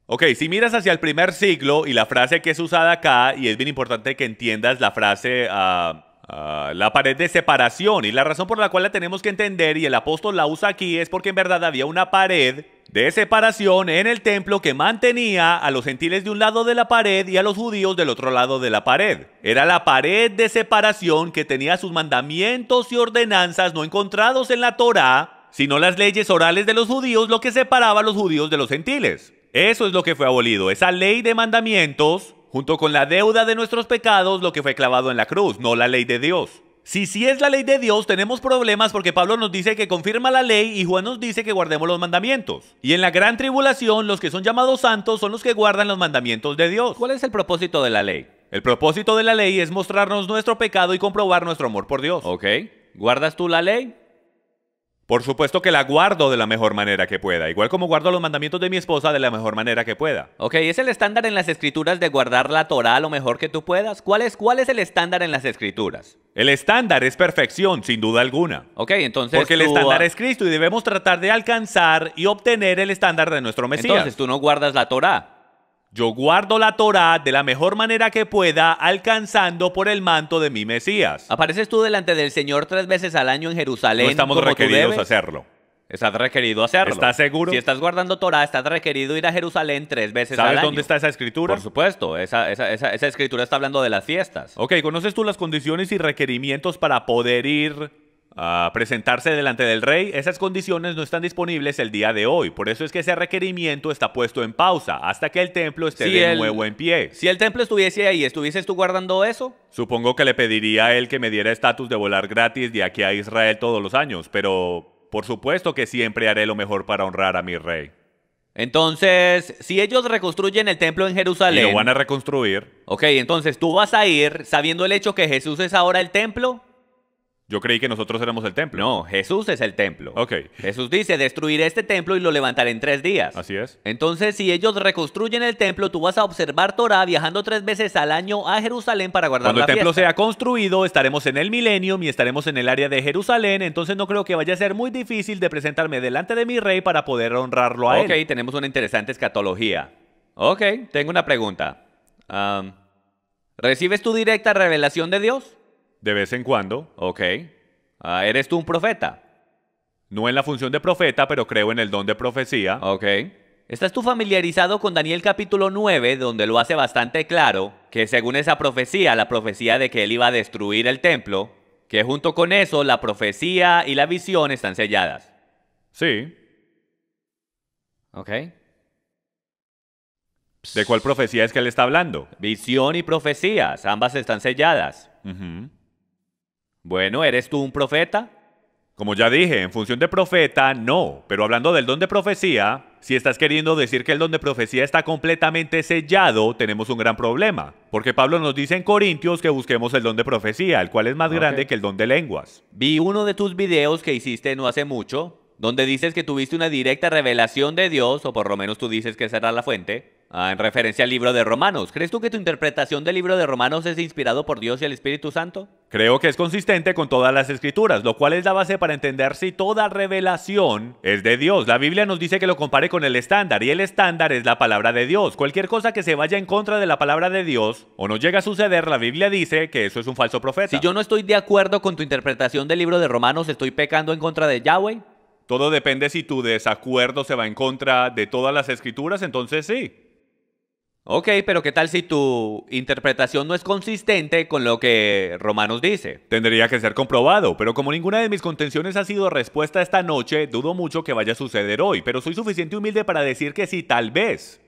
Ok, si miras hacia el primer siglo y la frase que es usada acá, y es bien importante que entiendas la frase, la pared de separación, y la razón por la cual la tenemos que entender, y el apóstol la usa aquí, es porque en verdad había una pared de separación en el templo que mantenía a los gentiles de un lado de la pared y a los judíos del otro lado de la pared. Era la pared de separación que tenía sus mandamientos y ordenanzas no encontrados en la Torá, sino las leyes orales de los judíos, lo que separaba a los judíos de los gentiles. Eso es lo que fue abolido, esa ley de mandamientos, junto con la deuda de nuestros pecados, lo que fue clavado en la cruz, no la ley de Dios. Si sí es la ley de Dios, tenemos problemas porque Pablo nos dice que confirma la ley y Juan nos dice que guardemos los mandamientos. Y en la gran tribulación, los que son llamados santos son los que guardan los mandamientos de Dios.
¿Cuál es el propósito de la ley?
El propósito de la ley es mostrarnos nuestro pecado y comprobar nuestro amor por Dios.
Ok. ¿Guardas tú la ley?
Por supuesto que la guardo de la mejor manera que pueda, igual como guardo los mandamientos de mi esposa de la mejor manera que pueda.
Ok, ¿es el estándar en las escrituras de guardar la Torá lo mejor que tú puedas? ¿Cuál es el estándar en las escrituras?
El estándar es perfección, sin duda alguna.
Ok, entonces
Porque el
tú,
estándar es Cristo y debemos tratar de alcanzar y obtener el estándar de nuestro Mesías.
Entonces tú no guardas la Torá.
Yo guardo la Torá de la mejor manera que pueda, alcanzando por el manto de mi Mesías.
¿Apareces tú delante del Señor 3 veces al año en Jerusalén?
No estamos
como tú
requeridos
debes?
a hacerlo.
Estás requerido hacerlo.
¿Estás seguro?
Si estás guardando Torá, estás requerido ir a Jerusalén 3 veces al
¿Sabes
año.
dónde está esa escritura?
Por supuesto, esa escritura está hablando de las fiestas.
Ok, ¿conoces tú las condiciones y requerimientos para poder ir a presentarse delante del rey? Esas condiciones no están disponibles el día de hoy. Por eso es que ese requerimiento está puesto en pausa hasta que el templo esté de nuevo en pie.
Si el templo estuviese ahí, ¿estuvieses tú guardando eso?
Supongo que le pediría a él que me diera estatus de volar gratis de aquí a Israel todos los años, pero por supuesto que siempre haré lo mejor para honrar a mi rey.
Entonces, si ellos reconstruyen el templo en
Y
Jerusalén...
lo van a reconstruir.
Ok, entonces tú vas a ir sabiendo el hecho que Jesús es ahora el templo.
Yo creí que nosotros éramos el templo.
No, Jesús es el templo.
Ok,
Jesús dice, destruiré este templo y lo levantaré en 3 días.
así es.
Entonces, si ellos reconstruyen el templo, tú vas a observar Torá viajando 3 veces al año a Jerusalén para guardar
Cuando
la
el templo
fiesta.
sea construido, estaremos en el milenio y estaremos en el área de Jerusalén, entonces no creo que vaya a ser muy difícil de presentarme delante de mi rey para poder honrarlo a
Ok,
él.
tenemos una interesante escatología. Ok, tengo una pregunta. ¿Recibes tu directa revelación de Dios?
De vez en cuando.
Ok. ¿Eres tú un profeta?
No en la función de profeta, pero creo en el don de profecía.
Ok. ¿Estás tú familiarizado con Daniel capítulo 9, donde lo hace bastante claro que según esa profecía, la profecía de que él iba a destruir el templo, que junto con eso la profecía y la visión están selladas?
Sí.
Ok.
¿De cuál profecía es que él está hablando?
Visión y profecías, ambas están selladas.
Ujú.
Bueno, ¿eres tú un profeta?
Como ya dije, en función de profeta, no. Pero hablando del don de profecía, si estás queriendo decir que el don de profecía está completamente sellado, tenemos un gran problema. Porque Pablo nos dice en Corintios que busquemos el don de profecía, el cual es más grande que el don de lenguas.
Vi uno de tus videos que hiciste no hace mucho, donde dices que tuviste una directa revelación de Dios, o por lo menos tú dices que esa era la fuente, en referencia al libro de Romanos. ¿Crees tú que tu interpretación del libro de Romanos es inspirado por Dios y el Espíritu Santo?
Creo que es consistente con todas las escrituras, lo cual es la base para entender si toda revelación es de Dios. La Biblia nos dice que lo compare con el estándar, y el estándar es la palabra de Dios. Cualquier cosa que se vaya en contra de la palabra de Dios, o no llega a suceder, la Biblia dice que eso es un falso profeta.
Si yo no estoy de acuerdo con tu interpretación del libro de Romanos, ¿estoy pecando en contra de Yahweh?
Todo depende si tu desacuerdo se va en contra de todas las escrituras, entonces sí.
Ok, pero ¿qué tal si tu interpretación no es consistente con lo que Romanos dice?
Tendría que ser comprobado, pero como ninguna de mis contenciones ha sido respuesta esta noche, dudo mucho que vaya a suceder hoy, pero soy suficiente humilde para decir que si tal vez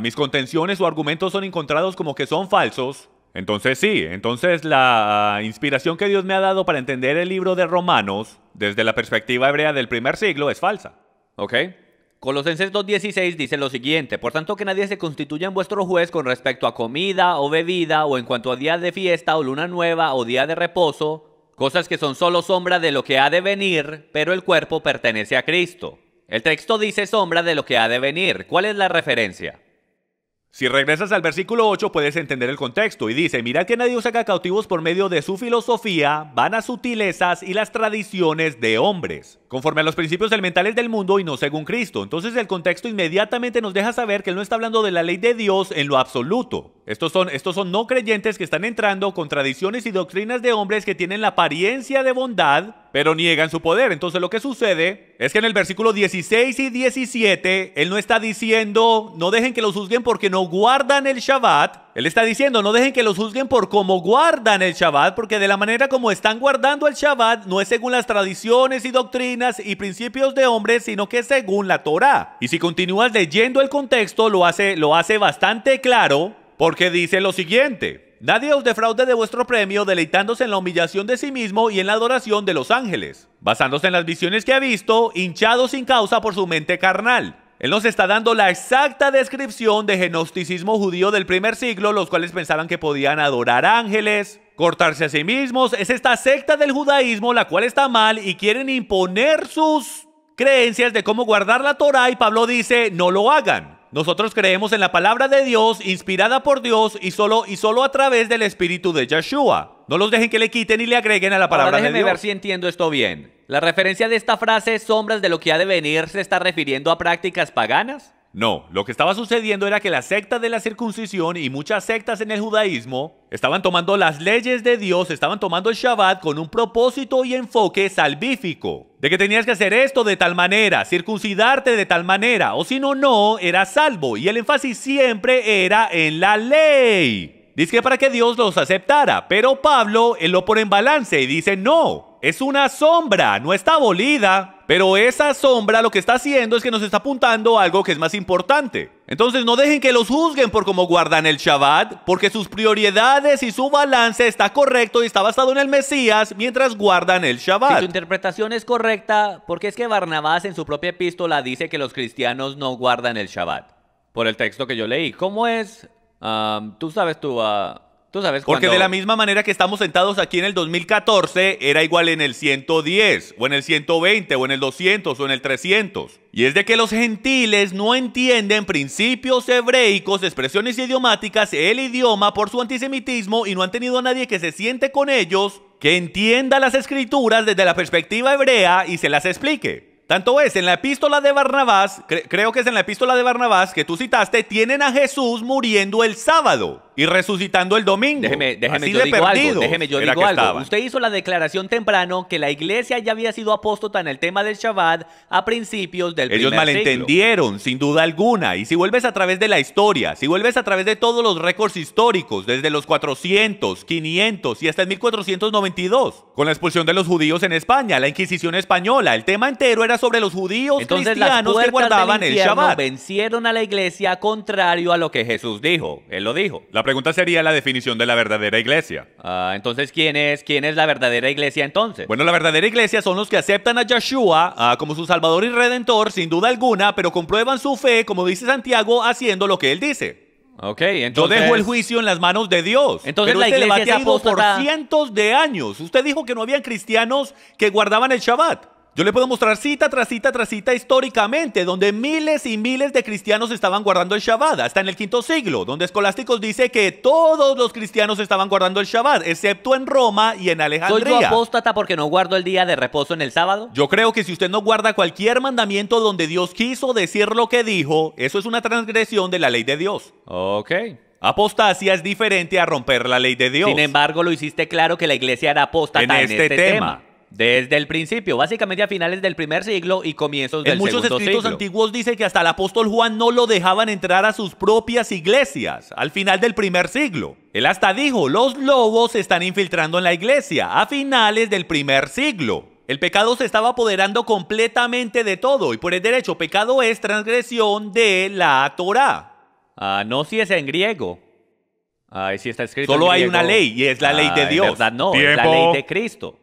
mis contenciones o argumentos son encontrados como que son falsos, entonces sí, entonces la inspiración que Dios me ha dado para entender el libro de Romanos, desde la perspectiva hebrea del primer siglo, es falsa.
Ok. Colosenses 2:16 dice lo siguiente: por tanto que nadie se constituya en vuestro juez con respecto a comida o bebida, o en cuanto a día de fiesta o luna nueva o día de reposo, cosas que son solo sombra de lo que ha de venir, pero el cuerpo pertenece a Cristo. El texto dice sombra de lo que ha de venir. ¿Cuál es la referencia?
Si regresas al versículo 8 puedes entender el contexto y dice: mirad que nadie os saca cautivos por medio de su filosofía, vanas sutilezas y las tradiciones de hombres, conforme a los principios elementales del mundo y no según Cristo. Entonces el contexto inmediatamente nos deja saber que él no está hablando de la ley de Dios en lo absoluto. Estos son no creyentes que están entrando con tradiciones y doctrinas de hombres que tienen la apariencia de bondad, pero niegan su poder. Entonces lo que sucede es que en el versículo 16 y 17, él no está diciendo, no dejen que los juzguen porque no guardan el Shabbat. Él está diciendo, no dejen que los juzguen por cómo guardan el Shabbat, porque de la manera como están guardando el Shabbat no es según las tradiciones y doctrinas y principios de hombres, sino que es según la Torá. Y si continúas leyendo el contexto, lo hace bastante claro, porque dice lo siguiente: nadie os defraude de vuestro premio deleitándose en la humillación de sí mismo y en la adoración de los ángeles, basándose en las visiones que ha visto, hinchado sin causa por su mente carnal. Él nos está dando la exacta descripción de gnosticismo judío del primer siglo, los cuales pensaban que podían adorar ángeles, cortarse a sí mismos. Es esta secta del judaísmo la cual está mal y quieren imponer sus creencias de cómo guardar la Torá, y Pablo dice, no lo hagan. Nosotros creemos en la palabra de Dios, inspirada por Dios y solo a través del espíritu de Yeshua. No los dejen que le quiten y le agreguen a la palabra de Dios.
Déjeme ver si entiendo esto bien. ¿La referencia de esta frase, sombras de lo que ha de venir, se está refiriendo a prácticas paganas?
No, lo que estaba sucediendo era que la secta de la circuncisión y muchas sectas en el judaísmo estaban tomando las leyes de Dios, estaban tomando el Shabbat con un propósito y enfoque salvífico. De que tenías que hacer esto de tal manera, circuncidarte de tal manera, o si no, no, eras salvo. Y el énfasis siempre era en la ley. Dice que para que Dios los aceptara, pero Pablo, él lo pone en balance y dice, no, es una sombra, no está abolida. Pero esa sombra lo que está haciendo es que nos está apuntando a algo que es más importante. Entonces no dejen que los juzguen por cómo guardan el Shabbat, porque sus prioridades y su balance está correcto y está basado en el Mesías mientras guardan el Shabbat.
Si tu interpretación es correcta, ¿por qué es que Barnabás en su propia epístola dice que los cristianos no guardan el Shabbat? Por el texto que yo leí. ¿Cómo es? Tú sabes
Porque
cuando...
de la misma manera que estamos sentados aquí en el 2014, era igual en el 110, o en el 120, o en el 200, o en el 300. Y es de que los gentiles no entienden principios hebreicos, expresiones idiomáticas, el idioma por su antisemitismo, y no han tenido a nadie que se siente con ellos, que entienda las escrituras desde la perspectiva hebrea y se las explique. Tanto es, en la epístola de Barnabás, creo que es en la epístola de Barnabás que tú citaste, tienen a Jesús muriendo el sábado y resucitando el domingo.
Déjeme,
Así
yo
de
digo algo,
perdidos
déjeme, yo
era
digo
que
algo.
estaban.
Usted hizo la declaración temprano que la iglesia ya había sido apóstata en el tema del Shabbat a principios del
Ellos
primer
malentendieron, sin duda alguna. Y si vuelves a través de la historia, si vuelves a través de todos los récords históricos, desde los 400, 500 y hasta el 1492, con la expulsión de los judíos en España, la Inquisición española, el tema entero era sobre los judíos
Entonces las
cristianos que
puertas
guardaban
del
el
infierno
Shabbat.
vencieron a la iglesia contrario a lo que Jesús dijo. Él lo dijo.
La pregunta sería la definición de la verdadera iglesia.
Entonces, ¿quién es la verdadera iglesia entonces?
Bueno, la verdadera iglesia son los que aceptan a Yeshua como su Salvador y Redentor, sin duda alguna, pero comprueban su fe, como dice Santiago, haciendo lo que él dice.
Ok,
Yo
entonces...
dejo el juicio en las manos de Dios.
Entonces
pero
la
este
iglesia
debate
es
ha ido por
apóstata.
cientos de años. Usted dijo que no habían cristianos que guardaban el Shabbat. Yo le puedo mostrar cita tras cita tras cita históricamente, donde miles y miles de cristianos estaban guardando el Shabbat, hasta en el V siglo, donde Escolásticos dice que todos los cristianos estaban guardando el Shabbat, excepto en Roma y en
¿Soy yo
Alejandría.
apóstata porque no guardo el día de reposo en el sábado?
Yo creo que si usted no guarda cualquier mandamiento donde Dios quiso decir lo que dijo, eso es una transgresión de la ley de Dios.
Ok.
Apostasia es diferente a romper la ley de Dios.
Sin embargo, lo hiciste claro que la iglesia era apóstata
En
en
este
este tema. Desde el principio, básicamente a finales del primer siglo y comienzos del
En muchos
segundo
escritos
siglo.
antiguos dice que hasta el apóstol Juan no lo dejaban entrar a sus propias iglesias al final del primer siglo. Él hasta dijo, los lobos se están infiltrando en la iglesia a finales del primer siglo. El pecado se estaba apoderando completamente de todo y por el derecho, pecado es transgresión de la Torá.
No, si es en griego. Si está escrito
Solo
en
hay
griego.
una ley y es la ley de Dios.
En verdad no, es la
Tiempo.
ley de Cristo.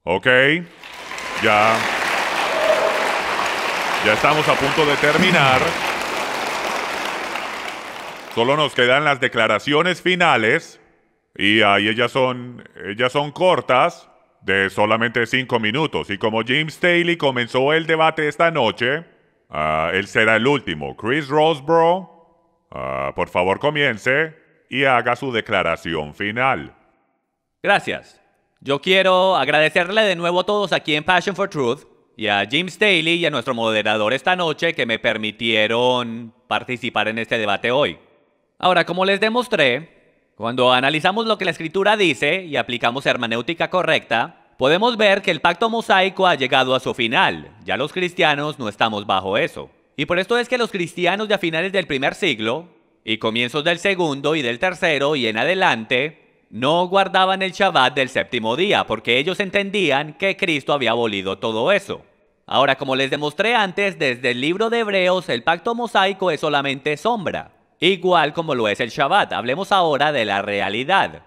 Ok, ya estamos a punto de terminar. Solo nos quedan las declaraciones finales y ahí ellas son cortas, de solamente 5 minutos. Y como James Staley comenzó el debate esta noche, él será el último. Chris Roseborough, por favor comience y haga su declaración final.
Gracias. Yo quiero agradecerle de nuevo a todos aquí en Passion for Truth y a Jim Staley y a nuestro moderador esta noche que me permitieron participar en este debate hoy. Ahora, como les demostré, cuando analizamos lo que la Escritura dice y aplicamos hermenéutica correcta, podemos ver que el pacto mosaico ha llegado a su final. Ya los cristianos no estamos bajo eso. Y por esto es que los cristianos de a finales del primer siglo y comienzos del segundo y del tercero y en adelante no guardaban el Shabbat del séptimo día, porque ellos entendían que Cristo había abolido todo eso. Ahora, como les demostré antes, desde el libro de Hebreos, el pacto mosaico es solamente sombra. igual como lo es el Shabbat. Hablemos ahora de la realidad.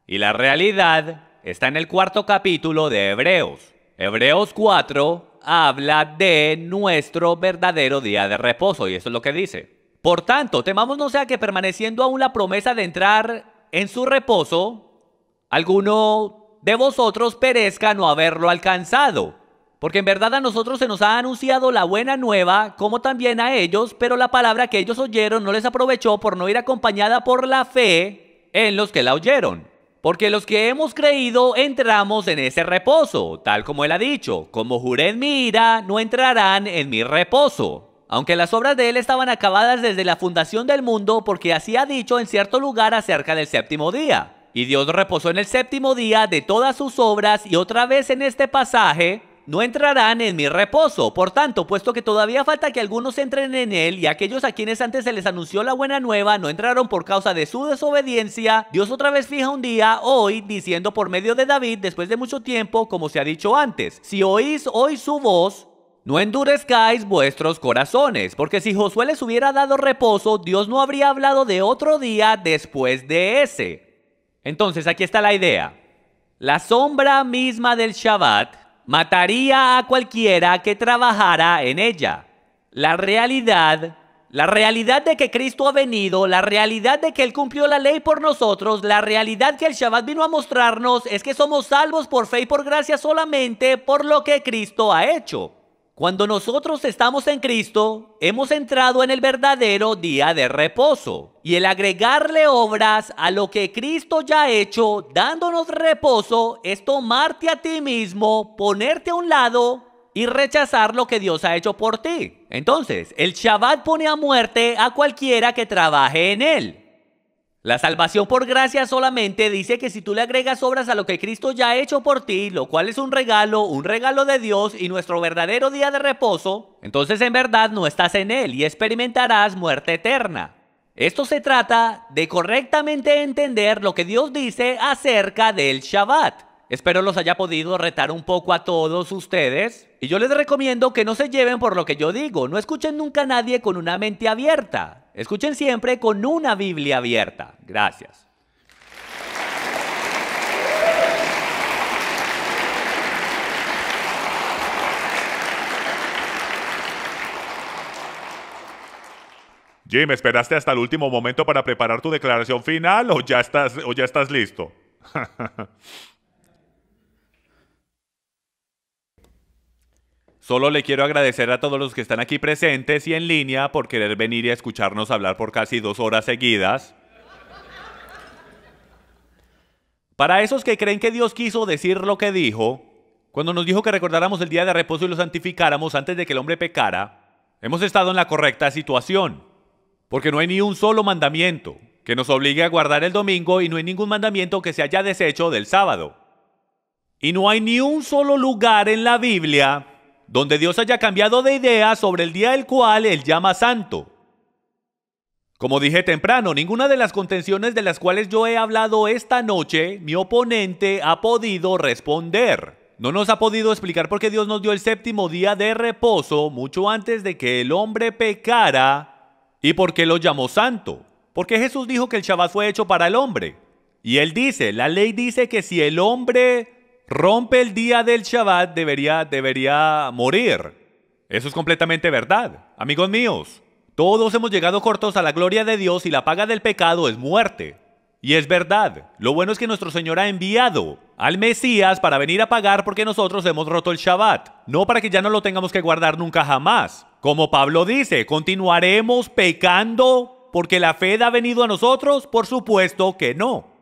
Y la realidad está en el 4º capítulo de Hebreos. Hebreos 4 habla de nuestro verdadero día de reposo, y eso es lo que dice. Por tanto, temamos no sea que permaneciendo aún la promesa de entrar en su reposo, alguno de vosotros perezca no haberlo alcanzado. Porque en verdad a nosotros se nos ha anunciado la buena nueva, como también a ellos, pero la palabra que ellos oyeron no les aprovechó por no ir acompañada por la fe en los que la oyeron. Porque los que hemos creído entramos en ese reposo, tal como él ha dicho, como juré en mi ira, no entrarán en mi reposo. Aunque las obras de él estaban acabadas desde la fundación del mundo, porque así ha dicho en cierto lugar acerca del séptimo día. Y Dios reposó en el séptimo día de todas sus obras, y otra vez en este pasaje, no entrarán en mi reposo. Por tanto, puesto que todavía falta que algunos entren en él, y aquellos a quienes antes se les anunció la buena nueva no entraron por causa de su desobediencia, Dios otra vez fija un día, hoy, diciendo por medio de David, después de mucho tiempo, como se ha dicho antes: si oís hoy su voz, no endurezcáis vuestros corazones, porque si Josué les hubiera dado reposo, Dios no habría hablado de otro día después de ese. Entonces, aquí está la idea. La sombra misma del Shabbat mataría a cualquiera que trabajara en ella. La realidad de que Cristo ha venido, la realidad de que Él cumplió la ley por nosotros, la realidad que el Shabbat vino a mostrarnos es que somos salvos por fe y por gracia solamente por lo que Cristo ha hecho. Cuando nosotros estamos en Cristo, hemos entrado en el verdadero día de reposo. Y el agregarle obras a lo que Cristo ya ha hecho, dándonos reposo, es tomarte a ti mismo, ponerte a un lado y rechazar lo que Dios ha hecho por ti. Entonces, el Shabbat pone a muerte a cualquiera que trabaje en él. La salvación por gracia solamente dice que si tú le agregas obras a lo que Cristo ya ha hecho por ti, lo cual es un regalo de Dios y nuestro verdadero día de reposo, entonces en verdad no estás en él y experimentarás muerte eterna. Esto se trata de correctamente entender lo que Dios dice acerca del Shabbat. Espero los haya podido retar un poco a todos ustedes. Y yo les recomiendo que no se lleven por lo que yo digo. No escuchen nunca a nadie con una mente abierta. Escuchen siempre con una Biblia abierta. Gracias.
Jim, ¿esperaste hasta el último momento para preparar tu declaración final o ya estás listo?
Solo le quiero agradecer a todos los que están aquí presentes y en línea por querer venir y escucharnos hablar por casi 2 horas seguidas. Para esos que creen que Dios quiso decir lo que dijo, cuando nos dijo que recordáramos el día de reposo y lo santificáramos antes de que el hombre pecara, hemos estado en la correcta situación. Porque no hay ni un solo mandamiento que nos obligue a guardar el domingo y no hay ningún mandamiento que se haya deshecho del sábado. Y no hay ni un solo lugar en la Biblia donde Dios haya cambiado de idea sobre el día del cual Él llama santo. Como dije temprano, ninguna de las contenciones de las cuales yo he hablado esta noche, mi oponente ha podido responder. No nos ha podido explicar por qué Dios nos dio el séptimo día de reposo mucho antes de que el hombre pecara y por qué lo llamó santo. Porque Jesús dijo que el Shabbat fue hecho para el hombre. Y Él dice, la ley dice que si el hombre rompe el día del Shabbat, debería morir. Eso es completamente verdad. Amigos míos, todos hemos llegado cortos a la gloria de Dios y la paga del pecado es muerte. Y es verdad. Lo bueno es que nuestro Señor ha enviado al Mesías para venir a pagar porque nosotros hemos roto el Shabbat. No para que ya no lo tengamos que guardar nunca jamás. Como Pablo dice, ¿continuaremos pecando porque la fe ha venido a nosotros? Por supuesto que no.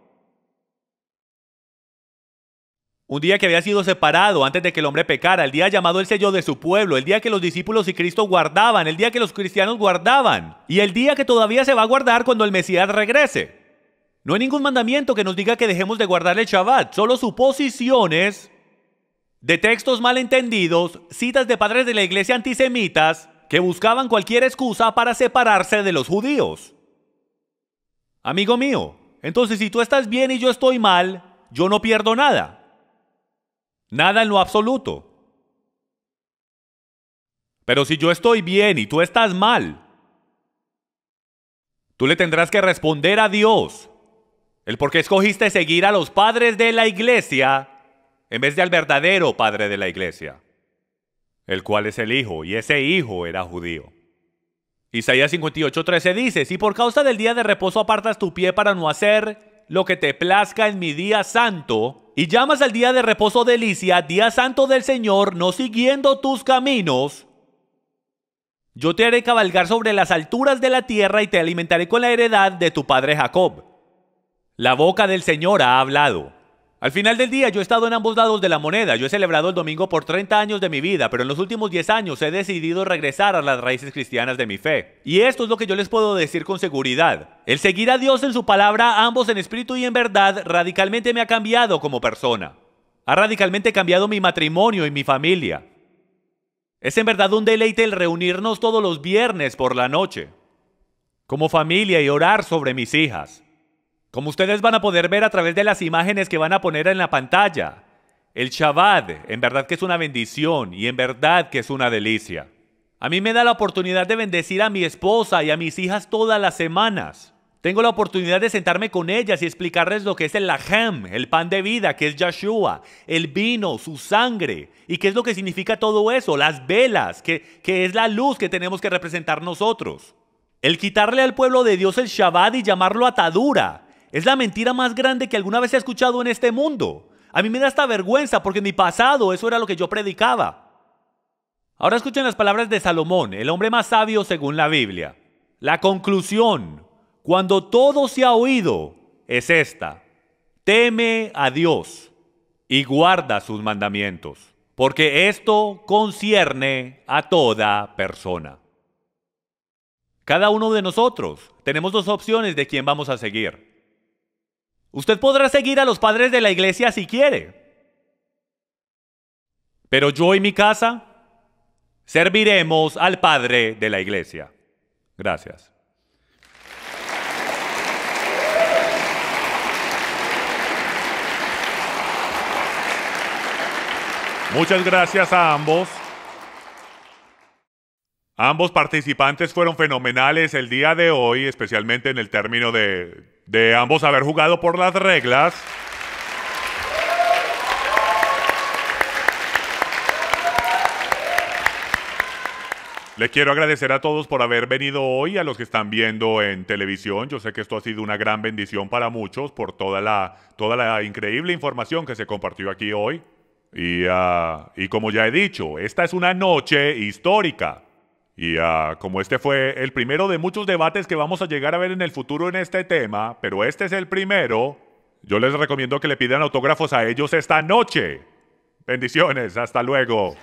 Un día que había sido separado antes de que el hombre pecara, el día llamado el sello de su pueblo, el día que los discípulos y Cristo guardaban, el día que los cristianos guardaban, y el día que todavía se va a guardar cuando el Mesías regrese. No hay ningún mandamiento que nos diga que dejemos de guardar el Shabbat, solo suposiciones de textos malentendidos, citas de padres de la iglesia antisemitas que buscaban cualquier excusa para separarse de los judíos. Amigo mío, entonces si tú estás bien y yo estoy mal, yo no pierdo nada. Nada en lo absoluto. Pero si yo estoy bien y tú estás mal, Tú le tendrás que responder a Dios el por qué escogiste seguir a los padres de la iglesia en vez de al verdadero padre de la iglesia, el cual es el Hijo, y ese Hijo era judío. Isaías 58:13 dice: si por causa del día de reposo apartas tu pie para no hacer lo que te plazca en mi día santo, y llamas al día de reposo delicia, día santo del Señor, no siguiendo tus caminos, yo te haré cabalgar sobre las alturas de la tierra y te alimentaré con la heredad de tu padre Jacob. La boca del Señor ha hablado. Al final del día yo he estado en ambos lados de la moneda. Yo he celebrado el domingo por 30 años de mi vida, pero en los últimos 10 años he decidido regresar a las raíces cristianas de mi fe. Y esto es lo que yo les puedo decir con seguridad. El seguir a Dios en su palabra, ambos en espíritu y en verdad, radicalmente me ha cambiado como persona. Ha radicalmente cambiado mi matrimonio y mi familia. Es en verdad un deleite el reunirnos todos los viernes por la noche, como familia, y orar sobre mis hijas. Como ustedes van a poder ver a través de las imágenes que van a poner en la pantalla, el Shabbat en verdad que es una bendición y en verdad que es una delicia. A mí me da la oportunidad de bendecir a mi esposa y a mis hijas todas las semanas. Tengo la oportunidad de sentarme con ellas y explicarles lo que es el lahem, el pan de vida, que es Yeshua, el vino, su sangre, y qué es lo que significa todo eso, las velas, que es la luz que tenemos que representar nosotros. El quitarle al pueblo de Dios el Shabbat y llamarlo atadura es la mentira más grande que alguna vez he escuchado en este mundo. A mí me da esta vergüenza porque en mi pasado eso era lo que yo predicaba. Ahora escuchen las palabras de Salomón, el hombre más sabio según la Biblia. La conclusión, cuando todo se ha oído, es esta: teme a Dios y guarda sus mandamientos, porque esto concierne a toda persona. Cada uno de nosotros tenemos dos opciones de quién vamos a seguir. Usted podrá seguir a los padres de la iglesia si quiere, pero yo y mi casa serviremos al Padre de la iglesia. Gracias.
Muchas gracias a ambos. Ambos participantes fueron fenomenales el día de hoy, especialmente en el término de ambos haber jugado por las reglas. Les quiero agradecer a todos por haber venido hoy, a los que están viendo en televisión. Yo sé que esto ha sido una gran bendición para muchos por toda la increíble información que se compartió aquí hoy. Y como ya he dicho, esta es una noche histórica. Y como este fue el primero de muchos debates que vamos a llegar a ver en el futuro en este tema, pero este es el primero, yo les recomiendo que le pidan autógrafos a ellos esta noche. Bendiciones, hasta luego.